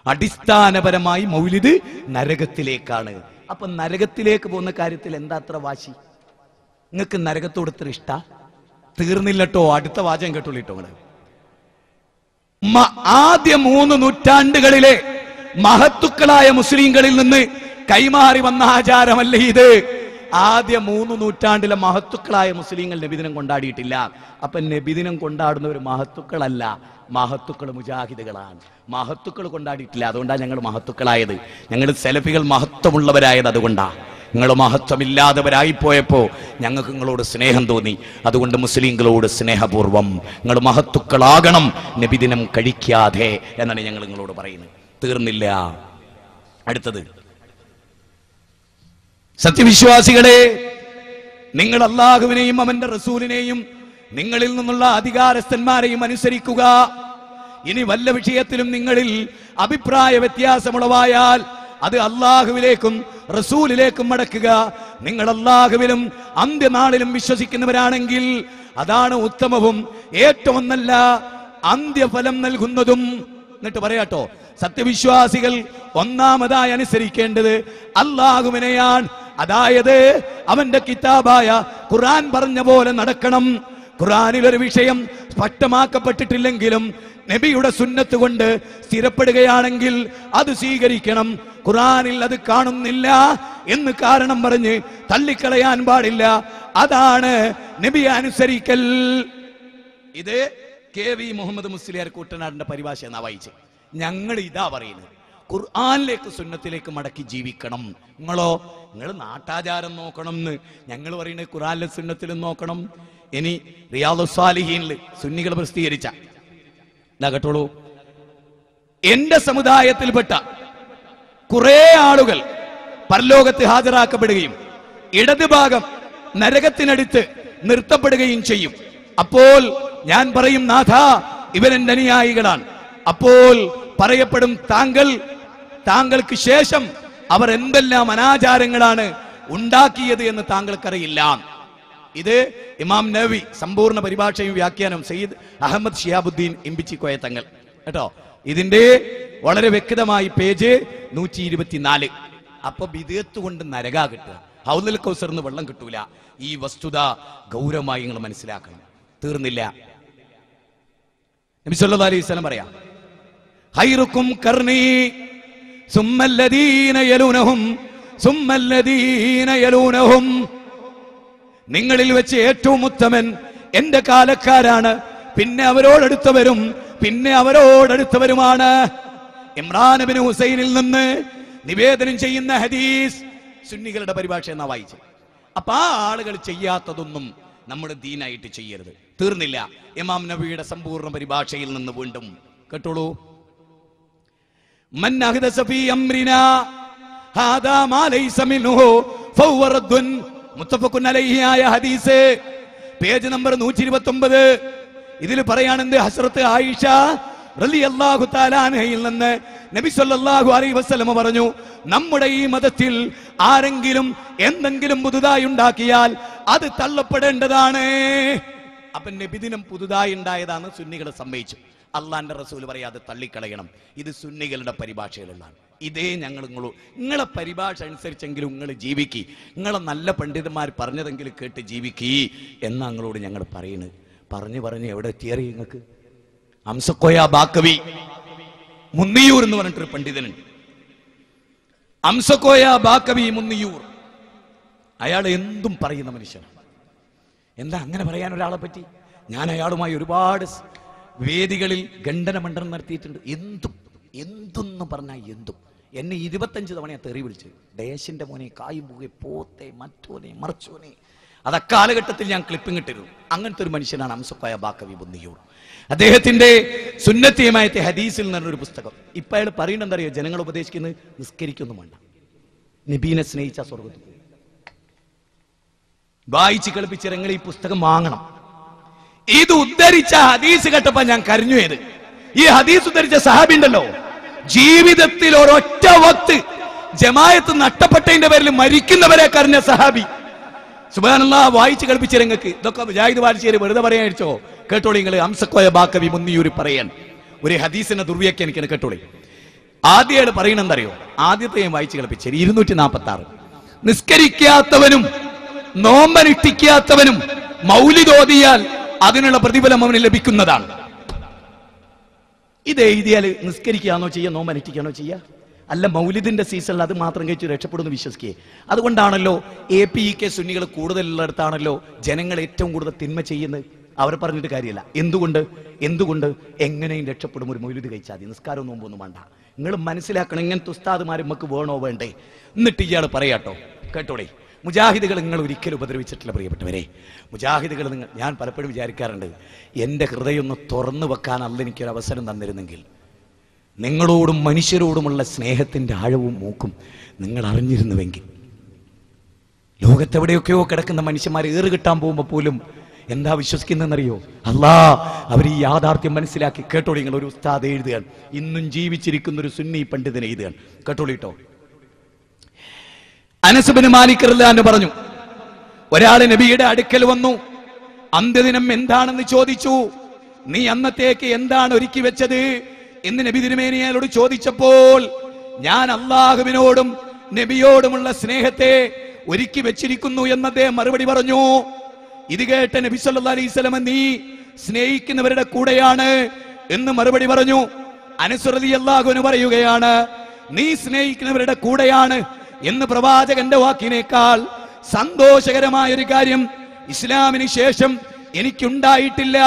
അടിസ്ഥാനപരമായി മൗലിദ് നരകത്തിലേക്കാണ്. അപ്പൊ നരകത്തിലേക്ക് പോകുന്ന കാര്യത്തിൽ എന്താ അത്ര വാശി? നിങ്ങൾക്ക് നരകത്തോട് ഇത്ര ഇഷ്ട? തീർന്നില്ലട്ടോ, അടുത്ത വാചകം കേട്ടോളിട്ടോ. ആദ്യ 3 നൂറ്റാണ്ടുകളിലെ മഹത്തുക്കളായ മുസ്ലിങ്ങളിൽ നിന്ന് കൈമാറി വന്ന ആചാരമല്ല ഇത്. ആദ്യ 3 നൂറ്റാണ്ടിലെ മഹത്തുക്കളായ മുസ്ലിങ്ങൾ നബിദിനം കൊണ്ടാടിയിട്ടില്ല. അപ്പൊ നബിദിനം കൊണ്ടാടുന്നവർ മഹത്തുക്കളല്ല, മഹത്തുക്കൾ മുജാഹിദുകളാണ്. മഹത്തുക്കൾ കൊണ്ടാടിയിട്ടില്ല, അതുകൊണ്ടാണ് ഞങ്ങൾ മഹത്തുക്കളായത്. ഞങ്ങൾ സെലഫികൾ മഹത്വമുള്ളവരായത് അതുകൊണ്ടാ. നിങ്ങൾ മഹത്വമില്ലാത്തവരായി പോയപ്പോ ഞങ്ങൾക്ക് നിങ്ങളോട് സ്നേഹം തോന്നി. അതുകൊണ്ട് മുസ്ലിങ്ങളോട് സ്നേഹപൂർവം നിങ്ങൾ മഹത്തുക്കളാകണം, നബിദിനം കഴിക്കാതെ എന്നാണ് ഞങ്ങൾ നിങ്ങളോട് പറയുന്നത്. തീർന്നില്ല. അടുത്തത്, സത്യവിശ്വാസികളെ, നിങ്ങൾ അല്ലാഹുവിനെയും അവന്റെ റസൂലിനെയും നിങ്ങളിൽ നിന്നുള്ള അധികാരസ്ഥന്മാരെയും അനുസരിക്കുക. ഇനി വല്ല വിഷയത്തിലും നിങ്ങളിൽ അഭിപ്രായ വ്യത്യാസമുളവായാൽ അത് അല്ലാഹുവിലേക്കും റസൂലിലേക്കും മടക്കുക. നിങ്ങൾ അല്ലാഹുവിലും അന്ത്യനാളിലും വിശ്വസിക്കുന്നവരാണെങ്കിൽ അതാണ് ഉത്തമവും ഏറ്റവും നല്ല അന്ത്യഫലം നൽകുന്നതും. എന്നിട്ട് പറയാട്ടോ, സത്യവിശ്വാസികൾ ഒന്നാമതായി അനുസരിക്കേണ്ടത് അല്ലാഹുവിനെയാണ്. അതായത് അവന്റെ കിതാബായ ഖുർആൻ പറഞ്ഞ പോലെ നടക്കണം. ഖുർആനിൽ ഒരു വിഷയം സ്പഷ്ടമാക്കപ്പെട്ടിട്ടില്ലെങ്കിലും നബിയുടെ സുന്നത്ത് കൊണ്ട് സ്ഥിരപ്പെടുകയാണെങ്കിൽ അത് സ്വീകരിക്കണം. ഖുർആനിൽ അത് കാണുന്നില്ല എന്ന് കാരണം പറഞ്ഞ് തള്ളിക്കളയാൻ പാടില്ല. അതാണ് നബിയെ അനുസരിക്കൽ. ഇത് KV മുഹമ്മദ് മുസ്ലിയാർ കൂട്ടനാടിന്റെ പരിഭാഷ എന്നാ വായിച്ച്. ഞങ്ങൾ ഇതാ പറയുന്നത്, ഖുർആനിലേക്ക് സുന്നത്തിലേക്ക് മടക്കി ജീവിക്കണം. നിങ്ങൾ നാട്ടാചാരം നോക്കണം എന്ന് ഞങ്ങൾ പറയുന്നത് ഖുർആനിലെ സുന്നത്തിലും നോക്കണം. ഇനി റിയാദുസ് സാലിഹീനിൽ സുന്നികൾ പ്രസിദ്ധീകരിച്ച കേട്ടോളൂ, എന്റെ സമുദായത്തിൽപ്പെട്ട കുറെ ആളുകൾ പരലോകത്ത് ഹാജരാക്കപ്പെടുകയും ഇടത് ഭാഗം നരകത്തിനടുത്ത് നിർത്തപ്പെടുകയും ചെയ്യും. അപ്പോൾ ഞാൻ പറയും, നാഥ, ഇവരെന്റെ അനുയായികളാണ്. അപ്പോൾ പറയപ്പെടും, താങ്കൾക്ക് ശേഷം അവർ എന്തെല്ലാം അനാചാരങ്ങളാണ് ഉണ്ടാക്കിയത് എന്ന് താങ്കൾക്കറിയില്ല. ഇത് ഇമാം നവവി സമ്പൂർണ്ണ പരിഭാഷയും വ്യാഖ്യാനം സയ്യിദ് അഹമ്മദ് ഷിഹാബുദ്ദീൻ ഇമ്പിച്ചിക്കോയ തങ്ങൾ കേട്ടോ. ഇതിന്റെ വളരെ വ്യക്തമായി പേജ് 124. അപ്പൊ ബിദ്അത്ത് കൊണ്ട് നരകാ കിട്ടുക, ഹൗദുൽ കൗസറിന് വെള്ളം കിട്ടൂല. ഈ വസ്തുത ഗൗരവമായി നിങ്ങൾ മനസ്സിലാക്കണം. തീർന്നില്ല. നബി സല്ലല്ലാഹു അലൈഹി വസല്ലം പറയാം, ഖൈറുക്കും ഖർനി സുമ്മല്ലദീന യലൂനഹും സുമ്മല്ലദീന യലൂനഹും. നിങ്ങളിൽ വെച്ച് ഏറ്റവും ഉത്തമൻ എന്റെ കാലക്കാരാണ്, പിന്നെ അവരോടടുത്തവരും, പിന്നെ അവരോടടുത്തവരുമാണ്. ഇമ്രാൻ ഇബ്നു ഹുസൈനിൽ നിന്ന് നിവേദനം ചെയ്യുന്ന ഹദീസ് സുന്നികളുടെ പരിഭാഷ എന്നാ വായിച്ചു. അപ്പൊ ആ ആളുകൾ ചെയ്യാത്തതൊന്നും നമ്മുടെ ദീനായിട്ട് ചെയ്യരുത്. തീർന്നില്ല. ഇമാം നബിയുടെ സമ്പൂർണ്ണ പരിഭാഷയിൽ നിന്ന് വീണ്ടും കേട്ടോളൂ, മൻ അഹ്ദസ ഫീ അംരിനാ ഹാദാ മാ ലൈസ മിൻഹു ഫഹുവ റദ്ദുൻ. മുത്തഫഖുൻ അലൈഹി ആയ ഹദീസ്, പേജ് നമ്പർ 129. ഇതിൽ പറയാണെന്ത്, ഹസ്രത്ത് ആയിഷ റളിയല്ലാഹു തആല അൻഹയിൽ നിന്ന് നബി സല്ലല്ലാഹു അലൈഹി വസല്ലം പറഞ്ഞു, നമ്മുടെ ഈ മതത്തിൽ ആരെങ്കിലും എന്തെങ്കിലും പുതുതായി ഉണ്ടാക്കിയാൽ അത് തള്ളപ്പെടേണ്ടതാണ്. അപ്പൊ നബിദിനം പുതുതായി ഉണ്ടായതാണ് സുന്നികളെ സമ്മതിച്ചു. അള്ളാന്റെ റസൂൽ പറയാതെ തള്ളിക്കളയണം. ഇത് സുന്നികളുടെ പരിഭാഷയിലുള്ളതാണ്. ഇതേ നിങ്ങളെ പരിഭാഷ അനുസരിച്ചെങ്കിലും നിങ്ങൾ ജീവിക്കി, നിങ്ങളെ നല്ല പണ്ഡിതന്മാർ പറഞ്ഞതെങ്കിലും കേട്ട് ജീവിക്കി എന്നാ നിങ്ങളോട് ഞങ്ങൾ പറയുന്നത്. പറഞ്ഞ് എവിടെ എത്തിയറിയ നിങ്ങൾക്ക്? അംസക്കോയ ബാക്കവി മുന്നിയൂർ എന്ന് പറഞ്ഞിട്ടൊരു പണ്ഡിതനുണ്ട്. അംസക്കോയ ബാക്കവി മുന്നിയൂർ അയാൾ എന്തും പറയുന്ന മനുഷ്യനാണ്. എന്താ അങ്ങനെ പറയാൻ ഒരാളെ പറ്റി? ഞാൻ അയാളുമായി ഒരുപാട് വേദികളിൽ ഖണ്ഡനമണ്ഡനം നടത്തിയിട്ടുണ്ട്. എന്തെന്ന് പറഞ്ഞാൽ എന്തും. എന്നെ 25 തവണ തെറി വിളിച്ച്, ദേശിന്റെ മോനെ, കായുമ്പുകെ, പോത്തെ, മറ്റോനെ, മറച്ചോനെ. അത് അക്കാലഘട്ടത്തിൽ ഞാൻ ക്ലിപ്പിംഗ് ഇട്ടിരുന്നു. അങ്ങനത്തെ ഒരു മനുഷ്യനാണ് അംസഖോയ ബാക്കവി ബുന്നിയൂർ. അദ്ദേഹത്തിന്റെ സുന്നത്തിയമായത്തെ ഹദീസിൽ നിന്നൊരു പുസ്തകം. ഇപ്പൊ അയാൾ പറയുന്നത് എന്താ അറിയോ? ജനങ്ങൾ ഉപദേശിക്കുന്നത് നിസ്കരിക്കൊന്നും വേണ്ട, നബീനെ സ്നേഹിച്ച സ്വർഗത്തിൽ പോകും. വായിച്ച് കളിപ്പിച്ചിറങ്ങൾ ഈ പുസ്തകം വാങ്ങണം. ഇത് ഉദ്ധരിച്ച ഹദീസ് കേട്ടപ്പോ ഞാൻ കരഞ്ഞു. ഏത് ഈ ഹദീസ് ഉദ്ധരിച്ച സഹാബി ഉണ്ടല്ലോ, ജീവിതത്തിൽ ഒരൊറ്റ വക്ത് ജമായത്ത് നഷ്ടപ്പെട്ടതിന്റെ പേരിൽ മരിക്കുന്നവരെ കരഞ്ഞ സഹാബി. സുബ്ഹാനല്ലാഹ്, വായിച്ച് കളിപ്പിച്ചിരങ്ങൾക്ക് ഇതൊക്കെ മുജാഹിദ് വാലിശ്ശേരി വെറുതെ പറയാൻ അടിച്ചോ? കേട്ടോളി നിങ്ങൾ. അംസഖോയ ബാക്കവി മുന്നിയൂർ പറയാൻ ഒരു ഹദീസിനെ ദുർവ്യാഖ്യാനിക്കാൻ കേട്ടോളി. ആദ്യം പറയണെന്തറിയോ? ആദ്യത്തെ ഞാൻ വായിച്ച് കളിപ്പിച്ചത് 246. നിസ്കരിക്കാത്തവനും നോമ്പനുഷ്ഠിക്കാത്തവനും മൗലിദ് ഓതിയാൽ അതിനുള്ള പ്രതിഫലം അവന് ലഭിക്കുന്നതാണ്. ഇത് എഴുതിയാൽ നിസ്കരിക്കുകയാണോ ചെയ്യുക, നോമ്പനുഷ്ഠിക്കുകയാണോ ചെയ്യുക? അല്ല, മൗലിദിന്റെ സീസണിൽ അത് മാത്രം കഴിച്ച് രക്ഷപ്പെടുന്നു വിശ്വസിക്കുക. അതുകൊണ്ടാണല്ലോ APEK സുന്നികൾ കൂടുതലുള്ളിടത്താണല്ലോ ജനങ്ങൾ ഏറ്റവും കൂടുതൽ തിന്മ ചെയ്യുന്നത്. അവർ പറഞ്ഞിട്ട് കാര്യമില്ല. എന്തുകൊണ്ട് എങ്ങനെയും രക്ഷപ്പെടും ഒരു മൗലിദ് കഴിച്ചാൽ മതി, നിസ്കാരവും നോമ്പൊന്നും വേണ്ട. നിങ്ങൾ മനസ്സിലാക്കണം, ഇങ്ങനത്തെ ഉസ്താദുമാർ നമുക്ക് വേണോ വേണ്ടേ? എന്നിട്ട് ഇയാൾ പറയാട്ടോ, കേട്ടോളേ. മുജാഹിദുകൾ നിങ്ങൾ ഒരിക്കലും ഉപദ്രവിച്ചിട്ടില്ല പ്രിയപ്പെട്ടവരെ. മുജാഹിദുകൾ ഞാൻ പലപ്പോഴും വിചാരിക്കാറുണ്ട്, എൻ്റെ ഹൃദയം ഒന്ന് തുറന്നു വെക്കാൻ അല്ല എനിക്കൊരു അവസരം തന്നിരുന്നെങ്കിൽ, നിങ്ങളോടും മനുഷ്യരോടുമുള്ള സ്നേഹത്തിന്റെ ആഴവും മൂക്കും നിങ്ങൾ അറിഞ്ഞിരുന്നുവെങ്കിൽ. ലോകത്തെവിടെയൊക്കെയോ കിടക്കുന്ന മനുഷ്യന്മാർ ഏറ് കിട്ടാൻ പോകുമ്പോൾ പോലും എന്താ വിശ്വസിക്കുന്നതെന്നറിയോ? അല്ലാ, അവർ ഈ യാഥാർത്ഥ്യം മനസ്സിലാക്കി. കേട്ടോളി നിങ്ങൾ. ഒരു ഉസ്താദ് എഴുതുകയാണ്, ഇന്നും ജീവിച്ചിരിക്കുന്ന ഒരു സുന്നി പണ്ഡിതനെ എഴുതുകയാണ്. കേട്ടോളിട്ടോ. അനസ് ബിൻ മാലിക് റളിയല്ലാഹു അൻഹു പറഞ്ഞു, ഒരാള് നബിയുടെ അടുക്കൽ വന്നു, അന്ത്യദിനം എന്താണെന്ന് ചോദിച്ചു. നീ അന്നത്തേക്ക് എന്താണ് ഒരുക്കി വെച്ചത് എന്ന് നബി തിരുമേനി അയാളോട് ചോദിച്ചപ്പോൾ, ഞാൻ അള്ളാഹുവിനോടും നബിയോടുമുള്ള സ്നേഹത്തെ ഒരുക്കി വെച്ചിരിക്കുന്നു എന്ന് അദ്ദേഹം മറുപടി പറഞ്ഞു. ഇത് കേട്ട നബി സല്ലല്ലാഹു അലൈഹി വസല്ലം, നീ സ്നേഹിക്കുന്നവരുടെ കൂടെയാണ് എന്ന് മറുപടി പറഞ്ഞു. അനസ് റളിയല്ലാഹു അൻഹു പറയുകയാണ്, നീ സ്നേഹിക്കുന്നവരുടെ കൂടെയാണ് എന്ന് പ്രവാചകന്റെ വാക്കിനേക്കാൾ സന്തോഷകരമായ ഒരു കാര്യം ഇസ്ലാമിന് ശേഷം എനിക്കുണ്ടായിട്ടില്ല.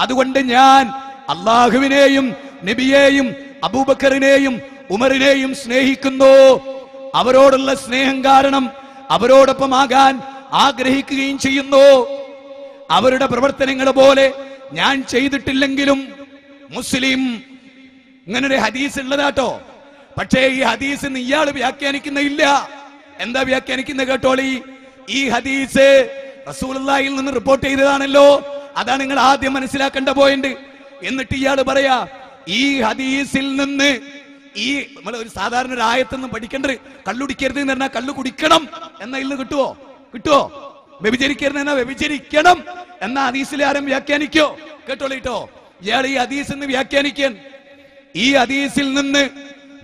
അതുകൊണ്ട് ഞാൻ അള്ളാഹുവിനെയും നബിയെയും അബൂബക്കറിനെയും ഉമറിനെയും സ്നേഹിക്കുന്നു. അവരോടുള്ള സ്നേഹം കാരണം അവരോടൊപ്പം ആകാൻ ആഗ്രഹിക്കുകയും ചെയ്യുന്നു. അവരുടെ പ്രവർത്തനങ്ങൾ പോലെ ഞാൻ ചെയ്തിട്ടില്ലെങ്കിലും മുസ്ലിം. ഇങ്ങനൊരു ഹദീസ് ഉള്ളതാട്ടോ. പക്ഷേ ഈ ഹദീസ് ഇയാൾ വ്യാഖ്യാനിക്കുന്നില്ല. എന്താ വ്യാഖ്യാനിക്കുന്നത് കേട്ടോളി. ഈ ഹദീസ് റസൂലുള്ളാഹിയിൽ നിന്ന് റിപ്പോർട്ട് ചെയ്തതാണല്ലോ. അതാണ് നിങ്ങൾ ആദ്യം മനസ്സിലാക്കേണ്ട പോയിന്റ്. എന്നിട്ട് ഇയാൾ പറയാ, ഈ ഹദീസിൽ നിന്ന് ഈ നമ്മൾ ഒരു സാധാരണ ഒരു ആയത്തൊന്നും പഠിക്കേണ്ടത്, കള്ളുടിക്കരുത് എന്ന് പറഞ്ഞാൽ കള്ളു കുടിക്കണം എന്ന ഇന്ന് കിട്ടുവോ? വ്യഭിചരിക്കരുത് എന്നാ വ്യഭിചരിക്കണം എന്ന ഹദീസിൽ ആരും വ്യാഖ്യാനിക്കോ? കേട്ടോളിട്ടോ. ഇയാൾ ഈ ഹദീസ് നിന്ന് വ്യാഖ്യാനിക്കാൻ, ഈ ഹദീസിൽ നിന്ന്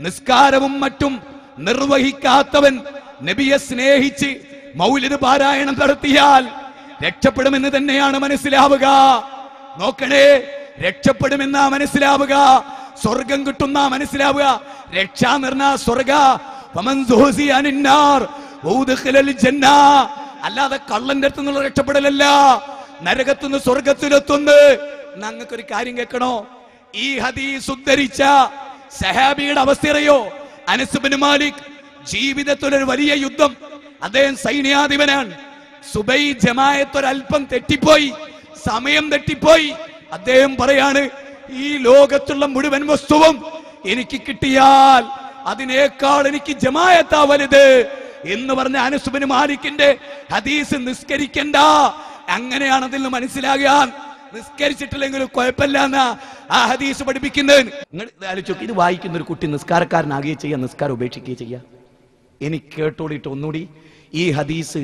നിസ്കാരവും മറ്റും നിർവഹിക്കാത്തവൻ നബിയെ സ്നേഹിച്ച് മൗലിദ് പാരായണം നടത്തിയാൽ രക്ഷപ്പെടുമെന്ന് തന്നെയാണ് മനസ്സിലാവുക. നോക്കണേ, രക്ഷപ്പെടുമെന്നാ മനസ്സിലാവുക, സ്വർഗം കിട്ടുന്ന മനസ്സിലാവുക. രക്ഷ എന്ന് പറഞ്ഞാൽ സ്വർഗ. അല്ലാതെ കള്ളന്റെ അടുത്ത് നിന്നുള്ള രക്ഷപ്പെടലല്ല, നരകത്തുനിന്ന് സ്വർഗത്തിലെത്തുന്നു. ഞങ്ങൾക്കൊരു കാര്യം കേൾക്കണോ? ഈ ഹദീസ് ഉദ്ധരിച്ച സഹാബിയുടെ അവസ്ഥ അറിയോ? അനസ് ബിൻ മാലിക് ജീവിതത്തിലൊരു വലിയ യുദ്ധം, അദ്ദേഹം സൈന്യാധിപനാണ്. സുബൈ ജമാഅത്ത് ഒരല്പം തെറ്റിപ്പോയി, സമയം തെറ്റിപ്പോയി. അദ്ദേഹം പറയാണ്, ഈ ലോകത്തുള്ള മുഴുവൻ വസ്തുവും എനിക്ക് കിട്ടിയാൽ അതിനേക്കാൾ എനിക്ക് ജമാഅത്താ വലുത് എന്ന് പറഞ്ഞ അനസ് ബിൻ മാലിക്കിന്റെ ഹദീസ് നിസ്കരിക്കണ്ട. അങ്ങനെയാണ് അതിൽ നിന്ന് മനസ്സിലാകാൻ. നിസ്കരിച്ചിട്ടില്ലെങ്കിലും കുഴപ്പമില്ല എന്നാ ആ ഹദീസ് പഠിപ്പിക്കുന്നത്. നിങ്ങൾ ആലോചിച്ചു, ഇത് വായിക്കുന്ന ഒരു കുട്ടി നിസ്കാരക്കാരനാകുകയും ചെയ്യാം, നിസ്കാരം ഉപേക്ഷിക്കുകയും ചെയ്യാം. എനിക്ക് കേട്ടോളിട്ട് ഒന്നുകൂടി, ഈ ഹദീസ്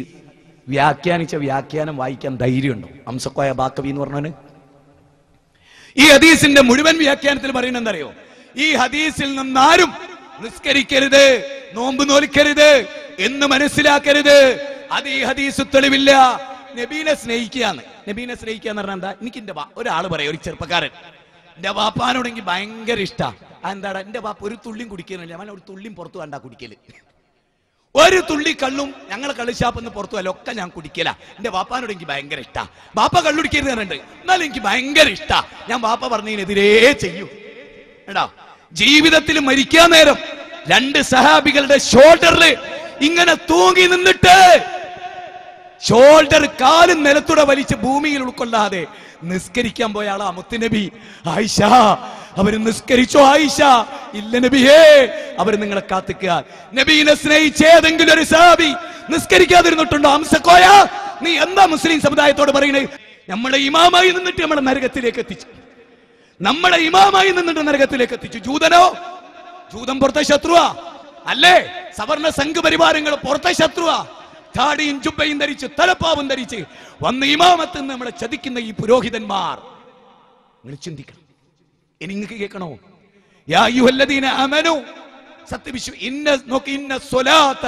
വ്യാഖ്യാനിച്ച വ്യാഖ്യാനം വായിക്കാൻ ധൈര്യമുണ്ടോ? അംസഖോയ ബാക്കവി എന്ന് പറഞ്ഞവന് ഈ ഹദീസിന്റെ മുഴുവൻ വ്യാഖ്യാനത്തിൽ പറയുന്നത് എന്തറിയോ? ഈ ഹദീസിൽ നിന്നാരും നിസ്കരിക്കരുത്, നോമ്പ് നോൽക്കരുത് എന്ന് മനസ്സിലാക്കരുത്. അത് ഈ ഹദീസ് തെളിവില്ല. നബീനെ സ്നേഹിക്കുകയാണ്. നബീനെ സ്നേഹിക്കുക എന്ന് പറഞ്ഞാൽ എന്താ? എനിക്ക് എന്റെ ഒരാള് പറയാം, ഒരു ചെറുപ്പക്കാരൻ, എന്റെ വാപ്പാനോടെങ്കിൽ ഭയങ്കര ഇഷ്ട. എന്താടാ, എന്റെ വാപ്പ ഒരു തുള്ളിയും കുടിക്കുന്നില്ല, അവൻ ഒരു തുള്ളിയും പുറത്തു വേണ്ട കുടിക്കല്. ഒരു തുള്ളി കള്ളും ഞങ്ങളെ കള്ളുഷാപ്പെന്ന് പുറത്തു പോയാലും ഒക്കെ ഞാൻ കുടിക്കല. എന്റെ വാപ്പാനോട് എനിക്ക് ഭയങ്കര ഇഷ്ടാ. വാപ്പ കള്ളുടിക്കരുത് പറഞ്ഞിട്ടുണ്ട്, എന്നാലും എനിക്ക് ഭയങ്കര ഇഷ്ടാ. ഞാൻ വാപ്പ പറഞ്ഞതിനെതിരേ ചെയ്യൂ. എടാ, ജീവിതത്തിൽ മരിക്കാൻ നേരം 2 സഹാബികളുടെ ഷോൾഡറിൽ ഇങ്ങനെ തൂങ്ങി നിന്നിട്ട് ഷോൾഡർ കാലും നിലത്തൂടെ വലിച്ച് ഭൂമിയിൽ ഉൾക്കൊള്ളാതെ നിസ്കരിക്കാൻ പോയ ആളാ മുത്തുനബി. ആയിഷ, അവര് നിസ്കരിച്ചോ? ആയിഷ, ഇല്ല നബിയേ, അവര് നിങ്ങളെ കാത്തിക്കുക. നബീനെ സ്നേഹിച്ച ഏതെങ്കിലും ഒരു സഹാബി നിസ്കരിക്കാതിരുന്നിട്ടുണ്ടോ? അംസക്കോയ, നീ എന്താ മുസ്ലിം സമുദായത്തോട് പറയണേ? നമ്മളെ ഇമാമായി നിന്നിട്ട് നമ്മളെ നരകത്തിലേക്ക് എത്തിച്ചു. നമ്മളെ ഇമാമായി നിന്നിട്ട് നരകത്തിലേക്ക് എത്തിച്ചു. ജൂതനോ? ജൂതൻ പുറത്തെ ശത്രുവാ അല്ലേ? സവർണ സംഘപരിവാരങ്ങൾ പുറത്തെ ശത്രുവാ. താടിയും ചുബയും ധരിച്ച് തലപ്പാവും ധരിച്ച് വന്ന് ഇമാമത്ത് നമ്മളെ ചതിക്കുന്ന ഈ പുരോഹിതന്മാർ, നിങ്ങൾ ചിന്തിക്കണം. ഇനി നിങ്ങൾക്ക് കേൾക്കണോ? യാ അയ്യുഹല്ലദീന ആമനൂ, സത്യവിശ്വ ഇന്ന സ്വലാത്ത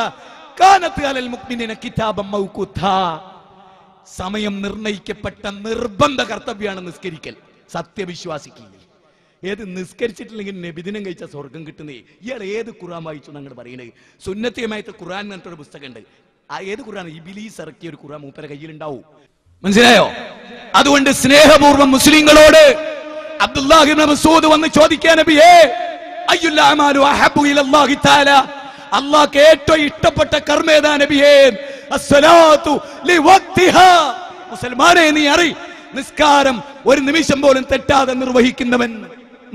കാനത് അലൽ മുഅ്മിനീന കിതാബൻ മൗഖൂതാ. സമയം നിർണയിക്കപ്പെട്ട നിർബന്ധ കർത്തവ്യമാണ് നിസ്കരിക്കൽ. സത്യവിശ്വാസിക്ക് ഏത് നിസ്കരിച്ചിട്ടില്ലെങ്കിൽ നബിദിനം കഴിച്ച സ്വർഗം കിട്ടുന്നേ. ഇയാൾ ഏത് ഖുർആൻ വായിച്ചു ഞങ്ങൾ പറയുന്നത്? സുന്നത്തിയമായിട്ട് ഖുർആൻ എന്ന് പറഞ്ഞൊരു പുസ്തകമുണ്ട്. ആ ഏത് ഖുർആൻ? ഇബ്ലീസ് ഇറക്കിയ ഒരു ഖുർആൻ മൂപ്പരെ കയ്യിലുണ്ടാവും. മനസ്സിലായോ? അതുകൊണ്ട് സ്നേഹപൂർവ്വം മുസ്ലിങ്ങളോട് അബ്ദുല്ലാഹി ഇബ്നു മസ്ഊദ് വന്ന് ചോദിക്കാൻ, നബിയേ, അയ്യുൽ അഅമാലു അഹബ്ബു ഇലല്ലാഹി തആല, അല്ലാഹുക്ക് ഏറ്റവും ഇഷ്ടപ്പെട്ട കർമ്മം ഏതാ നബിയേ? അസ്സലാത്തു ലിവഖ്തിഹാ. മുസ്ലിമാനെ, നീ അറി, നിസ്കാരം ഒരു നിമിഷം പോലും തെറ്റാതെ നിർവഹിക്കുന്നവൻ.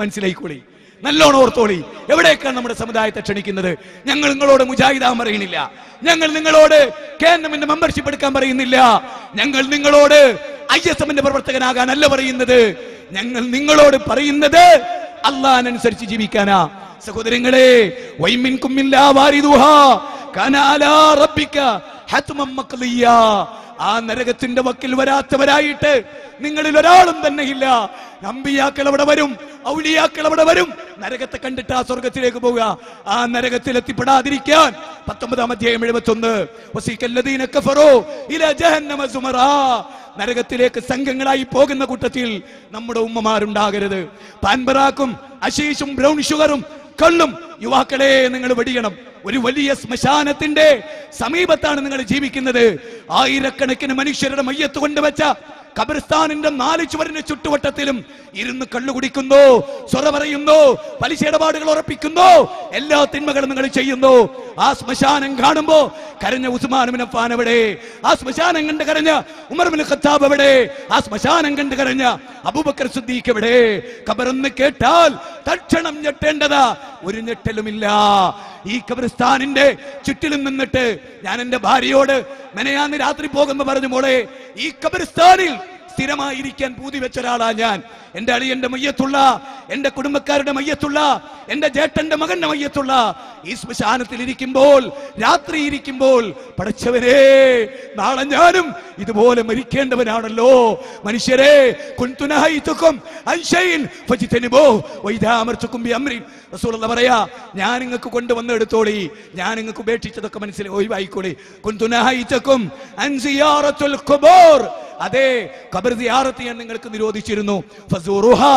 മനസ്സിലായിക്കോളി, നല്ലോണം ഓർത്തോളി. എവിടേക്കാണ് നമ്മുടെ സമുദായത്തെ ക്ഷണിക്കുന്നത്? ഞങ്ങൾ നിങ്ങളോട് മുജാഹിദാൻ പറയുന്നില്ല, ഞങ്ങൾ നിങ്ങളോട് കേന്ദ്രമിന്റെ മെമ്പർഷിപ്പ് എടുക്കാൻ പറയുന്നില്ല, ഞങ്ങൾ നിങ്ങളോട് ISMന്റെ പ്രവർത്തകനാകാനല്ല പറയുന്നത്. ഞങ്ങൾ നിങ്ങളോട് പറയുന്നത് അല്ലാഹുവിനനുസരിച്ച് ജീവിക്കാനാ. സഹോദരങ്ങളെ, വൈമിൻകും മില്ലാ വാരിദുഹാ കാന അലാ റബ്ബിക ഹത്മൻ മഖ്ദിയ്യാ. ആ നരകത്തിന്റെ വക്കിൽ വരാത്തവരായിട്ട് നിങ്ങളിൽ ഒരാളും തന്നെ ഇല്ല. അമ്പിയാക്കൾ അവിടെ വരും, ഔലിയാക്കൾ അവിടെ വരും. നരകത്തെ കണ്ടിട്ട് ആ സ്വർഗത്തിലേക്ക് പോവുക. ആ നരകത്തിൽ എത്തിപ്പെടാതിരിക്കാൻ 19-ാം അധ്യായം 71, വസീകല്ലദീന കഫറൂ ഇലാ ജഹന്നമ സുമറാ. നരകത്തിലേക്ക് സംഘങ്ങളായി പോകുന്ന കൂട്ടത്തിൽ നമ്മുടെ ഉമ്മമാരുണ്ടാകരുത്. പാൻപറാക്കും അശീഷും ബ്രൗൺ ഷുഗറും കള്ളും യുവാക്കളെ നിങ്ങൾ വെടിയണം. ഒരു വലിയ ശ്മശാനത്തിന്റെ സമീപത്താണ് നിങ്ങൾ ജീവിക്കുന്നത്. ആയിരക്കണക്കിന് മനുഷ്യരുടെ മയ്യത്ത് കൊണ്ടുവച്ച ഖബർസ്ഥാനിന്റെ 4 ചുവരിന് ചുറ്റുവട്ടത്തിലും ഇരുന്ന് കള്ളു കുടിക്കുന്നു, സ്വറ പറയുന്നു, പലിശ ഇടപാടുകൾ ഉറപ്പിക്കുന്നു, എല്ലാ തിന്മകളും നിങ്ങൾ ചെയ്യുന്നു. ആ ശ്മശാനം കാണുമ്പോ കരഞ്ഞ ഉസ്മാൻ ഇബ്നു അഫ്ഫാൻ എവിടെ? ആ ശ്മശാനം കണ്ട് കരഞ്ഞ ഉമർ ഇബ്നു ഖത്താബ് എവിടെ? ആ ശ്മശാനം കണ്ട് കരഞ്ഞ അബൂബക്കർ സിദ്ദീഖ് എവിടെ? ഖബറെന്ന് കേട്ടാൽ തക്ഷണം ഞെട്ടേണ്ടതാ, ഒരു ഞെട്ടലുമില്ല. ഈ ഖബർസ്ഥാനിന്റെ ചുറ്റിലും നിന്നിട്ട് ഞാൻ എന്റെ ഭാര്യയോട് മെനയാന്ന് രാത്രി പോകുമ്പോ പറഞ്ഞു, മോളെ, ഈ ഖബർസ്ഥാനിൽ സ്ഥിരമായിരിക്കാൻ പൂതി വെച്ച ഒരാളാ ഞാൻ. എന്റെ അളിയന്റെ മയ്യത്തുള്ള, എന്റെ കുടുംബക്കാരുടെ മയ്യത്തുള്ള, എന്റെ ജേട്ടന്റെ മകന്റെ മയ്യത്തുള്ള ഈ ശ്മശാനത്തിൽ ഇരിക്കുമ്പോൾ, രാത്രി ഇരിക്കുമ്പോൾ, പടച്ചവനെ, നാളെ ഞാനും ഇതുപോലെ മരിക്കേണ്ടവനാണല്ലോ. മനുഷ്യരെ, റസൂലുള്ളാഹി പറയാ, ഞാൻ നിങ്ങൾക്ക് കൊണ്ടുവന്ന് എടുത്തോളി, ഞാൻ നിങ്ങൾക്ക് ഉപേക്ഷിച്ചതൊക്കെ മനസ്സിൽ ഒഴിവായിക്കോളി. അതെ, ഖബർ സിയാറത്ത് ഞാൻ നിങ്ങൾക്ക് നിരോധിച്ചിരുന്നു. ഫസൂറുഹാ,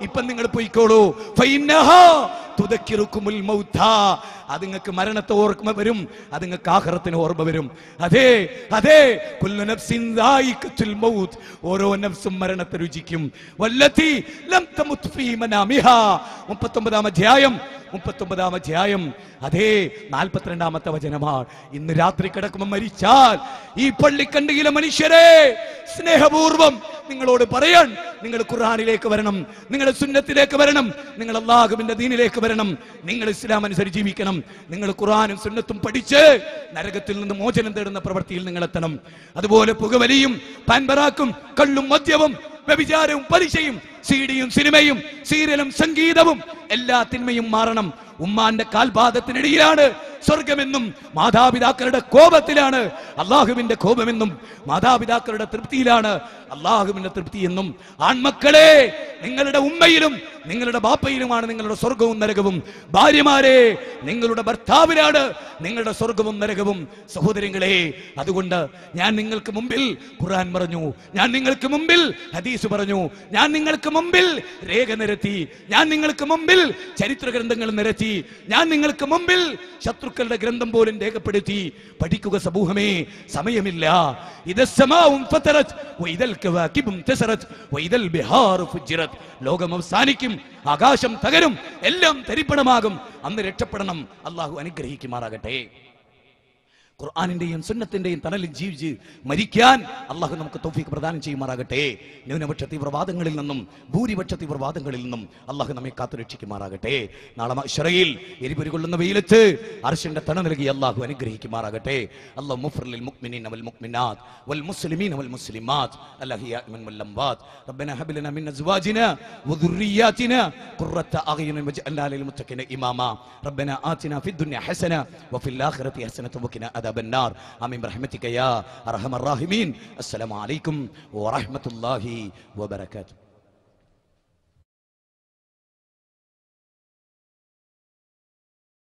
ഇപ്പം നിങ്ങൾ പോയിക്കോളൂ. ഫഇന്നഹാ തുദക്കിറുകുമുൽ മൗതാ, അത് നിങ്ങൾക്ക് മരണത്തെ ഓർമ്മ വരും, അത് നിങ്ങൾക്ക് ആഖിറത്തിന് ഓർമ്മ വരും. അതെ അതെ, കുല്ലു നഫ്സിൻ ദായിഖത്തുൽ മൗത്ത്, ഓരോ നഫ്സും മരണത്തെ രുചിക്കും. വല്ലതി ലം തമുത് ഫീ മനാമിഹാ, 39-ാം അധ്യായം അതേ 42-ാമത്തെ വചനമാണ്. ഇന്ന് രാത്രി കിടക്കുമ്പോൾ മരിച്ചാൽ ഈ പള്ളിക്കണ്ടിയിലെ മനുഷ്യരെ, സ്നേഹപൂർവം നിങ്ങളോട് പറയാൻ, നിങ്ങൾ ഖുർആനിലേക്ക് വരണം, നിങ്ങൾ സുന്നത്തിലേക്ക് വരണം, നിങ്ങൾ അല്ലാഹുവിന്റെ ദീനിലേക്ക് വരണം, നിങ്ങൾ ഇസ്ലാം അനുസരിച്ച് ജീവിക്കണം. നിങ്ങൾ ഖുർആനും സുന്നത്തും പഠിച്ച് നരകത്തിൽ നിന്ന് മോചനം തേടുന്ന പ്രവൃത്തിയിൽ നിങ്ങൾ എത്തണം. അതുപോലെ പുകവലിയും പാൻപറാക്കും കള്ളും മദ്യവും വ്യഭിചാരവും പലിശയും സിഡിയും സിനിമയും സീരിയലും സംഗീതവും എല്ലാ തിന്മയും മാറണം. ഉമ്മാന്റെ കാൽപാദത്തിനിടയിലാണ് സ്വർഗമെന്നും മാതാപിതാക്കളുടെ കോപത്തിലാണ് അള്ളാഹുവിന്റെ കോപമെന്നും മാതാപിതാക്കളുടെ തൃപ്തിയിലാണ് അള്ളാഹുവിന്റെ തൃപ്തി എന്നും. ആൺമക്കളെ, നിങ്ങളുടെ ഉമ്മയിലും നിങ്ങളുടെ ബാപ്പയിലുമാണ് നിങ്ങളുടെ സ്വർഗവും നരകവും. ഭാര്യമാരെ, നിങ്ങളുടെ ഭർത്താവിലാണ് നിങ്ങളുടെ സ്വർഗവും നരകവും. സഹോദരങ്ങളെ, അതുകൊണ്ട് ഞാൻ നിങ്ങൾക്ക് മുമ്പിൽ ഖുർആൻ പറഞ്ഞു, ഞാൻ നിങ്ങൾക്ക് മുമ്പിൽ ഹദീസ് പറഞ്ഞു, ഞാൻ നിങ്ങൾക്ക് മുമ്പിൽ രേഖ നിരത്തി, ഞാൻ നിങ്ങൾക്ക് മുമ്പിൽ ചരിത്ര ഗ്രന്ഥങ്ങൾ നിരത്തി, ഞാൻ നിങ്ങൾക്ക് മുമ്പിൽ ശത്രുക്കളുടെ ഗ്രന്ഥം പോലും രേഖപ്പെടുത്തി. പഠിക്കുക സമൂഹമേ, സമയമില്ല. ലോകം അവസാനിക്കും, ആകാശം തകരും, എല്ലാം തരിപ്പണമാകും. അന്ന് രക്ഷപ്പെടണം. അള്ളാഹു അനുഗ്രഹിക്കുമാറാകട്ടെ. ഖുർആനിന്റെയും സുന്നത്തിന്റെയും തണലിൽ ജീവിച്ച് മരിക്കാൻ അള്ളാഹു നമുക്ക് തൗഫീഖ് പ്രദാനം ചെയ്യുമാറാകട്ടെ. ന്യൂനപക്ഷ തീവ്രവാദങ്ങളിൽ നിന്നും ഭൂരിപക്ഷ തീവ്രവാദങ്ങളിൽ നിന്നും അള്ളാഹു നമ്മെ കാത്തു രക്ഷിക്കുമാറാകട്ടെ. നാളെ മഹ്ശറയിൽ എരിപൊരി കൊള്ളുന്ന വെയിലത്ത് അർശിന്റെ തണ നൽകി അള്ളാഹു അനുഗ്രഹിക്കുമാറാകട്ടെ. അല്ലാഹു മുഗ്ഫിർ ലിൽ മുഅ്മിനീന വൽ മുഅ്മിനാത്ത് വൽ മുസ്ലിമീന വൽ മുസ്ലിമാത്ത് അൽഅഹ്യാഇ വൽ അംവാത്ത്. റബ്ബനാ ഹബ് ലനാ മിൻ അസ്വാജിനാ വദുർരിയാതിനാ ഖുർറത അഅ്യുനിൻ വജ്അൽനാ ലിൽ മുത്തഖീന ഇമാമാ. റബ്ബനാ ആതിനാ ഫിദ് ദുനിയ ഹസന വഫിൽ ആഖിറതി ഹസനത വഖിനാ അദാബൻ നാർ. ആമീൻ ബിറഹ്മതിക യാ അർഹമർ റഹീമീൻ. അസ്സലാമു അലൈക്കും വറഹ്മത്തുള്ളാഹി വബറകാതുഹു.